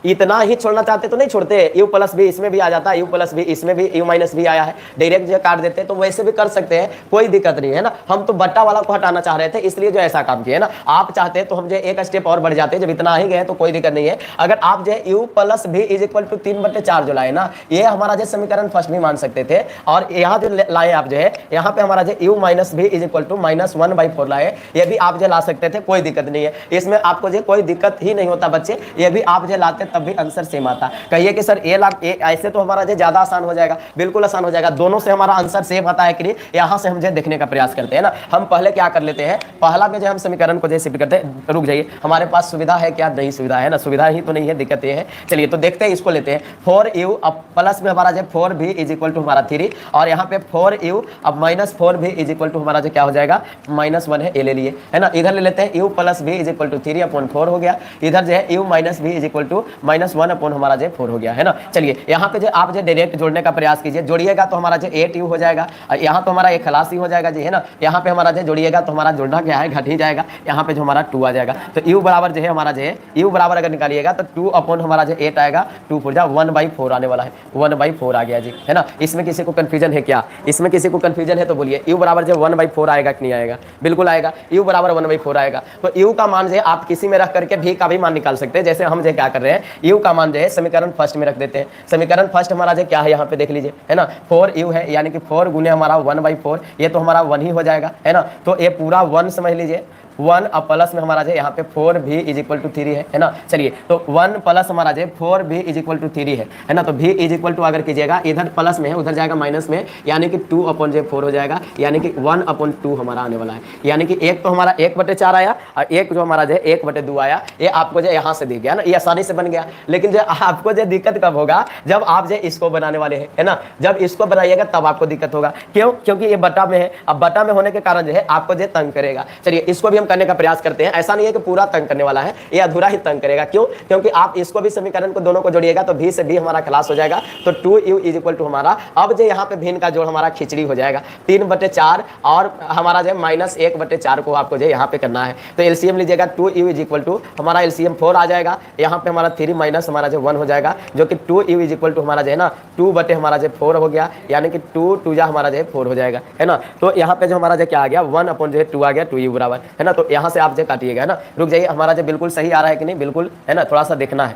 इतना ही छोड़ना चाहते तो नहीं छोड़ते, u + v इसमें भी आ जाता है, u + v इसमें भी u - v आया है, डायरेक्ट जो काट देते हैं, तो वैसे भी कर सकते हैं, कोई दिक्कत नहीं है ना। हम तो बट्टा वाला को हटाना चाह रहे थे, इसलिए जो ऐसा काम किया है ना। आप चाहते हैं तो हम जो एक स्टेप और बढ़ जाते हैं, जब इतना ही गए तो कोई दिक्कत नहीं है। अगर आप जो u + v = 3/4 जो लाए ना, ये हमारा जो समीकरण फर्स्ट भी मान सकते थे, और यहाँ जो लाए आप जो है, यहाँ पे हमारा जो u - v = -1/4 लाए, ये भी आप जो ला सकते थे, कोई दिक्कत नहीं है। इसमें आपको जो कोई दिक्कत ही नहीं होता बच्चे, ये भी आप जो लाते तब भी आंसर सेम आता। कहिए कि सर ऐसे तो हमारा जो ज्यादा आसान हो जाएगा, बिल्कुल आसान हो जाएगा, दोनों से हमारा आंसर सेम आता है कि नहीं, यहाँ से हम जो देखने का प्रयास करते हैं ना। हम पहले क्या कर लेते हैं, पहला में जो हम समीकरण को जैसे करते हैं, रुक जाइए, हमारे पास सुविधा है क्या, नहीं सुविधा है ना, सुविधा ही तो नहीं है, दिक्कत ये है। चलिए तो देखते हैं, इसको लेते हैं 4u अब प्लस में हमारा जो 4v = हमारा 3, और यहाँ पे 4u अब -4v = हमारा जो क्या हो जाएगा, -1 है, ये ले लिए, है ना। इधर ले लेते हैं u + v = 3/4 हो गया। इधर जो है u - v -1 अपॉन हमारा जो 4 हो गया है ना। चलिए यहाँ पे जो आप जो डायरेक्ट जोड़ने का प्रयास कीजिए, जोड़िएगा तो हमारा जो 8u हो जाएगा, यहाँ तो हमारा एक खलासी हो जाएगा जी है ना। यहाँ पे हमारा जो जोड़िएगा तो हमारा जोड़ना क्या है, घट ही जाएगा, यहाँ पे जो हमारा 2 आ जाएगा। तो u बराबर जो है हमारा जो है, u बराबर अगर निकालिएगा तो 2 अपॉन हमारा जो 8 आएगा, 2 4 जा 1/4 आने वाला है, 1/4 आ गया जी है ना। इसमें किसी को कंफ्यूजन है क्या? इसमें किसी को कंफ्यूजन है तो बोलिए। u बराबर जो 1/4 आएगा कि नहीं आएगा? बिल्कुल आएगा, u बराबर 1/4 आएगा। तो u का मान जो है आप किसी में रख करके भी का भी मान निकाल सकते हैं। जैसे हम जो क्या कर रहे हैं, u का मान जो है समीकरण फर्स्ट में रख देते हैं। समीकरण फर्स्ट हमारा जो क्या है यहाँ पे देख लीजिए है ना, 4u है, यानी कि 4 गुने हमारा 1/4, ये तो हमारा 1 ही हो जाएगा है ना। तो ये पूरा 1 समझ लीजिए, 1 अब प्लस में हमारा जो यहाँ पे 4v = 3 है ना। चलिए तो 1 प्लस हमारा जो 4v = 3 है ना। तो v = अगर कीजिएगा, इधर प्लस में है उधर जाएगा माइनस में, यानी कि 2 अपॉन 4 हो जाएगा, यानी कि 1/2 हमारा आने वाला है। यानी कि एक तो हमारा 1/4 आया और एक जो हमारा जो 1/2 आया, ये आपको जो यहाँ से दिख गया ना, ये आसानी से बन गया। लेकिन जो आपको जो दिक्कत कब होगा, जब आप जो इसको बनाने वाले हैं है ना, जब इसको बनाइएगा तब आपको दिक्कत होगा। क्यों? क्योंकि ये बटा में है, अब बटा में होने के कारण जो है आपको जो तंग करेगा। चलिए इसको भी हम करने का प्रयास करते हैं। ऐसा नहीं है कि पूरा तंग करने वाला है, ये अधूरा ही तंग करेगा। क्यों? क्योंकि आप इसको भी समीकरण को दोनों को जोड़िएगा तो v से b हमारा खलास हो जाएगा। तो 2u = हमारा, अब जो यहाँ पे भिन्न का जोड़ हमारा खिचड़ी हो जाएगा 3/4, और हमारा जो -1/4 को आपको जो यहाँ पे करना है। तो एलसीएम लीजिएगा, 2u = हमारा एलसीएम 4 आ जाएगा, यहाँ पे हमारा 3 माइनस हमारा जो 1 हो जाएगा, जो कि 2u = हमारा जो है ना 2 हमारा जो 4 हो गया, यानी कि 2 2 जा हमारा जो 4 हो जाएगा है ना। तो यहाँ पे जो हमारा जो क्या आ गया, 1 अपॉन 2 आ गया, 2u बराबर है ना। तो यहाँ से आप जो काटिएगा ना, रुक जाइए, हमारा जो बिल्कुल सही आ रहा है कि नहीं, बिल्कुल है ना, थोड़ा सा देखना है।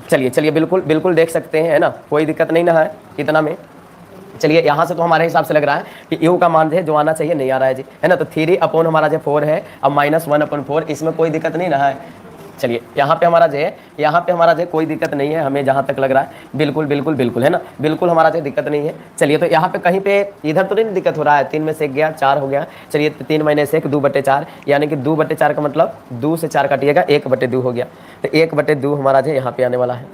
चलिए बिल्कुल बिल्कुल देख सकते हैं है ना, कोई दिक्कत नहीं ना है इतना में। चलिए यहाँ से तो हमारे हिसाब से लग रहा है कि u का मान जो है जो आना चाहिए नहीं आ रहा है जी है ना। तो 3 अपॉन हमारा जो 4 है, अब -1/4, इसमें कोई दिक्कत नहीं रहा है। चलिए यहाँ पे हमारा जो है, यहाँ पे हमारा जो कोई दिक्कत नहीं है, हमें जहाँ तक लग रहा है बिल्कुल है ना, बिल्कुल हमारा जो दिक्कत नहीं है। चलिए तो यहाँ पे कहीं पे इधर तो नहीं दिक्कत हो रहा है, 3 में से 1 गया, 4 हो गया। चलिए 3 - 1 2/4, यानी कि 2/4 का मतलब 2 से 4 काटिएगा, 1/2 हो गया। तो 1/2 हमारा जो यहाँ पे आने वाला है।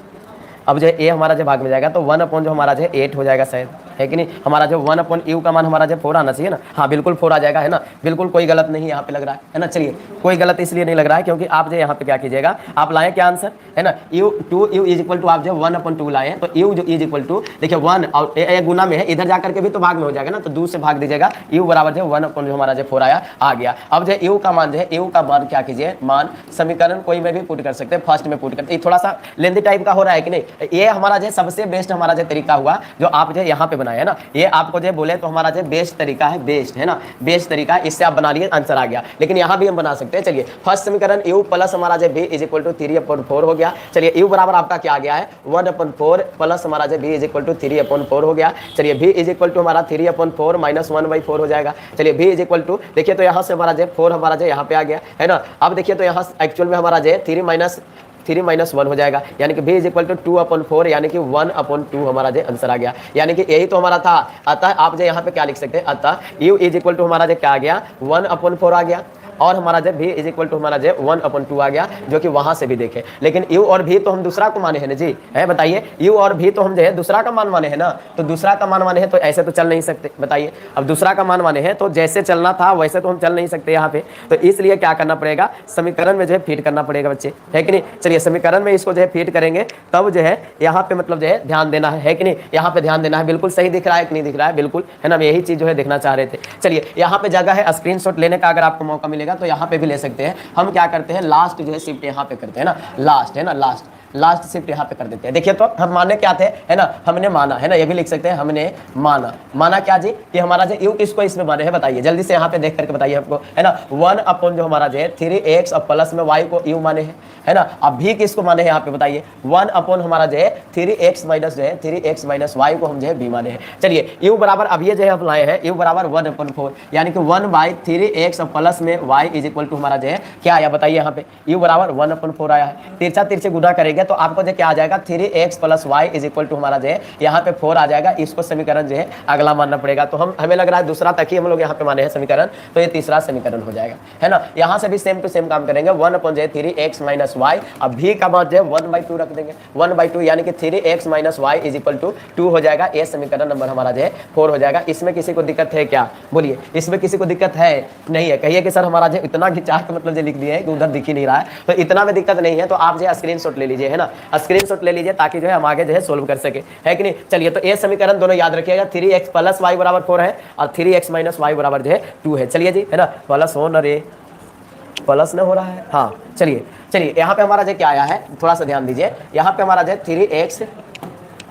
अब जो है ए हमारा जो भाग में जाएगा तो 1 अपॉन जो हमारा जो 8 हो जाएगा शायद, है कि नहीं। हमारा जो 1 अपॉन u का मान हमारा जो 4 आना चाहिए ना, हाँ बिल्कुल 4 आ जाएगा है ना, बिल्कुल कोई गलत नहीं यहाँ पे लग रहा है ना। चलिए कोई गलत इसलिए नहीं लग रहा है क्योंकि आप जो यहाँ पे क्या कीजिएगा, आप लाए क्या आंसर है ना, u 2u = आप जो 1/2 लाए, तो u जो = देखिए 1 और गुना में है, इधर जाकर के भी तो भाग में हो जाएगा ना, तो 2 से भाग दीजिएगा, u बराबर जो 1 अपॉन जो हमारा जो 4 आया आ गया। अब जो u का मान जो है, u का मान क्या कीजिए, मान समीकरण कोई में भी पुट कर सकते हैं, फर्स्ट में पुट करते, थोड़ा सा लेंथी टाइप का हो रहा है कि नहीं। ये हमारा जो सबसे बेस्ट हमारा जो तरीका हुआ जो आप जो यहाँ पे बनाए है ना, ये आपको जो बोले तो हमारा जो बेस्ट तरीका है, बेस्ट है ना, बेस्ट तरीका, इससे आप बना लिए आंसर आ गया। लेकिन यहाँ भी हम बना सकते हैं। चलिए फर्स्ट समीकरण u प्लस हमारा जो b = 3/4 हो गया। चलिए u बराबर आपका क्या आ गया है, 1/4 प्लस हमारा जो b = 3/4 हो गया। चलिए b = हमारा 3/4 -1/4 हो जाएगा। चलिए b = देखिए तो यहाँ से हमारा जो 4 हमारा जो यहाँ पे आ गया है ना। अब देखिए तो यहाँ एक्चुअल में हमारा जो 3 - 1 हो जाएगा, यानी कि b = 2/4, यानी कि 1/2 हमारा जो आंसर आ गया, यानी कि यही तो हमारा था। अतः आप जो यहाँ पे क्या लिख सकते हैं, अतः u = हमारा जो क्या आ गया, 1/4 आ गया, और हमारा जब v = हमारा जो 1/2 आ गया, जो कि वहां से भी देखें। लेकिन u और v तो हम दूसरा को माने हैं ना जी, है बताइए, u और v तो हम जो है दूसरा का मान माने हैं ना, तो दूसरा का मान माने हैं तो ऐसे तो चल नहीं सकते, बताइए। अब दूसरा का मान माने हैं तो जैसे चलना था वैसे तो हम चल नहीं सकते यहाँ पे, तो इसलिए क्या करना पड़ेगा, समीकरण में जो है फिट करना पड़ेगा बच्चे, है कि नहीं। चलिए समीकरण में इसको जो है फिट करेंगे, तब जो है यहाँ पे मतलब जो है ध्यान देना है कि नहीं, यहाँ पे ध्यान देना है। बिल्कुल सही दिख रहा है कि नहीं दिख रहा है, बिल्कुल है ना, हम यही चीज जो है देखना चाह रहे थे। चलिए यहाँ पे जगह है स्क्रीनशॉट लेने का, अगर आपको मौका मिलेगा तो यहाँ पे भी ले सकते हैं। हम क्या करते हैं, लास्ट जो है शिफ्ट यहाँ पे करते हैं ना, लास्ट है ना, लास्ट शिफ्ट यहाँ पे कर देते हैं। देखिए तो हम माने क्या थे है ना, हमने माना है ना, ये भी लिख सकते हैं, हमने माना क्या जी, कि हमारा जो u किसको इसमें माने हैं, बताइए जल्दी से यहाँ पे देख करके बताइए हमको, है ना। 1 जो हमारा जो है 3x और प्लस में y को u माने है ना। अब भी किसको माने हैं यहाँ पे बताइए, 1 हमारा जो है 3x माइनस जो है 3x माइनस y को हम जो है b माने हैं। चलिए u बराबर, अब ये जो है हम लाए हैं u बराबर 1/4, यानी कि 1/3x और प्लस में y = हमारा जो है क्या आया, बताइए यहाँ पे u बराबर 1/4 आया है। तिरछा तिरछे गुना करेंगे तो आपको जो क्या आ जाएगा, 3x + y = हमारा जो है यहाँ पे 4 आ जाएगा। इसको समीकरण जो है अगला मानना पड़ेगा। तो हमें लग रहा है दूसरा तक ही हम लोग यहाँ पे माने हैं समीकरण, तो ये तीसरा समीकरण हो जाएगा, है ना। यहाँ से भी सेम टू सेम काम करेंगे, 1/3x - y, अब भी का मान जो है 1/2 रख देंगे, 1/2, यानी कि 3x - y = 2 हो जाएगा। ये समीकरण नंबर हमारा जो है 4 हो जाएगा। इसमें किसी को दिक्कत है क्या, बोलिए, इसमें किसी को दिक्कत है नहीं है, कहिए कि सर हमारा जो इतना घिचा के मतलब जो लिख दिया है कि उधर दिख ही नहीं रहा है, तो इतना में दिक्कत नहीं है। तो आप जो स्क्रीनशॉट ले लीजिए, है ना, स्क्रीनशॉट ले लीजिए ताकि जो है हम आगे जो है सोल्व कर सके, है कि नहीं। चलिए तो ये समीकरण दोनों याद रखिएगा, 3x प्लस वाई बराबर 4 है और 3x माइनस वाई बराबर जो है 2 है। चलिए जी, है ना, प्लस हो न रे, प्लस न हो रहा है, हाँ चलिए चलिए, यहाँ पे हमारा जो क्या आया है थोड़ा सा ध्यान दीजिए, यहाँ पे हमारा जो 3x,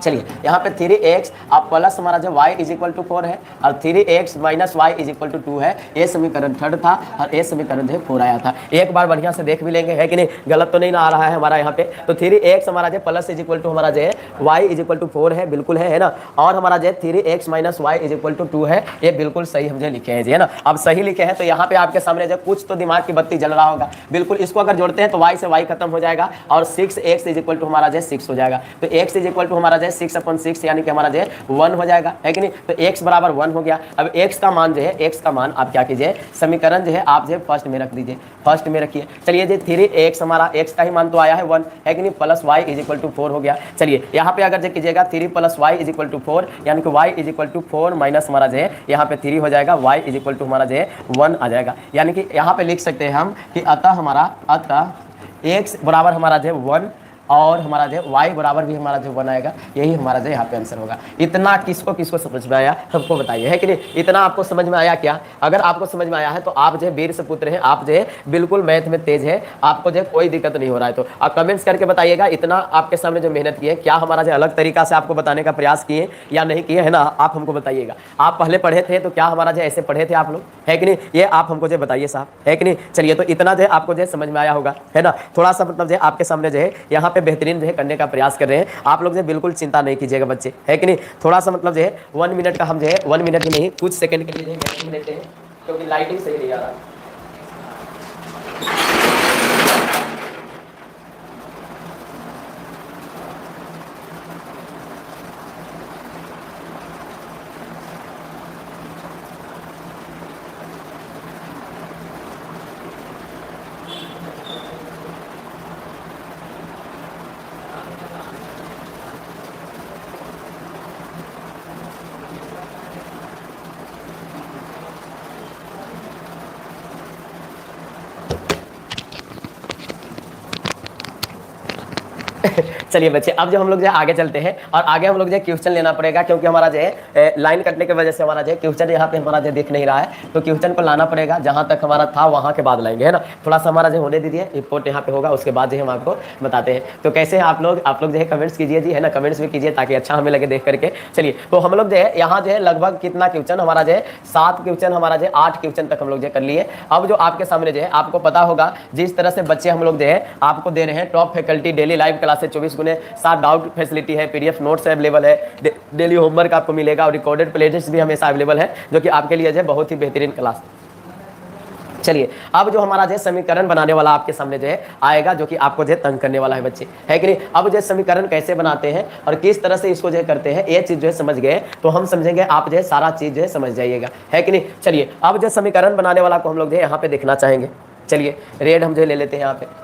चलिए यहाँ पे 3x आप प्लस हमारा जो y इज इक्वल टू 4 है और 3x minus y is equal to 2 है। ये समीकरण थर्ड था और ये समीकरण जो 4 आया था। एक बार बढ़िया से देख भी लेंगे, है कि नहीं, गलत तो नहीं ना आ रहा है हमारा यहाँ पे। तो 3x हमारा जो प्लस इज इक्वल टू हमारा जो है y इज इक्वल टू 4 है, बिल्कुल है ना, और हमारा जो 3x minus y is equal to 2 है, ये बिल्कुल सही हम जो लिखे हैं जी, है ना। अब सही लिखे हैं तो यहाँ पे आपके सामने जो कुछ तो दिमाग की बत्ती जल रहा होगा, बिल्कुल इसको अगर जोड़ते हैं तो y से y खत्म हो जाएगा और 6x इज इक्वल टू हमारा जो 6 हो जाएगा। तो x इज इक्वल टू हमारा जो 6/6 यानी कि हमारा जो है 1 हो जाएगा, है कि नहीं। तो x बराबर 1 हो गया। अब x का मान जो है, x का मान आप क्या कीजिए, समीकरण जो है आप जो फर्स्ट में रख दीजिए, फर्स्ट में रखिए। चलिए जी 3x हमारा x का ही मान तो आया है 1, है कि नहीं, plus y is equal to 4 हो गया। चलिए यहाँ पे अगर जो कीजिएगा 3 plus y is equal to 4 यानी कि y इज इक्वल टू 4 माइनस हमारा जो है यहाँ पे 3 हो जाएगा, y इज इक्वल टू हमारा जो है 1 आ जाएगा। यानी कि यहाँ पे लिख सकते हैं हम कि अतः x बराबर हमारा जो है 1 और हमारा जो y बराबर भी हमारा जो 1 आएगा, यही हमारा जो यहाँ पे आंसर होगा। इतना किसको किसको समझ में आया हमको बताइए, है कि नहीं। इतना आपको समझ में आया क्या? अगर आपको समझ में आया है तो आप जो है वीर से पुत्र हैं, आप जो है बिल्कुल मैथ में तेज है, आपको जो है कोई दिक्कत नहीं हो रहा है। तो आप कमेंट्स करके बताइएगा इतना आपके सामने जो मेहनत की है, क्या हमारा जो अलग तरीका से आपको बताने का प्रयास किए या नहीं किए, है ना, आप हमको बताइएगा। आप पहले पढ़े थे तो क्या हमारा जो ऐसे पढ़े थे आप लोग, है कि नहीं, ये आप हमको जो बताइए साहब, है कि नहीं। चलिए तो इतना जो है आपको जो है समझ में आया होगा, है ना। थोड़ा सा मतलब जो है आपके सामने जो है यहाँ पे बेहतरीन जो है करने का प्रयास कर रहे हैं आप लोग, जो बिल्कुल चिंता नहीं कीजिएगा बच्चे, है कि नहीं। थोड़ा सा मतलब जो है 1 मिनट का हम जो है 1 मिनट ही नहीं कुछ सेकंड के लिए गैप लेते हैं क्योंकि लाइटिंग सही नहीं आ रहा। चलिए बच्चे, अब जो हम लोग जो आगे चलते हैं और आगे हम लोग जो क्वेश्चन लेना पड़ेगा क्योंकि हमारा जो है लाइन कटने की वजह से हमारा जो क्वेश्चन यहाँ पे हमारा जो दिख नहीं रहा है, तो क्वेश्चन को लाना पड़ेगा जहाँ तक हमारा था वहाँ के बाद लाएंगे, है ना। थोड़ा सा हमारा जो होने दीजिए, रिपोर्ट यहाँ पे होगा उसके बाद जो हम आपको बताते हैं। तो कैसे हैं आप लोग जो है कमेंट्स कीजिए जी, है ना, कमेंट्स भी कीजिए ताकि अच्छा हमें लगे देख करके। चलिए तो हम लोग जो है यहाँ जो है लगभग कितना क्वेश्चन हमारा जो है 7 क्वेश्चन हमारा जो 8 क्वेश्चन तक हम लोग जो कर लिए। अब जो आपके सामने जो है आपको पता होगा जिस तरह से बच्चे हम लोग जो है आपको दे रहे हैं top faculty daily live classes 24/7 doubt facility है, पीडीएफ नोट्स अवेलेबल है, डेली होमवर्क आपको मिलेगा और रिकॉर्डेड प्लेलिस्ट भी हमेशा अवेलेबल है जो कि आपके लिए जो है बहुत ही बेहतरीन क्लास। चलिए अब जो हमारा जो समीकरण बनाने वाला आपके सामने जो है आएगा जो कि आपको जो तंग करने वाला है बच्चे, है कि नहीं। अब जो समीकरण कैसे बनाते हैं और किस तरह से इसको जो करते हैं ये चीज जो है समझ गए तो हम समझेंगे आप जो है सारा चीज जो है समझ जाइएगा, है कि नहीं। चलिए अब जो समीकरण बनाने वाला को हम लोग जो है यहाँ पे देखना चाहेंगे। चलिए रेड हम जो ले लेते हैं, यहाँ पे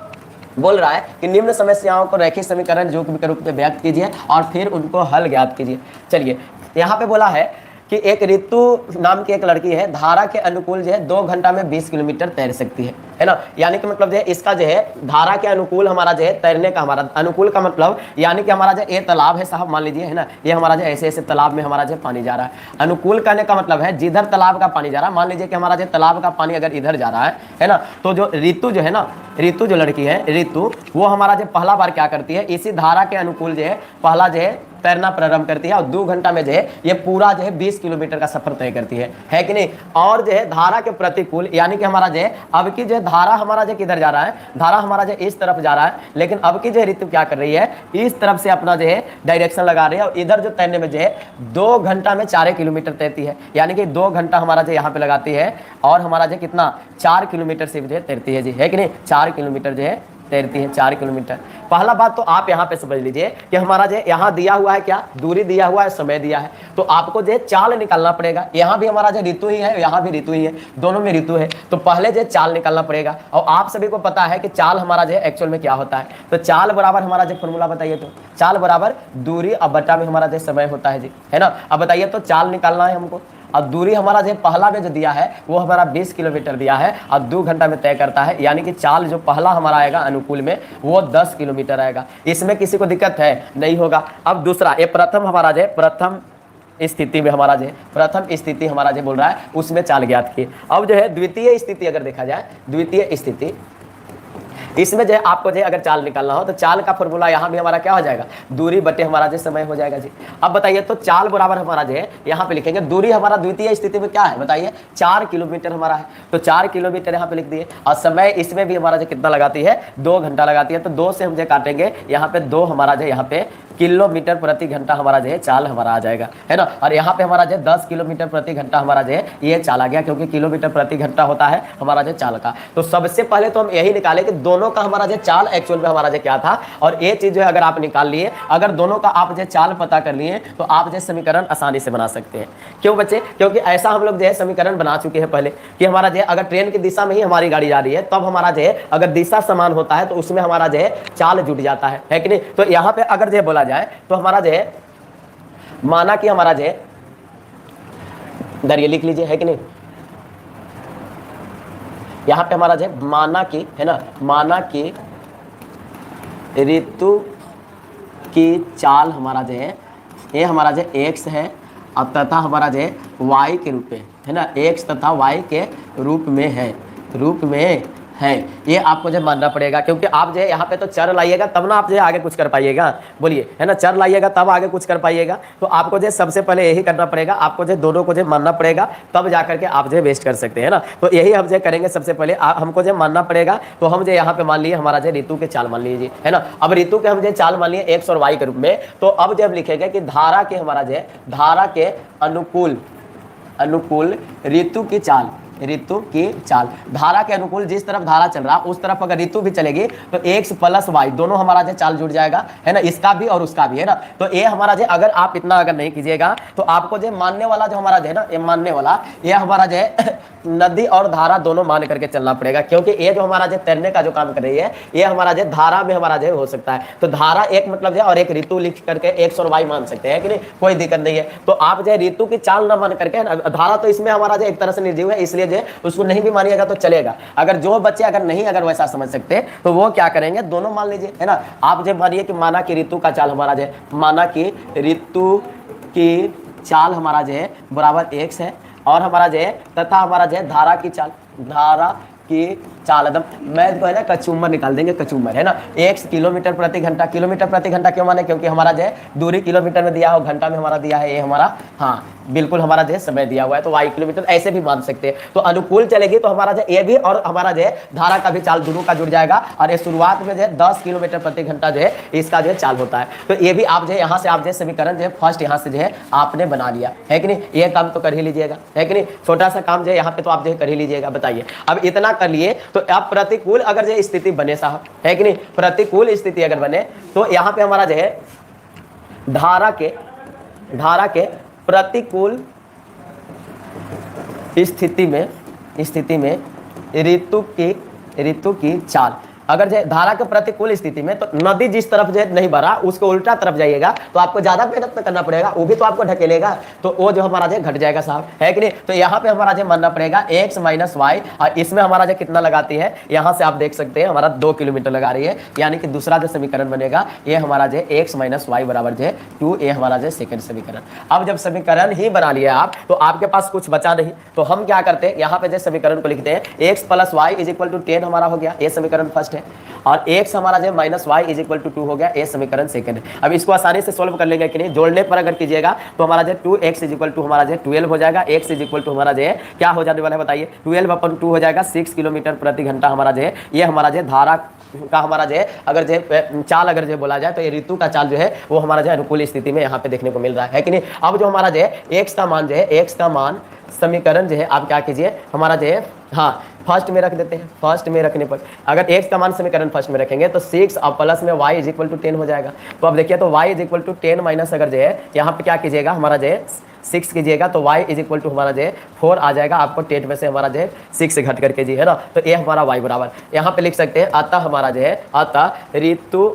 बोल रहा है कि निम्न समस्याओं को रैखिक समीकरण जो के रूप में व्यक्त कीजिए और फिर उनको हल ज्ञात कीजिए। चलिए यहाँ पे बोला है कि एक ऋतु नाम की एक लड़की है, धारा के अनुकूल जो है 2 घंटा में 20 किलोमीटर तैर सकती है ना। यानी कि मतलब जो है इसका जो है धारा के अनुकूल हमारा जो है तैरने का, हमारा अनुकूल का मतलब यानी कि हमारा जो ये तालाब है साहब, मान लीजिए, है ना, ये हमारा जो ऐसे ऐसे तालाब में हमारा जो पानी जा रहा है। अनुकूल करने का मतलब है जिधर तालाब का पानी जा रहा है, मान लीजिए कि हमारा जो तालाब का पानी अगर इधर जा रहा है ना, तो जो ऋतु जो है ना, ऋतु जो लड़की है ऋतु, वो हमारा जो पहला बार क्या करती है, इसी धारा के अनुकूल जो है पहला जो है तैरना प्रारंभ करती है और 2 घंटा में जो है ये पूरा जो है 20 किलोमीटर का सफर तय करती है कि नहीं। और जो है धारा के प्रतिकूल यानी कि हमारा जो है अब की जो है धारा हमारा जो किधर जा रहा है, धारा हमारा जो इस तरफ जा रहा है, लेकिन अब की जो ऋतु क्या कर रही है, इस तरफ से अपना जो है डायरेक्शन लगा रही है और इधर जो तैरने में जो है 2 घंटा में 4 किलोमीटर तैरती है। यानी कि 2 घंटा हमारा जो यहाँ पे लगाती है और हमारा जो कितना 4 किलोमीटर से जो है तैरती है जी, है कि नहीं, 4 किलोमीटर जो है तैरती है, 4 किलोमीटर। पहला बात तो आप यहाँ पे समझ लीजिए कि हमारा जो यहाँ दिया हुआ है, क्या दूरी दिया हुआ है, समय दिया है, तो आपको जो चाल निकालना पड़ेगा। यहाँ भी हमारा जो ऋतु ही है, यहाँ भी ऋतु ही है, दोनों में ऋतु है, तो पहले जो चाल निकालना पड़ेगा। और आप सभी को पता है कि चाल हमारा जो एक्चुअल में क्या होता है, तो चाल बराबर हमारा जो फॉर्मूला बताइए, तो चाल बराबर दूरी अब बटा में हमारा जो समय होता है जी, है ना। अब बताइए तो चाल निकालना है हमको, और दूरी हमारा जो पहला में जो दिया है वो हमारा 20 किलोमीटर दिया है और 2 घंटा में तय करता है, यानी कि चाल जो पहला हमारा आएगा अनुकूल में वो 10 किलोमीटर आएगा। इसमें किसी को दिक्कत है नहीं होगा। अब दूसरा ये प्रथम हमारा जो प्रथम स्थिति में हमारा जो प्रथम स्थिति हमारा जो बोल रहा है उसमें चाल ज्ञात की। अब जो है द्वितीय स्थिति अगर देखा जाए, द्वितीय स्थिति इसमें जो है आपको जो अगर चाल निकालना हो तो चाल का फॉर्मूला यहाँ भी हमारा क्या हो जाएगा, दूरी बटे हमारा जो समय हो जाएगा जी। अब बताइए तो चाल बराबर हमारा जो है यहाँ पे लिखेंगे, दूरी हमारा द्वितीय स्थिति में क्या है बताइए 4 किलोमीटर हमारा है, तो 4 किलोमीटर यहाँ पे लिख दिए। और समय इसमें भी हमारा जो कितना लगाती है 2 घंटा लगाती है, तो 2 से हम जो काटेंगे यहाँ पे 2 हमारा जो यहाँ पे किलोमीटर प्रति घंटा हमारा जो है चाल हमारा आ जाएगा, है ना। और यहाँ पे हमारा जो 10 किलोमीटर प्रति घंटा हमारा जो है ये चाल आ गया, क्योंकि किलोमीटर प्रति घंटा होता है हमारा जो चाल का। तो सबसे पहले तो हम यही निकाले कि दोनों का हमारा जो चाल एक्चुअल में हमारा जो क्या था, और ये चीज जो है अगर आप निकाल लिए, अगर दोनों का आप जो चाल पता कर लिए तो आप जो समीकरण आसानी से बना सकते हैं। क्यों बच्चे, क्योंकि ऐसा हम लोग जो है समीकरण बना चुके हैं पहले कि हमारा जो अगर ट्रेन की दिशा में ही हमारी गाड़ी जा रही है तब हमारा जो है अगर दिशा समान होता है तो उसमें हमारा जो है चाल जुट जाता है कि नहीं। तो यहाँ पे अगर जो बोला जाए तो हमारा जो है माना कि हमारा जो है इधर ये लिख लीजिए, है कि नहीं। यहाँ पे हमारा जो है माना कि, है ना, माना कि ऋतु की चाल हमारा जो है ये हमारा जो x है और तथा हमारा जो है y के रूप में, है ना, x तथा y के रूप में है, रूप में है। ये आपको जो मानना पड़ेगा, क्योंकि आप जो है यहाँ पे तो चर लाइएगा तब ना आप जो है आगे कुछ कर पाइएगा, बोलिए, है ना, चर लाइएगा तब आगे कुछ कर पाइएगा। तो आपको जो सबसे पहले यही करना पड़ेगा, आपको जो दोनों को जो मानना पड़ेगा तब जा करके आप जो वेस्ट कर सकते हैं ना। तो यही हम जो करेंगे, सबसे पहले हमको जो मानना पड़ेगा। तो हम जो यहाँ पे मान लिए हमारा जो ऋतु के चाल मान लीजिए, है ना। अब ऋतु के हम जो चाल मान लिए x और y के रूप में, तो अब जब लिखेंगे कि धारा के हमारा जो धारा के अनुकूल, अनुकूल ऋतु की चाल, ऋतु की चाल, धारा के अनुकूल जिस तरफ धारा चल रहा उस तरफ अगर ऋतु भी चलेगी तो x प्लस y दोनों हमारा जो चाल जुड़ जाएगा, है ना, इसका भी और उसका भी, है ना। तो ये हमारा जो अगर आप इतना अगर नहीं कीजिएगा तो आपको जो मानने वाला जो हमारा जो है ना, ये मानने वाला ये हमारा जो है नदी और धारा दोनों मान करके चलना पड़ेगा, क्योंकि ये जो हमारा जो तैरने का जो काम कर रही है ये हमारा जो धारा में हमारा जो हो सकता है। तो धारा एक मतलब जो और एक ऋतु लिख करके x और y मान सकते हैं कि नहीं, कोई दिक्कत नहीं है। तो आप जो ऋतु की चाल ना मान करके, धारा तो इसमें हमारा जो एक तरह से निर्जीव है, इसलिए जो उसको नहीं भी मानिएगा तो चलेगा। अगर जो बच्चे अगर नहीं अगर वैसा समझ सकते तो वो क्या करेंगे, दोनों मान लीजिए, है ना। आप जब मानिए कि माना कि ऋतु का चाल हमारा जो है, माना कि ऋतु की चाल हमारा जो है बराबर x है और हमारा जो है तथा हमारा जो है धारा की चाल, धारा की चाल एकदम मैं तो है ना कचूमर निकाल देंगे, कचूमर, है ना, x किलोमीटर प्रति घंटा। किलोमीटर प्रति घंटा क्यों माने, क्योंकि हमारा जो है दूरी किलोमीटर में दिया हो, घंटा में हमारा दिया है, ये हमारा हाँ बिल्कुल हमारा जो है समय दिया हुआ है, तो y किलोमीटर ऐसे भी मान सकते हैं। तो अनुकूल चलेगी तो हमारा जो ये भी और हमारा जो है धारा का भी चाल दोनों का जुड़ जाएगा। और ये शुरुआत में जो है 10 किलोमीटर प्रति घंटा जो है इसका जो है चाल होता है। तो ये भी आप जो है यहाँ से आप जो समीकरण जो है फर्स्ट यहाँ से जो है आपने बना लिया, है कि नहीं। ये काम तो कर ही लीजिएगा, है कि नहीं, छोटा सा काम जो है यहाँ पे तो आप जो है कर ही लीजिएगा। बताइए अब इतना कर लिए तो आप प्रतिकूल अगर जो स्थिति बने साहब, है कि नहीं, प्रतिकूल स्थिति अगर बने तो यहाँ पे हमारा जो है धारा के प्रतिकूल स्थिति में ऋतु की चाल, अगर जो धारा के प्रतिकूल स्थिति में तो नदी जिस तरफ जो नहीं बढ़ा उसको उल्टा तरफ जाइएगा तो आपको ज्यादा मेहनत तो करना पड़ेगा, वो भी तो आपको ढकेलेगा, तो वो जो हमारा जो घट जाएगा साहब, है कि नहीं। तो यहाँ पे हमारा जो मानना पड़ेगा x माइनस वाई, और इसमें हमारा जो कितना लगाती है यहाँ से आप देख सकते हैं हमारा 2 किलोमीटर लगा रही है, यानी कि दूसरा जो समीकरण बनेगा ये हमारा जो x माइनस वाई बराबर जो है 2, ये हमारा जो सेकंड समीकरण। अब जब समीकरण ही बना लिया आप तो आपके पास कुछ बचा नहीं, तो हम क्या करते हैं यहाँ पे जो समीकरण को लिखते हैं x plus y is equal to 10 हमारा हो गया, ये समीकरण फर्स्ट है, और x हमारा जो minus y is equal to 2 हो गया, ये समीकरण सेकंड है। अब इसको आसानी से सोल्व कर लेंगे कि नहीं, जोड़ने पर अगर कीजिएगा तो हमारा जो 2x इज इक्वल टू हमारा जो 12 हो जाएगा, x इज इक्वल टू हमारा जो क्या हो जाने वाला है बताइए, 12/2 हो जाएगा, 6 किलोमीटर प्रति घंटा हमारा जो है ये हमारा जो धारा का हमारा जो है अगर जो चाल अगर जो बोला जाए तो ये ऋतु का चाल जो है वो हमारा जो अनुकूल स्थिति में यहाँ पे देखने को मिल रहा है कि नहीं। अब जो हमारा जो है x का मान जो है, x का मान समीकरण जो है आप क्या कीजिए हमारा जो है हाँ फर्स्ट में रख देते हैं। फर्स्ट में रखने पर अगर x का मान समीकरण फर्स्ट में रखेंगे तो 6 और प्लस में y इज इक्वल टू 10 हो जाएगा। तो अब देखिए तो y is equal to 10 minus अगर जो है यहाँ पे क्या कीजिएगा हमारा जो है 6 कीजिएगा तो y इज इक्वल टू हमारा जो है 4 आ जाएगा, आपको 10 में से हमारा जो है 6 से घट करके जी, है ना। तो ये हमारा y बराबर यहाँ पे लिख सकते हैं, अतः हमारा जो है अतः ऋतु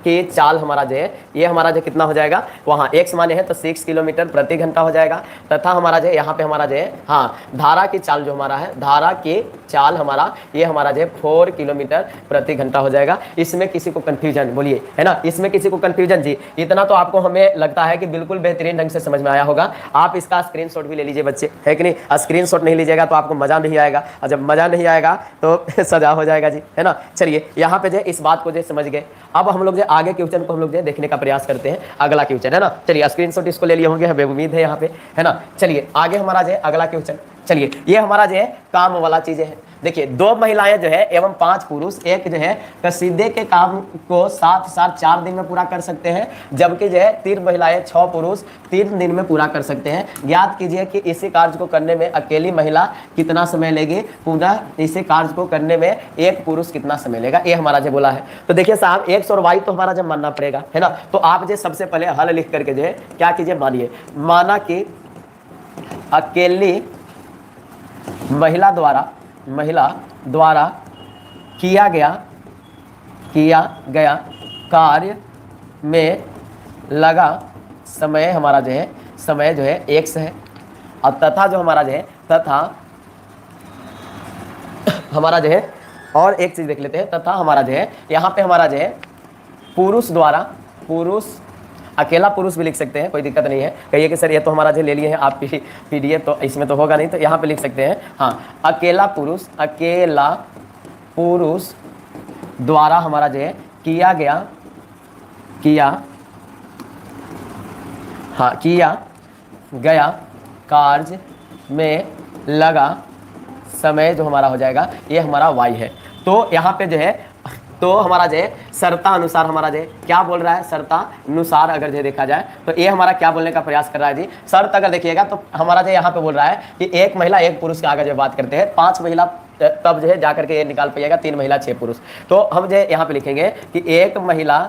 की चाल हमारा जो है ये हमारा जो कितना हो जाएगा, वहाँ x माने है तो 6 किलोमीटर प्रति घंटा हो जाएगा, तथा हमारा जो यहाँ पे हमारा जो है हाँ धारा की चाल जो हमारा है, धारा की चाल हमारा ये हमारा जो है 4 किलोमीटर प्रति घंटा हो जाएगा। इसमें किसी को कंफ्यूजन बोलिए है ना, इसमें किसी को कंफ्यूजन जी, इतना तो आपको हमें लगता है कि बिल्कुल बेहतरीन ढंग से समझ में आया होगा। आप इसका स्क्रीनशॉट भी ले लीजिए बच्चे, है कि नहीं। स्क्रीनशॉट नहीं लीजिएगा तो आपको मजा नहीं आएगा, और जब मजा नहीं आएगा तो सजा हो जाएगा जी, है ना। चलिए यहाँ पे जो इस बात को जो समझ गए, अब हम लोग जो आगे क्वेश्चन को हम लोग जो देखने का प्रयास करते हैं, अगला क्वेश्चन है ना। चलिए स्क्रीनशॉट इसको ले लिए होंगे, हमें उम्मीद है यहाँ पे, है ना। चलिए आगे हमारा जो अगला क्वेश्चन, चलिए ये हमारा जो है काम वाला चीजें है। देखिए 2 महिलाएं जो है एवं 5 पुरुष एक जो है कसीदे के काम को साथ साथ 4 दिन में पूरा कर सकते हैं, जबकि जो है 3 महिलाएं 6 पुरुष 3 दिन में पूरा कर सकते हैं। ज्ञात कीजिए कि इसी कार्य को करने में अकेली महिला कितना समय लेगी, पुनः इसी कार्य को करने में एक पुरुष कितना समय लेगा, ये हमारा जो बोला है। तो देखिए साहब एक्स और वाई तो हमारा जब मानना पड़ेगा, है ना। तो आप जो सबसे पहले हल लिख करके जो है क्या कीजिए, मानिए माना कि अकेली महिला द्वारा किया गया कार्य में लगा समय हमारा जो है, समय जो है x है, और तथा जो हमारा जो है, तथा हमारा जो है, और एक चीज देख लेते हैं, तथा हमारा जो है यहाँ पे हमारा जो है पुरुष अकेला पुरुष भी लिख सकते हैं, कोई दिक्कत नहीं है। कहिए कि सर ये तो हमारा जो ले लिए हैं आप पीडीएफ, तो इसमें तो होगा नहीं, तो यहाँ पे लिख सकते हैं हाँ अकेला पुरुष द्वारा हमारा जो है किया गया कार्य में लगा समय जो हमारा हो जाएगा ये हमारा y है। तो यहाँ पे जो है तो हमारा जो है शर्ता अनुसार हमारा जो क्या बोल रहा है, शर्ता अनुसार अगर जो देखा जाए तो ये हमारा क्या बोलने का प्रयास कर रहा है जी, शर्त अगर देखिएगा तो हमारा जो यहाँ पे बोल रहा है कि 1 महिला 1 पुरुष के आगे जो बात करते हैं, 5 महिला तब जो है जाकर के ये निकाल पाइएगा 3 महिला 6 पुरुष। तो हम जो यहाँ पे लिखेंगे कि 1 महिला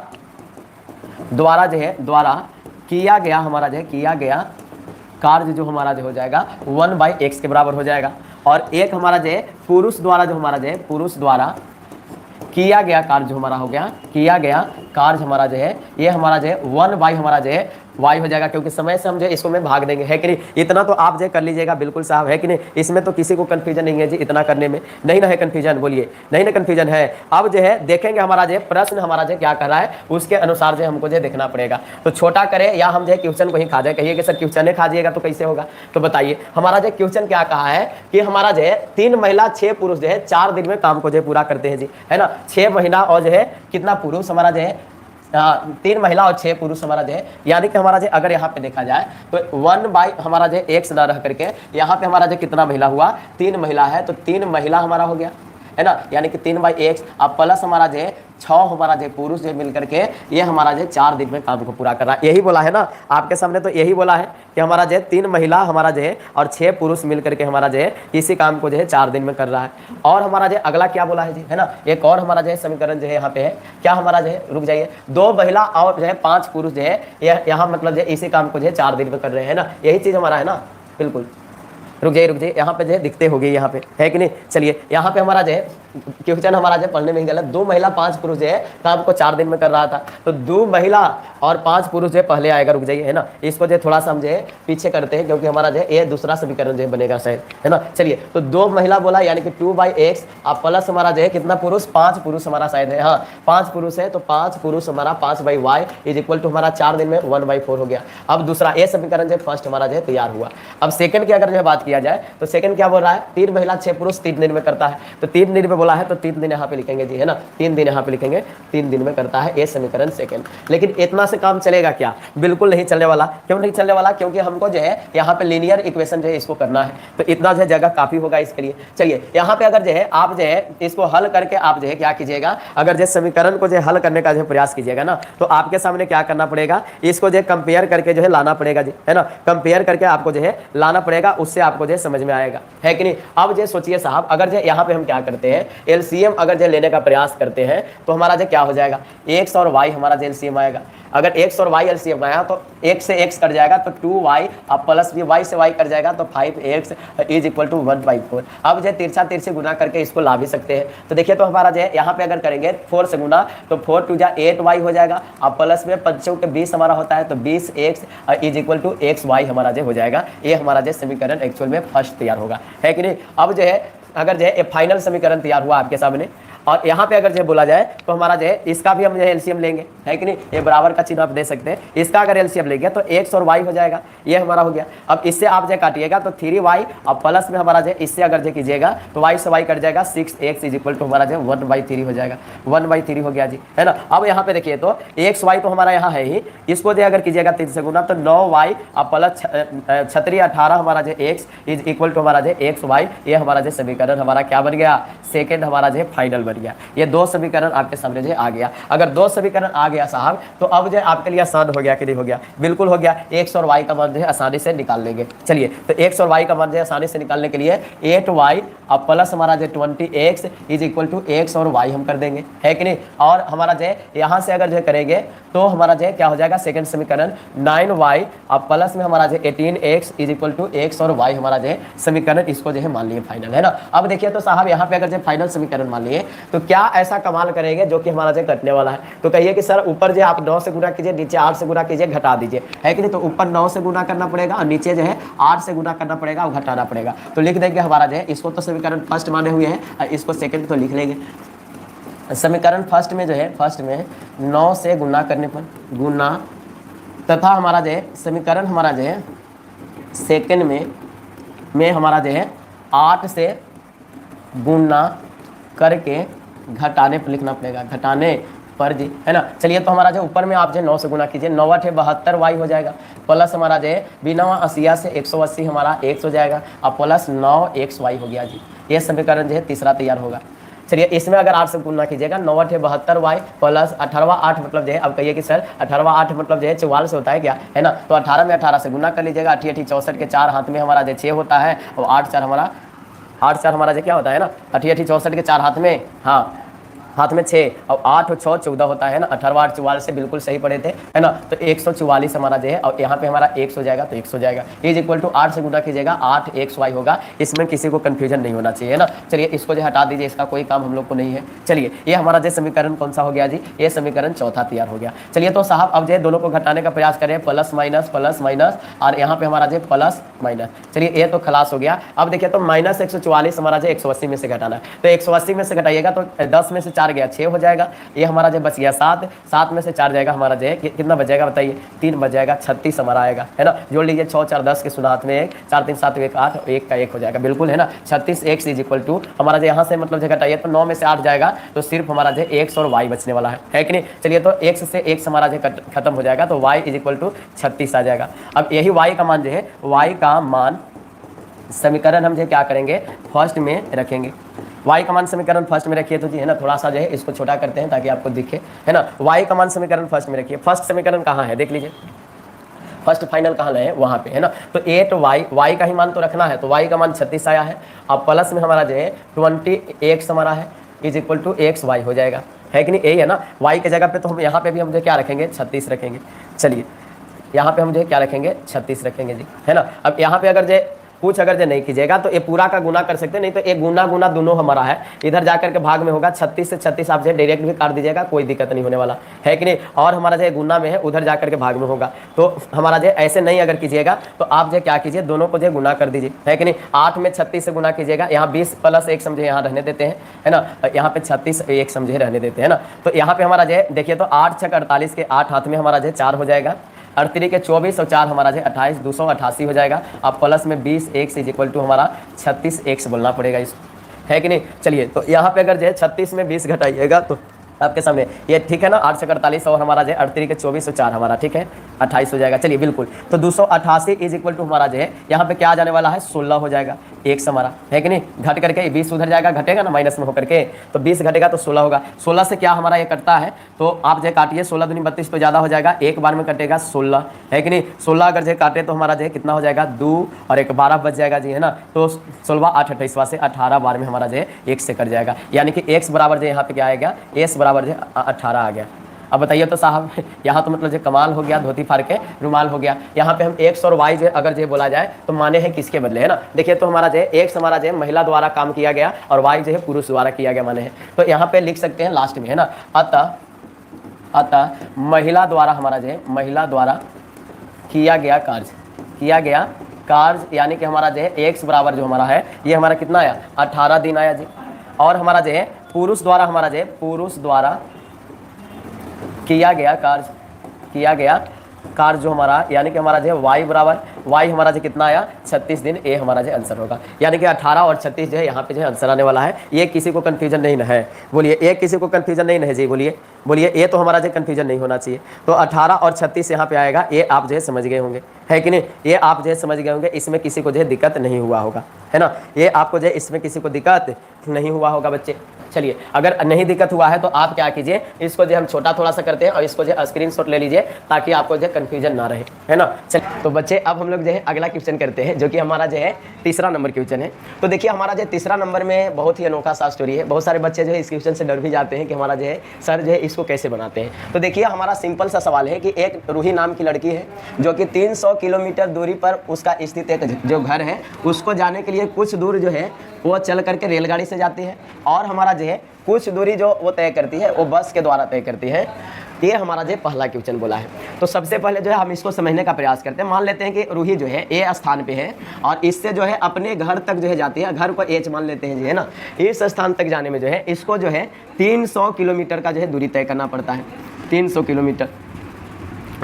द्वारा जो है किया गया हमारा जो है किया गया कार्य जो हमारा जो हो जाएगा 1/x के बराबर हो जाएगा, और एक हमारा जो है पुरुष द्वारा जो हमारा जो है पुरुष द्वारा किया गया कार्य जो हमारा हो गया, किया गया कार्य हमारा जो है ये हमारा जो है 1/, हमारा जो है y हो जाएगा, क्योंकि समय से हम जो इसको में भाग देंगे, है कि नहीं। इतना तो आप जो कर लीजिएगा बिल्कुल साहब, है कि नहीं। इसमें तो किसी को कंफ्यूजन नहीं है जी, इतना करने में नहीं ना है कंफ्यूजन, बोलिए नहीं ना कंफ्यूजन है। अब जो है देखेंगे हमारा जो प्रश्न हमारा जो क्या कर रहा है उसके अनुसार जो हमको जो देखना पड़ेगा। तो छोटा करे या हम जो क्वेश्चन को ही खा जाए, कहिए कि सर क्वेश्चन खा जाइएगा तो कैसे होगा। तो बताइए हमारा जो क्वेश्चन क्या कहा है कि हमारा जो है 3 महिला 6 पुरुष जो है 4 दिन में काम को जो पूरा करते हैं जी, है ना। 6 महिला और जो है कितना पुरुष हमारा जो है 3 महिला और 6 पुरुष हमारा जो है, यानी कि हमारा जो अगर यहाँ पे देखा जाए तो 1/, हमारा जो x ना रह करके यहाँ पे हमारा जो कितना महिला हुआ, 3 महिला है, तो 3 महिला हमारा हो गया, है ना, यानी कि 3/x, अब प्लस हमारा जो 6 हमारा जो पुरुष जो मिल करके ये हमारा जो 4 दिन में काम को पूरा कर रहा है। यही बोला है ना आपके सामने, तो यही बोला है कि हमारा जो 3 महिला हमारा जो है और 6 पुरुष मिल करके हमारा जो है इसी काम को जो है 4 दिन में कर रहा है। और हमारा जो अगला क्या बोला है जी, है ना, एक और हमारा जो है समीकरण जो है यहाँ पे है क्या, हमारा जो है रुक जाइए, 2 महिला और जो है 5 पुरुष जो है यहाँ मतलब जो इसी काम को जो है 4 दिन में कर रहे हैं ना, यही चीज हमारा है ना। बिल्कुल रुक जाइए यहाँ पे जो है दिखते होगी यहाँ पे, है कि नहीं। चलिए यहाँ पे हमारा जो है क्वेश्चन हमारा जो पढ़ने में ही गलत, 2 महिला 5 पुरुष जो है काम को 4 दिन में कर रहा था, तो 2 महिला और 5 पुरुष जो है पहले आएगा, रुक जाइए, है ना। इसको जो थोड़ा सा हम जो है पीछे करते हैं क्योंकि हमारा जो है ये दूसरा समीकरण जो है बनेगा शायद, है ना। चलिए तो 2 महिला बोला यानी कि 2/x, और प्लस हमारा जो है कितना पुरुष, 5 पुरुष हमारा शायद है, हाँ 5 पुरुष है, तो 5 पुरुष हमारा 5/y इज इक्वल टू हमारा 4 दिन में 1/4 हो गया। अब दूसरा ये समीकरण जो फर्स्ट हमारा जो है तैयार हुआ। अब सेकंड की अगर जो है बात किया जाए तो सेकंड क्या बोल रहा है, 3 महिला 6 पुरुष 3 दिन में करता है, तो 3 दिन में बोला है तो 3 दिन यहाँ पे लिखेंगे जी, है ना, 3 दिन यहाँ पे लिखेंगे, 3 दिन में करता है ये समीकरण सेकंड। लेकिन इतना से काम चलेगा क्या, बिल्कुल नहीं चलने वाला। क्यों नहीं चलने वाला, क्योंकि हमको जो है यहाँ पे लीनियर इक्वेशन जो है इसको करना है, तो इतना जो है जगह काफी होगा इसके लिए। चलिए यहाँ पे अगर जो है आप जो है इसको हल करके आप जो है क्या कीजिएगा, अगर जो समीकरण को जो हल करने का जो प्रयास कीजिएगा ना, तो आपके सामने क्या करना पड़ेगा, इसको जो कंपेयर करके जो है लाना पड़ेगा जी, है ना, कंपेयर करके आपको जो है लाना पड़ेगा, उससे आपको जो समझ में आएगा, है कि नहीं। अब जो सोचिए साहब, अगर जो यहाँ पे हम क्या करते हैं एलसीएम अगर जो लेने का प्रयास करते हैं तो हमारा जो क्या हो जाएगा, एक्स और वाई हमारा जो एलसीएम आएगा। अगर x और y एलसीएम आया तो x से x कट जाएगा तो 2y अब प्लस भी y से y कट जाएगा तो 5x इज इक्वल टू 1/4। अब जो तिरछा तिरछी गुना करके इसको ला भी सकते हैं। तो देखिए तो हमारा जो है यहाँ पे अगर करेंगे 4 से गुना तो 4 2 8y हो जाएगा। अब प्लस में 5 के 20 हमारा होता है तो 20x is equal to xy हमारा जो हो जाएगा। ये हमारा जो समीकरण एक्चुअल में फर्स्ट तैयार होगा, है कि नहीं। अब जो है अगर जो है फाइनल समीकरण तैयार हुआ आपके सामने, और यहाँ पे अगर जो बोला जाए तो हमारा जो है इसका भी हम जो है एलसीएम लेंगे, है कि नहीं। ये बराबर का चिन्ह आप दे सकते हैं। इसका अगर एलसीएम लेंगे तो x और y हो जाएगा, ये हमारा हो गया। अब इससे आप जो काटिएगा तो 3y और प्लस में हमारा जो इससे अगर जो कीजिएगा तो y से y कट जाएगा 6x इज इक्वल टू हमारा जो 1/3 हो जाएगा, 1/3 हो गया जी, है ना। अब यहाँ पे देखिए तो x y तो हमारा यहाँ है ही, इसको जो अगर कीजिएगा 3 से गुना तो 9y और प्लस 18 हमारा जो x इज इक्वल टू हमारा जो xy, ये हमारा जो समीकरण हमारा क्या बन गया, सेकेंड हमारा जो फाइनल बन गया। ये दो समीकरण आपके सामने जो आ गया। अगर दो समीकरण आ गया साहब तो अब जो आपके लिए आसान हो गया कि नहीं हो गया, बिल्कुल हो गया। x और y का मान जो है आसानी से निकाल लेंगे। चलिए तो x और y का मान जो है आसानी से निकालने के लिए 8y और प्लस हमारा जो 20x is equal to x और y हम कर देंगे, है कि नहीं। और हमारा जो है यहाँ से अगर जो करेंगे तो हमारा जो है क्या हो जाएगा, सेकंड समीकरण 9y और प्लस में हमारा जो 18x is equal to x और y हमारा जो है समीकरण, इसको जो है मान लिए फाइनल, है ना। अब देखिए तो साहब यहाँ पे अगर जो फाइनल समीकरण मान लिए तो क्या ऐसा कमाल करेंगे जो कि हमारा जो कटने वाला है। तो कहिए कि सर ऊपर जो आप 9 से गुना कीजिए, नीचे 8 से गुना कीजिए, घटा दीजिए, है कि नहीं। तो ऊपर 9 से गुना करना पड़ेगा और नीचे जो है 8 से गुना करना पड़ेगा और घटाना पड़ेगा। तो लिख देंगे हमारा जो है, इसको तो समीकरण फर्स्ट माने हुए हैं और इसको सेकंड तो लिख लेंगे। समीकरण फर्स्ट में जो है, फर्स्ट में 9 से गुना करने पर गुना, तथा हमारा जो है समीकरण हमारा जो है सेकंड में हमारा जो है 8 से गुना करके घटाने पर लिखना पड़ेगा, घटाने पर जी, है ना। चलिए तो हमारा जो ऊपर में आप जो 9 से गुना कीजिए, 9 8 72y हो जाएगा, प्लस हमारा जो है बिना 80 से 180 हमारा x हो जाएगा और प्लस 9xy हो गया जी। ये समीकरण जो है तीसरा तैयार होगा। चलिए इसमें अगर 8 से गुना कीजिएगा 9 8 72y प्लस 18 8 मतलब जो है, अब कहिए कि सर 18 8 मतलब जो है 44 होता है क्या, है ना। तो 18 में 18 से गुना कर लीजिएगा, 8 8 64 के 4 हाथ में हमारा जो 6 होता है और 8 4 हमारा जो क्या होता है ना, 8 8 64 के 4 हाथ में, हाँ हाथ में 6 और 8 और 6 14 होता है ना। 18 8 44 से बिल्कुल सही पड़े थे, है ना। तो 144 हमारा जो है और यहाँ पे हमारा x हो जाएगा तो x हो जाएगा, इज इक्वल टू 8 से गुना कीजिएगा 8xy होगा। इसमें किसी को कंफ्यूजन नहीं होना चाहिए, है ना। चलिए इसको जो हटा दीजिए, इसका कोई काम हम लोग को नहीं है। चलिए ये हमारा जो समीकरण कौन सा हो गया जी, ये समीकरण चौथा तैयार हो गया। चलिए तो साहब अब जो है दोनों को घटाने का प्रयास करें, प्लस माइनस और यहाँ पे हमारा जो प्लस माइनस। चलिए ये तो खलास हो गया। अब देखिए तो माइनस 144 हमारा जो 180 में से घटाना है, तो 180 में से घटाइएगा तो 10 में से 4 गया 6 हो जाएगा। ये हमारा जो बच गया 7 में से 4 जाएगा हमारा जो है कितना बच जाएगा बताइए, 3 बच जाएगा, 36 हमारा आएगा, है ना। जोड़ लीजिए 6 4 10 के सुना हाथ में 1 4 3 7 1 8 1 का 1 हो जाएगा, बिल्कुल, है ना। 36x इज इक्वल टू हमारा जो यहाँ से मतलब जो घटाइए तो 9 में से 8 जाएगा तो सिर्फ हमारा जो x और y बचने वाला है कि नहीं। चलिए तो x से x हमारा जो खत्म हो जाएगा तो y इज इक्वल टू 36 आ जाएगा। अब यही y का मान जो है, y का मान समीकरण हम जो क्या करेंगे फर्स्ट में रखेंगे। y का मान समीकरण फर्स्ट में रखिए तो जी, है ना। थोड़ा सा जो है इसको छोटा करते हैं ताकि आपको दिखे, है ना। y का मान समीकरण फर्स्ट में रखिए। फर्स्ट समीकरण कहाँ है देख लीजिए, फर्स्ट फाइनल कहाँ है वहाँ पे, है ना। तो 8y का ही मान तो रखना है, तो y का मान 36 आया है। अब प्लस में हमारा जो है 20x हमारा है इज इक्वल टू xy हो जाएगा, है कि नहीं। यही है ना। y के जगह पे तो हम यहाँ पे भी हम जो क्या रखेंगे 36 रखेंगे। चलिए यहाँ पे हम जो क्या रखेंगे 36 रखेंगे जी, है ना। अब यहाँ पे अगर जो कुछ अगर जो नहीं कीजिएगा तो ये पूरा का गुना कर सकते हैं, नहीं तो एक गुना गुना दोनों हमारा है, इधर जाकर के भाग में होगा 36 से 36 आप जो डायरेक्ट भी काट दीजिएगा, कोई दिक्कत नहीं होने वाला, है कि नहीं। और हमारा जो गुना में है उधर जाकर के भाग में होगा, तो हमारा जो ऐसे नहीं अगर कीजिएगा तो आप जो क्या कीजिए दोनों को जो गुना कर दीजिए, है कि नहीं। 8 में 36 से गुना कीजिएगा, यहाँ 20 प्लस 1 समझे यहाँ रहने देते हैं, है ना। यहाँ पे 36 1 समझे रहने देते हैं ना। तो यहाँ पे हमारा जो देखिए तो 8 6 48 के 8 हाथ में हमारा जो 4 हो जाएगा, 38 के 24 और 4 हमारा जो 28 288 हो जाएगा। अब प्लस में 20x इज इक्वल टू हमारा 36x बोलना पड़ेगा इसको, है कि नहीं। चलिए तो यहाँ पे अगर जो है 36 में 20 घटाइएगा तो आपके सामने ये, ठीक है ना। 8 से 48 और हमारा जो है 8 के 24 और 4 हमारा, ठीक है 28 हो जाएगा। चलिए बिल्कुल, तो 288 इज इक्वल टू हमारा जो है यहाँ पे क्या आ जाने वाला है, 16 हो जाएगा। एक से हमारा है कि नहीं, घट करके 20 उधर जाएगा, घटेगा ना माइनस में होकर के, तो 20 घटेगा तो 16 होगा। 16 से क्या हमारा ये कटता है, तो आप जो काटिए, 16 दूनी 32 तो ज़्यादा हो जाएगा, एक बार में कटेगा 16 है कि नहीं। 16 अगर जो काटे तो हमारा जो है कितना हो जाएगा, 2 और 1 12 बच जाएगा जी, है ना। तो 16 8 28 से 18 बार में हमारा जो है 1 से कट जाएगा, यानी कि x बराबर जो यहाँ पे क्या आएगा, s बराबर जो 18 आ गया। अब बताइए तो साहब, यहाँ तो मतलब जो कमाल हो गया, धोती फाड़ के रुमाल हो गया। यहाँ पे हम x और y जो अगर जो बोला जाए तो माने हैं किसके बदले, है ना। देखिए तो हमारा जो है x हमारा जो है महिला द्वारा काम किया गया और y जो है पुरुष द्वारा किया गया माने हैं। तो यहाँ पे लिख सकते हैं लास्ट में, है ना। अतः महिला द्वारा हमारा जो है, महिला द्वारा किया गया कार्य, यानी कि हमारा जो है x बराबर जो हमारा है, ये हमारा कितना आया, 18 दिन आया जी। और हमारा जो है पुरुष द्वारा, हमारा जो है पुरुष द्वारा किया गया कार्य जो हमारा, यानी कि हमारा जो है y बराबर, y हमारा जो कितना आया, 36 दिन, ए हमारा जो आंसर होगा। यानी कि 18 और 36 जो है यहाँ पे जो है आंसर आने वाला है। ये किसी को कंफ्यूजन नहीं है, बोलिए, ये किसी को कंफ्यूजन नहीं है जी, बोलिए, ये तो हमारा जो कंफ्यूजन नहीं होना चाहिए। तो 18 और 36 यहाँ पे आएगा, ये आप जो है समझ गए होंगे, है कि नहीं, ये आप जो है समझ गए होंगे, इसमें किसी को जो है दिक्कत नहीं हुआ होगा, है ना। ये आपको जो है इसमें किसी को दिक्कत नहीं हुआ होगा बच्चे। चलिए, अगर नहीं दिक्कत हुआ है तो आप क्या कीजिए, इसको जो हम छोटा थोड़ा सा करते हैं और इसको जो स्क्रीनशॉट ले लीजिए ताकि आपको जो कंफ्यूजन ना रहे, है ना। चलिए तो बच्चे, अब हम लोग जो है अगला क्वेश्चन करते हैं, जो कि हमारा जो है तीसरा नंबर क्वेश्चन है। तो देखिए हमारा जो तीसरा नंबर में बहुत ही अनोखा सा स्टोरी है। बहुत सारे बच्चे जो है इस क्वेश्चन से डर भी जाते हैं कि हमारा जो है सर जो है इसको कैसे बनाते हैं। तो देखिए हमारा सिंपल सा सवाल है कि एक रूही नाम की लड़की है जो कि 300 किलोमीटर दूरी पर उसका स्थित एक जो घर है, उसको जाने के लिए कुछ दूर जो है वो चल करके रेलगाड़ी से जाती है, और हमारा जो है कुछ दूरी जो वो तय करती है वो बस के द्वारा तय करती है। ये हमारा जो पहला क्वेश्चन बोला है। तो सबसे पहले जो है हम इसको समझने का प्रयास करते हैं। मान लेते हैं कि रूही जो है ए स्थान पे है और इससे जो है अपने घर तक जो है जाती है, घर को एच मान लेते हैं जी, है ना। इस स्थान तक जाने में जो है इसको जो है 300 किलोमीटर का जो है दूरी तय करना पड़ता है। 300 किलोमीटर,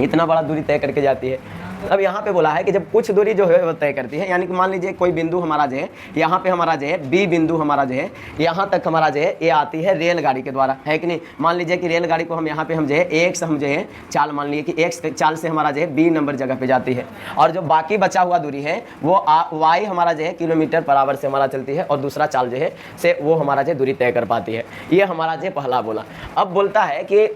इतना बड़ा दूरी तय करके जाती है। अब यहाँ पे बोला है कि जब कुछ दूरी जो है वो तय करती है, यानी कि मान लीजिए कोई बिंदु हमारा जो है, यहाँ पे हमारा जो है बी बिंदु हमारा जो है, यहाँ तक हमारा जो है ये आती है रेलगाड़ी के द्वारा, है कि नहीं। मान लीजिए कि रेलगाड़ी को हम यहाँ पे हम जो है एक से हम जो है चाल मान लिए कि एक चाल से हमारा जो है बी नंबर जगह पे जाती है, और जो बाकी बचा हुआ दूरी है वो वाई हमारा जो है किलोमीटर पर आवर से हमारा चलती है, और दूसरा चाल जो है से वो हमारा जो दूरी तय कर पाती है। ये हमारा जो पहला बोला। अब बोलता है कि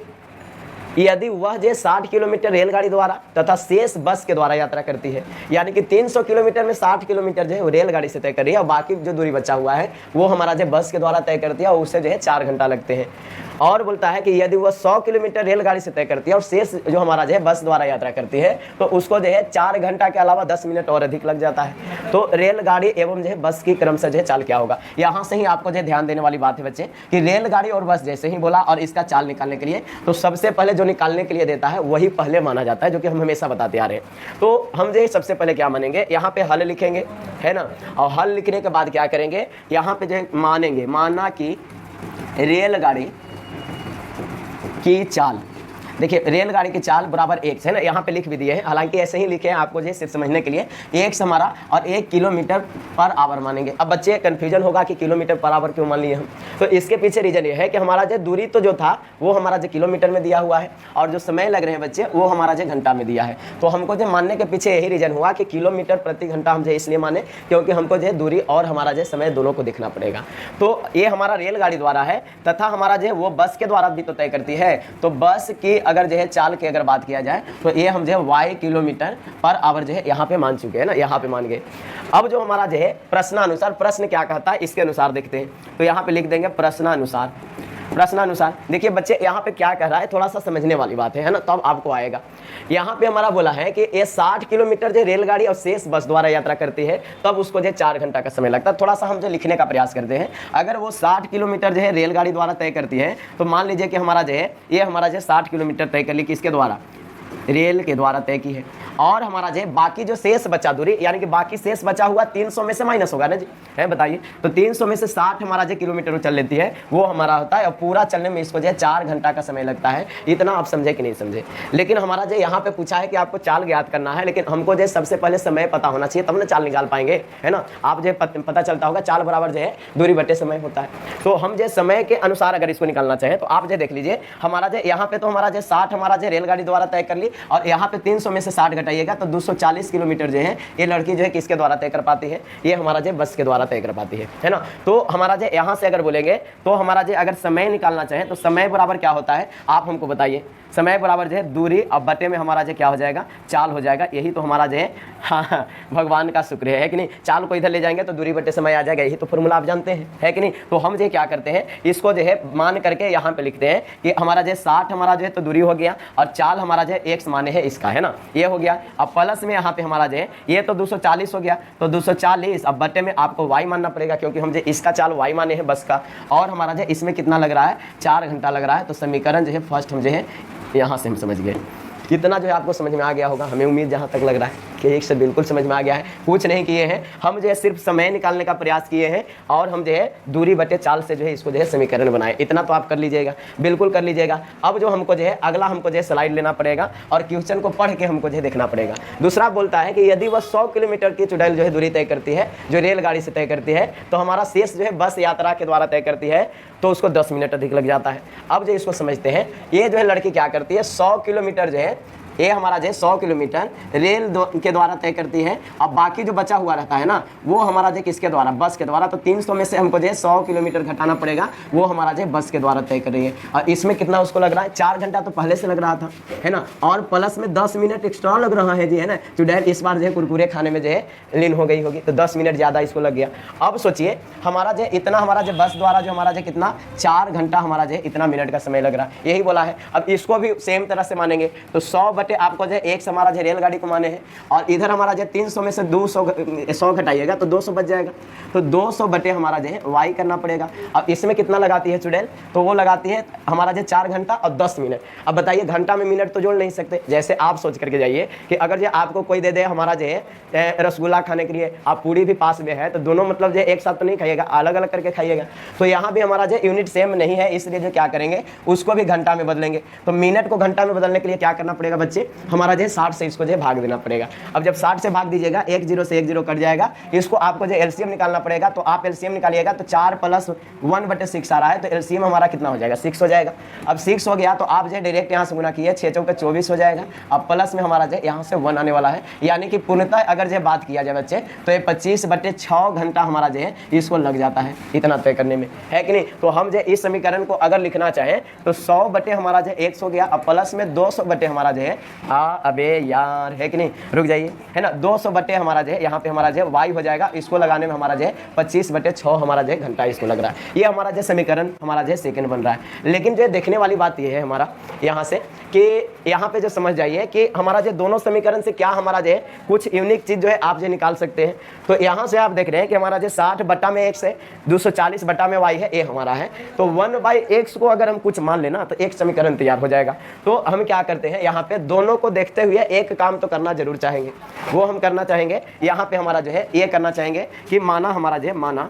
यदि वह जो 60 किलोमीटर रेलगाड़ी द्वारा तथा शेष बस के द्वारा यात्रा करती है, यानी कि 300 किलोमीटर में 60 किलोमीटर जो है वो रेलगाड़ी से तय कर रही है और बाकी जो दूरी बचा हुआ है वो हमारा जो बस के द्वारा तय करती है और उससे जो है 4 घंटा लगते हैं। और बोलता है कि यदि वह 100 किलोमीटर रेलगाड़ी से तय करती है और शेष जो हमारा जो है बस द्वारा यात्रा करती है तो उसको जो है 4 घंटा के अलावा 10 मिनट और अधिक लग जाता है। तो रेलगाड़ी एवं जो है बस की क्रम से जो है चाल क्या होगा। यहाँ से ही आपको जो ध्यान देने वाली बात है बच्चे कि रेलगाड़ी और बस जैसे ही बोला और इसका चाल निकालने के लिए, तो सबसे पहले जो निकालने के लिए देता है वही पहले माना जाता है, जो कि हम हमेशा बताते आ रहे हैं। तो हम जो है सबसे पहले क्या मानेंगे, यहाँ पे हल लिखेंगे, है ना। और हल लिखने के बाद क्या करेंगे, यहाँ पे जो है मानेंगे, माना कि रेलगाड़ी की चाल, देखिए रेलगाड़ी की चाल बराबर 1 है ना, यहाँ पे लिख भी दिए हैं, हालांकि ऐसे ही लिखे हैं आपको जो सिर्फ समझने के लिए। 1 हमारा और 1 किलोमीटर पर आवर मानेंगे। अब बच्चे कंफ्यूजन होगा कि किलोमीटर पर आवर क्यों मान लिए हम, तो इसके पीछे रीजन ये है कि हमारा जो दूरी तो जो था वो हमारा जो किलोमीटर में दिया हुआ है और जो समय लग रहे हैं बच्चे वो हमारा जो घंटा में दिया है। तो हमको जो मानने के पीछे यही रीजन हुआ कि किलोमीटर प्रति घंटा हम जो इसलिए माने क्योंकि हमको जो दूरी और हमारा जो समय दोनों को देखना पड़ेगा। तो ये हमारा रेलगाड़ी द्वारा है तथा हमारा जो वो बस के द्वारा भी तो तय करती है। तो बस की अगर जो है चाल की अगर बात किया जाए तो ये हम जो है वाई किलोमीटर पर आवर जो है यहाँ पे मान चुके हैं ना, यहाँ पे मान गए। अब जो हमारा जो है प्रश्नानुसार, प्रश्न क्या कहता है इसके अनुसार देखते हैं। तो यहाँ पे लिख देंगे प्रश्नानुसार। प्रश्नानुसार देखिए बच्चे यहाँ पे क्या कह रहा है, थोड़ा सा समझने वाली बात है ना, तब आपको आएगा। यहाँ पे हमारा बोला है कि ये 60 किलोमीटर जो रेलगाड़ी और शेष बस द्वारा यात्रा करती है तब उसको जो 4 घंटा का समय लगता है। थोड़ा सा हम जो लिखने का प्रयास करते हैं, अगर वो 60 किलोमीटर जो है रेलगाड़ी द्वारा तय करती है तो मान लीजिए कि हमारा जो है ये हमारा जो 60 किलोमीटर तय कर ली किसके द्वारा, रेल के द्वारा तय की है। और हमारा जो बाकी जो शेष बचा दूरी, यानी कि बाकी शेष बचा हुआ 300 में से माइनस होगा ना जी, है बताइए। तो 300 में से 60 हमारा जो किलोमीटर चल लेती है वो हमारा होता है, और पूरा चलने में इसको जो है 4 घंटा का समय लगता है। इतना आप समझे कि नहीं समझे। लेकिन हमारा जो यहाँ पे पूछा है कि आपको चाल ज्ञात करना है, लेकिन हमको जो सबसे पहले समय पता होना चाहिए, तब ना चाल निकाल पाएंगे, है ना। आप जो पता चलता होगा चाल बराबर जो है दूरी बटे समय होता है। तो हम जो समय के अनुसार अगर इसको निकालना चाहें तो आप जो देख लीजिए, हमारा जो यहाँ पे तो हमारा जो 60 हमारा जो रेलगाड़ी द्वारा तय कर ली, और यहाँ पे 300 में से 60 घटाइएगा तो 240 किलोमीटर जो है ये लड़की जो है किसके द्वारा तय कर पाती है, ये हमारा जो बस के द्वारा तय कर पाती है ना। तो हमारा जो यहाँ से अगर बोलेंगे तो हमारा जो अगर समय निकालना चाहें तो समय बराबर क्या होता है, आप हमको बताइए। समय बराबर जो है दूरी और बटे में हमारा जो क्या हो जाएगा, चाल हो जाएगा। यही तो हमारा जो है, हाँ भगवान का शुक्र है कि नहीं। चाल को इधर ले जाएंगे तो दूरी बटे समय आ जाएगा, यही तो फॉर्मूला आप जानते हैं, है कि नहीं। तो हम जो क्या करते हैं, इसको जो है मान करके यहाँ पे लिखते हैं कि हमारा जो 60 हमारा जो है तो दूरी हो गया, और चाल हमारा जो है x माने है इसका, है ना, ये हो गया। अब प्लस में यहाँ पे हमारा जो है ये तो 240 हो गया, तो 240 अब बटे में आपको y मानना पड़ेगा, क्योंकि हम जो इसका चाल y माने है बस का, और हमारा जो इसमें कितना लग रहा है, 4 घंटा लग रहा है। तो समीकरण जो है फर्स्ट हम जो है यहाँ से हम समझ गए। कितना जो है आपको समझ में आ गया होगा, हमें उम्मीद जहाँ तक लग रहा है कि एक से बिल्कुल समझ में आ गया है। कुछ नहीं किए हैं हम जो है, सिर्फ समय निकालने का प्रयास किए हैं, और हम जो है दूरी बटे चाल से जो है इसको जो है समीकरण बनाए। इतना तो आप कर लीजिएगा, बिल्कुल कर लीजिएगा। अब जो हमको जो है अगला हमको जो है स्लाइड लेना पड़ेगा, और क्वेश्चन को पढ़ के हमको जो है देखना पड़ेगा। दूसरा बोलता है कि यदि वह 100 किलोमीटर की चुड़ैल जो है दूरी तय करती है, जो रेलगाड़ी से तय करती है, तो हमारा शेष जो है बस यात्रा के द्वारा तय करती है, तो उसको 10 मिनट अधिक लग जाता है। अब जो इसको समझते हैं, ये जो है लड़की क्या करती है, 100 किलोमीटर जो है ये हमारा जो 100 किलोमीटर रेल के द्वारा तय करती है, अब बाकी जो बचा हुआ रहता है ना, वो हमारा जो किसके द्वारा, बस के द्वारा। तो 300 में से हमको जो 100 किलोमीटर घटाना पड़ेगा, वो हमारा जो बस के द्वारा तय कर रही है। और इसमें कितना उसको लग रहा है, 4 घंटा तो पहले से लग रहा था, है ना, और प्लस में 10 मिनट एक्स्ट्रा लग रहा है जी, है ना। चुड़ैल इस बार जो है कुरकुरे खाने में जो है लीन हो गई होगी, तो 10 मिनट ज़्यादा इसको लग गया। अब सोचिए हमारा जो इतना हमारा जो बस द्वारा जो हमारा जो कितना 4 घंटा हमारा जो इतना मिनट का समय लग रहा है, यही बोला है। अब इसको भी सेम तरह से मानेंगे तो 100 बटे आपको जो एक हमारा जो रेलगाड़ी को माने हैं, और इधर हमारा जो 300 में से 100 घटाइएगा तो 200 बच जाएगा। तो 200 बटे हमारा जो है वाई करना पड़ेगा। अब इसमें कितना लगाती है चुड़ैल, तो वो लगाती है हमारा जो 4 घंटा और 10 मिनट। अब बताइए घंटा में मिनट तो जोड़ नहीं सकते। जैसे आप सोच करके जाइए कि अगर जो आपको कोई दे दे हमारा जो है रसगुल्ला खाने के लिए, आप पूरी भी पास में है, तो दोनों मतलब जो एक साथ तो नहीं खाइएगा, अलग अलग करके खाइएगा। तो यहाँ भी हमारा जो यूनिट सेम नहीं है, इसलिए जो क्या करेंगे उसको भी घंटा में बदलेंगे। तो मिनट को घंटा में बदलने के लिए क्या करना पड़ेगा बच्चे, हमारा जो 60 से इसको जो भाग देना पड़ेगा। अब जब 60 से भाग दीजिएगा, 1 0 से 1 0 कट जाएगा। इसको आपको जो एलसीएम निकालना पड़ेगा, तो आप एलसीएम निकालिएगा तो 4 + 1/6 आ रहा है, तो एलसीएम हमारा कितना हो जाएगा, 6 हो जाएगा। अब 6 हो गया तो आप जो डायरेक्ट यहाँ से गुना किए, 6 चौके 24 हो जाएगा। अब प्लस में हमारा जो यहाँ से 1 आने वाला है, यानी कि पूर्णतः अगर जो बात किया जाए बच्चे, तो ये 25/6 घंटा हमारा जो है इसको लग जाता है इतना तय करने में, है कि नहीं। तो हम जो इस समीकरण को अगर लिखना चाहें तो 100 बटे हमारा जो 100 हो गया, अब प्लस में 200 बटे हमारा जो है अबे यार, है कि नहीं, रुक जाइए, है ना, 200 बटे हमारा जो है यहाँ पे हमारा जो है वाई हो जाएगा। इसको लगाने में हमारा जो है 25/6 हमारा जो है घंटा इसको लग रहा है। ये हमारा जो समीकरण हमारा जो है सेकंड बन रहा है। लेकिन जो देखने वाली बात ये है हमारा यहाँ से कि यहाँ पे जो समझ जाइए कि हमारा जो दोनों समीकरण से क्या हमारा जो है कुछ यूनिक चीज़ जो है आप जो निकाल सकते हैं। तो यहाँ से आप देख रहे हैं कि हमारा जो 60 बटा में x है, 240 बटा में y है, ये हमारा है। तो 1/x को अगर हम कुछ मान लेना तो एक समीकरण तैयार हो जाएगा। तो हम क्या करते हैं, यहाँ पे दोनों को देखते हुए एक काम तो करना जरूर चाहेंगे, वो हम करना चाहेंगे यहाँ पे हमारा जो है ये करना चाहेंगे कि माना हमारा जो है माना,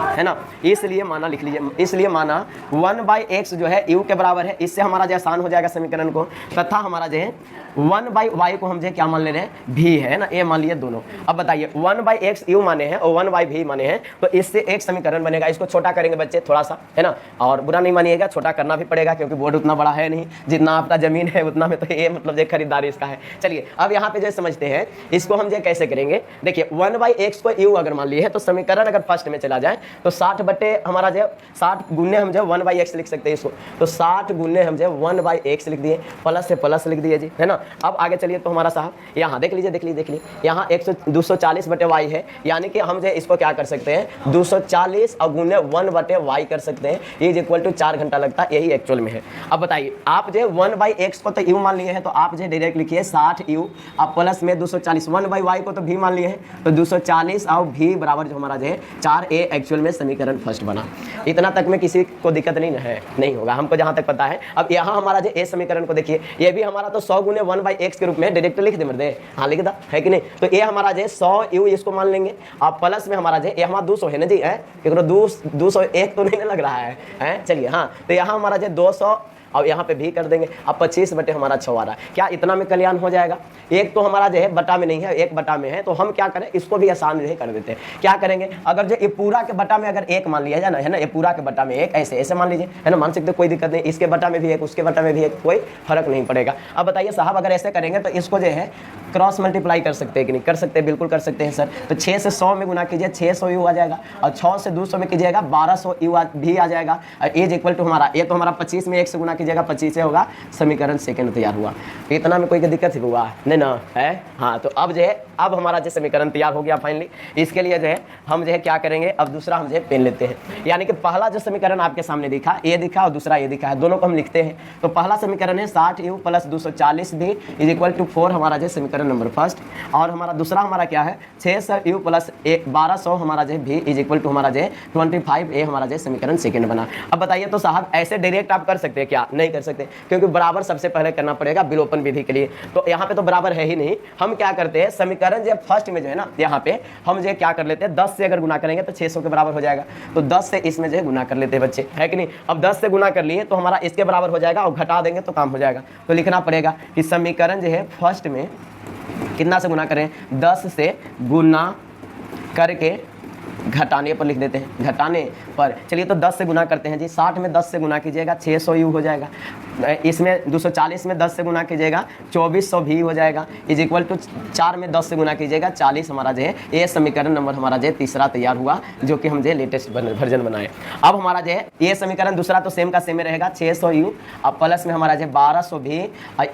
है ना, इसलिए माना लिख लीजिए, इसलिए माना 1/x जो है u के बराबर है। इससे हमारा जो आसान हो जाएगा समीकरण को, तथा हमारा जो है 1/y को हम जो क्या मान ले रहे हैं, भी है ना, ये मान लिए दोनों। अब बताइए 1/x u माने हैं और 1/v माने हैं, तो इससे एक समीकरण बनेगा। इसको छोटा करेंगे बच्चे थोड़ा सा, है ना, और बुरा नहीं मानिएगा, छोटा करना भी पड़ेगा क्योंकि बोर्ड उतना बड़ा है नहीं, जितना आपका जमीन है उतना में तो ये मतलब जो खरीदारी इसका है। चलिए अब यहाँ पे जो समझते हैं इसको हम जो कैसे करेंगे। देखिए 1/x को u अगर मान लिए है तो समीकरण अगर फर्स्ट में चला जाए तो 60 बटे हमारा जो 60 गुने हम जो 1/x लिख सकते हैं इसको। तो 60 गुने हम जो 1/x लिख दिए, प्लस से प्लस लिख दिए जी, है ना। अब आगे चलिए तो हमारा साहब यहाँ देख लीजिए यहाँ 240 बटे y है, यानी कि हम जो इसको क्या कर सकते हैं 240 और गुने 1/y कर सकते हैं। ये इज इक्वल टू 4 घंटा लगता है, यही एक्चुअल में है। अब बताइए आप जो 1/x को तो u मान लिए हैं, तो आप जो डायरेक्ट लिखिए 60 u, अब प्लस में 240, 1/y को तो v मान लिए हैं, तो 240 और v बराबर जो हमारा जो है 4a एक्चुअल में समीकरण फर्स्ट बना। इतना तक में किसी को दिक्कत नहीं है, नहीं होगा हमको जहाँ तक पता है। अब यहाँ हमारा जो ए समीकरण को देखिए, ये भी हमारा तो 100 गुने 1/x के रूप में डायरेक्ट लिख दे मर्दे, हाँ लिख दा है कि नहीं। तो ये हमारा जो 100 यू इसको मान लेंगे, अब प्लस में हमारा जो ये हमारा 200 है ना जी, है 201 तो नहीं लग रहा है चलिए हाँ। तो यहाँ हमारा जो 200 और यहाँ पे भी कर देंगे, अब 25 बटे हमारा 6 आ रहा है। क्या इतना में कल्याण हो जाएगा? एक तो हमारा जो है बटा में नहीं है, एक बटा में है, तो हम क्या करें, इसको भी आसान नहीं कर देते हैं। क्या करेंगे, अगर जो ये पूरा के बटा में अगर एक मान लिया जाए ना, है ना, ये पूरा के बटा में एक, ऐसे ऐसे मान लीजिए, है ना, मान सकते कोई दिक्कत नहीं, इसके बटा में भी एक, उसके बटा में भी एक, कोई फर्क नहीं पड़ेगा। अब बताइए साहब, अगर ऐसे करेंगे तो इसको जो है क्रॉस मल्टीप्लाई कर सकते हैं कि नहीं? कर सकते हैं, बिल्कुल कर सकते हैं सर। तो 6 से 100 में गुना कीजिए, 600 यू आ जाएगा, और 6 से 200 में कीजिएगा 1200 यू भी आ जाएगा। एज इक्वल टू हमारा, ये तो हमारा 25 में 1 से गुना कीजिएगा, 25 से होगा, समीकरण सेकंड तैयार हुआ। इतना में कोई दिक्कत हुआ नहीं ना है? हाँ, तो अब जो है, अब हमारा जो समीकरण तैयार हो गया फाइनली। इसके लिए जो है हम जो है क्या करेंगे, अब दूसरा हम जो है पेन लेते हैं, यानी कि पहला जो समीकरण आपके सामने दिखा, ये दिखा और दूसरा ये दिखा है, दोनों को हम लिखते हैं। तो पहला समीकरण है 60u + 240 भी इज इक्वल टू 4, हमारा जो समीकरण नंबर फर्स्ट। और हमारा दूसरा हमारा क्या है, 6u + 1200 हमारा जो भी इज इक्वल टू हमारा जो 25, ये हमारा जो समीकरण सेकंड बना। अब बताइए तो साहब, ऐसे डायरेक्ट आप कर सकते हैं क्या? नहीं कर सकते, क्योंकि बराबर सबसे पहले करना पड़ेगा विलोपन विधि के लिए। तो यहाँ पे तो बराबर है ही नहीं। हम क्या करते हैं, समीकरण जो फर्स्ट में जो है ना, यहाँ पे हम जो क्या कर लेते हैं, 10 से अगर गुना करेंगे तो 600 के बराबर हो जाएगा। तो 10 से इसमें जो है गुना कर लेते हैं बच्चे, है कि नहीं। अब 10 से गुना कर लिए तो हमारा इसके बराबर हो जाएगा, और घटा देंगे तो काम हो जाएगा। तो लिखना पड़ेगा कि समीकरण जो है फर्स्ट में कितना से गुना करें, 10 से गुना करके घटाने पर लिख देते हैं, घटाने पर। चलिए तो 10 से गुना करते हैं जी, 60 में 10 से गुना कीजिएगा 600 यू हो जाएगा, इसमें 240 में 10 से गुना कीजिएगा 2400 भी हो जाएगा, इज इक्वल टू 4 में 10 से गुना कीजिएगा 40, हमारा जो है ये समीकरण नंबर हमारा जो तीसरा तैयार हुआ, जो कि हम जो लेटेस्ट वर्जन बनाए। अब हमारा जो है ये समीकरण दूसरा तो सेम का सेम रहेगा, 600 यू अब प्लस में हमारा जो 1200 भी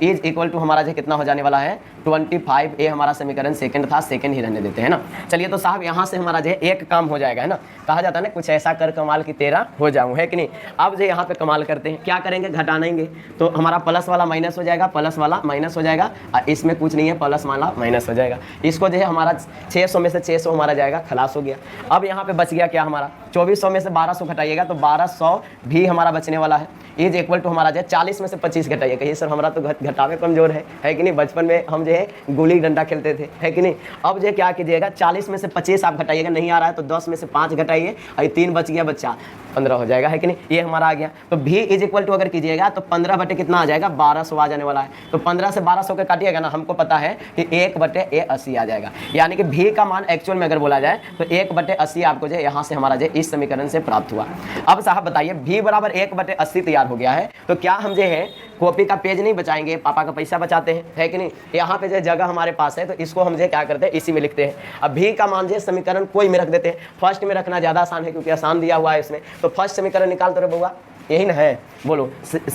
इज इक्वल टू हमारा जो कितना हो जाने वाला है 25। ये हमारा समीकरण सेकंड था, सेकंड ही रहने देते हैं ना। चलिए तो साहब यहाँ से हमारा जो है एक काम हो जाएगा, है ना, कहा जाता है ना, कुछ ऐसा कर कमाल की तेरा हो जाऊं, है कि नहीं। अब जो यहाँ पे कमाल करते हैं, क्या करेंगे, घटाएंगे। तो हमारा प्लस वाला माइनस हो जाएगा, प्लस वाला माइनस हो जाएगा, इसमें कुछ नहीं है, प्लस वाला माइनस हो जाएगा। इसको जो है हमारा 600 में से 600 हमारा जाएगा, खलास हो गया। अब यहाँ पे बच गया क्या हमारा, 2400 में से 1200 घटाइएगा तो 1200 भी हमारा बचने वाला है, इज इक्वल टू हमारा जो है 40 में से 25 घटाइए। कहिए सर हमारा तो घटावे कमजोर है कि नहीं, बचपन में हम जो है गुल्ली डंडा खेलते थे, है कि नहीं। अब जो क्या कीजिएगा, 40 में से 25 आप घटाइएगा, नहीं आ रहा है तो 10 में से 5 घटाइए, और 3 बच गया बच्चा, 15 हो जाएगा, है कि नहीं। ये हमारा आ गया। तो भी इज इक्वल टू अगर कीजिएगा तो 15 बटे कितना आ जाएगा, 1200 आ जाने वाला है। तो 15 से 1200 के काटिएगा ना, हमको पता है कि 1 बटे 80 आ जाएगा, यानी कि भी का मान एक्चुअल में अगर बोला जाए तो 1 बटे 80 आपको जो यहाँ से हमारा जो इस समीकरण से प्राप्त हुआ। अब साहब बताइए, भी बराबर 1 बटे 80 तैयार हो गया है, तो क्या हम जो है कॉपी का पेज नहीं बचाएंगे, पापा का पैसा बचाते हैं, है कि नहीं। यहाँ पे जो जगह हमारे पास है तो इसको हम जो क्या करते हैं, इसी में लिखते हैं। अब भी का मान जो समीकरण कोई में रख देते हैं, फर्स्ट में रखना ज़्यादा आसान है क्योंकि आसान दिया हुआ है इसमें। तो फर्स्ट समीकरण निकाल तो रे बउआ, यही ना है, बोलो।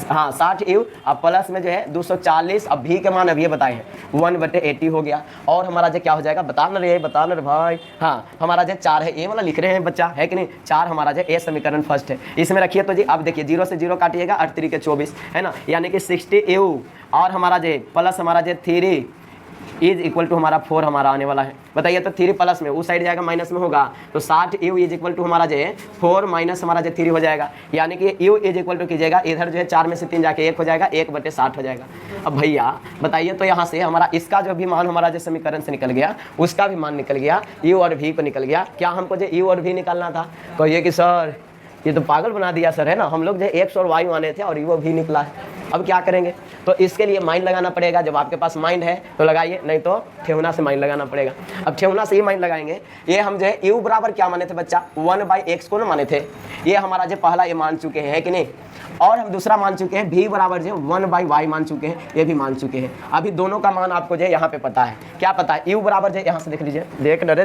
हाँ 60u अब प्लस में जो है 240, अब भी के मान अब ये बताए हैं 1/80 हो गया। और हमारा जो क्या हो जाएगा, बता ना रे भाई। हाँ हमारा जो 4 है, ये वाला लिख रहे हैं बच्चा, है कि नहीं। 4 हमारा जो ये समीकरण फर्स्ट है, इसमें रखिए। तो जी अब देखिए 0 से 0 काटिएगा, 8 3 के 24, है ना, यानी कि 60u और हमारा जो प्लस हमारा जो 3 इज इक्वल टू हमारा 4 हमारा आने वाला है। बताइए तो 3 प्लस में उस साइड जाएगा, माइनस में होगा, तो 60u इज इक्वल टू हमारा जो है 4 माइनस हमारा जो 3 हो जाएगा, यानी कि u इज इक्वल टू कीजिएगा, इधर जो है 4 में से 3 जाके 1 हो जाएगा, 1/60 हो जाएगा। अब भैया बताइए तो यहाँ से हमारा इसका जो भी मान हमारा जो समीकरण से निकल गया, उसका भी मान निकल गया, u और v को निकल गया। क्या हमको जो u और v निकालना था, कहिए कि सर ये तो पागल बना दिया सर, है ना। हम लोग जो x और y माने थे और वो भी निकला है। अब क्या करेंगे, तो इसके लिए माइंड लगाना पड़ेगा। जब आपके पास माइंड है तो लगाइए, नहीं तो ठेहुना से माइंड लगाना पड़ेगा। अब ठेहुना से ये माइंड लगाएंगे, ये हम जो है u बराबर क्या माने थे बच्चा, 1/x को ना माने थे। ये हमारा जो पहला ये मान चुके हैं, है कि नहीं। और हम दूसरा मान चुके हैं, v बराबर जो 1/y मान चुके हैं, ये भी मान चुके हैं। अभी दोनों का मान आपको जो है यहाँ पे पता है। क्या पता है, u बराबर जो यहाँ से देख लीजिए,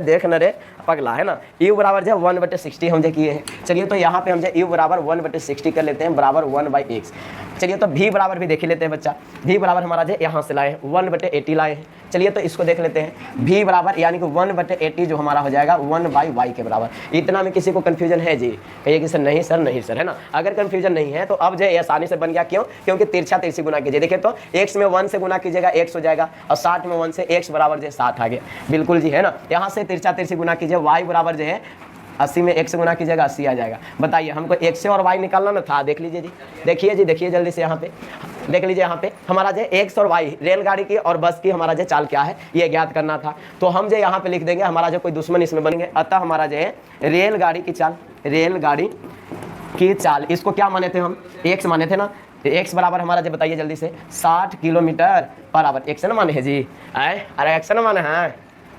देख न रे पगला, है ना। u बराबर जो 1/60 हम जो किए हैं। चलिए तो यहाँ पे हम जो u बराबर 1/60 कर लेते हैं, बराबर 1/x। चलिए तो v बराबर भी देख लेते हैं बच्चा, v बराबर हमारा जो यहाँ से लाए हैं 1/80 लाए हैं। चलिए तो इसको देख लेते हैं, v बराबर यानी कि 1/80 जो हमारा हो जाएगा 1/y के बराबर। इतना में किसी को कन्फ्यूजन है जी, कहिए कि सर नहीं सर, है ना। अगर कन्फ्यूजन नहीं है तो अब जो आसानी से बन गया, क्यों, क्योंकि तिरछा तिरछी गुना कीजिए। देखिए तो x में 1 से गुना कीजिएगा x हो जाएगा, और 60 में 1 से x बराबर जो 60 आ गया, बिल्कुल जी, है ना। यहाँ से तिरछा तिरछी गुना कीजिए, y बराबर जो है 80 में 1 से गुना कीजिएगा 80 आ जाएगा। बताइए हमको x और y निकालना ना था। देख लीजिए जी, देखिए जी, देखिए जल्दी से यहाँ पे देख लीजिए। यहाँ पे हमारा जो x और y रेलगाड़ी की और बस की हमारा जो चाल क्या है ये ज्ञात करना था। तो हम जो यहाँ पे लिख देंगे हमारा जो कोई दुश्मन इसमें बनेंगे। अतः हमारा जो है रेलगाड़ी की चाल, रेलगाड़ी की चाल, इसको क्या माने थे हम, x माने थे ना। तो x बराबर हमारा जो बताइए जल्दी से 60 किलोमीटर पर आवर। x ना माने है जी, अरे x ना माने हैं।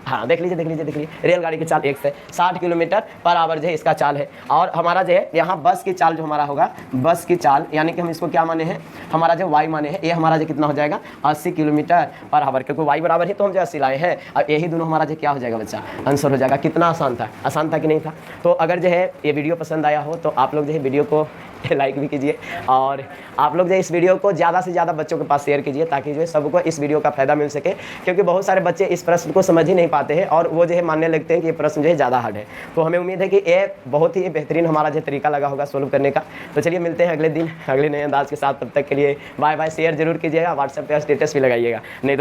हाँ देख लीजिए, देख लीजिए, देख लीजिए, रेलगाड़ी की चाल 1 से 60 किलोमीटर पर आवर जो है इसका चाल है। और हमारा जो है यहाँ बस की चाल जो हमारा होगा, बस की चाल यानी कि हम इसको क्या माने हैं, हमारा जो y माने हैं, ये हमारा जो कितना हो जाएगा 80 किलोमीटर पर आवर, क्योंकि y बराबर ही तो हम जो 80 लाए हैं। और यही दोनों हमारा जो क्या हो जाएगा बच्चा, आंसर हो जाएगा। कितना आसान था, आसान था कि नहीं था। तो अगर जो है ये वीडियो पसंद आया हो तो आप लोग जो है वीडियो को लाइक भी कीजिए और आप लोग जो इस वीडियो को ज़्यादा से ज़्यादा बच्चों के पास शेयर कीजिए, ताकि जो है सबको इस वीडियो का फायदा मिल सके। क्योंकि बहुत सारे बच्चे इस प्रश्न को समझ ही नहीं पाते हैं और वो जो है मानने लगते हैं कि ये प्रश्न जो है ज़्यादा हार्ड है। तो हमें उम्मीद है कि ये बहुत ही बेहतरीन हमारा जो तरीका लगा होगा सोल्व करने का। तो चलिए मिलते हैं अगले दिन अगले नए अंदाज के साथ। तब तक के लिए बाय बाय। शेयर जरूर कीजिएगा, व्हाट्सएप पर स्टेटस भी लगाइएगा, नहीं तो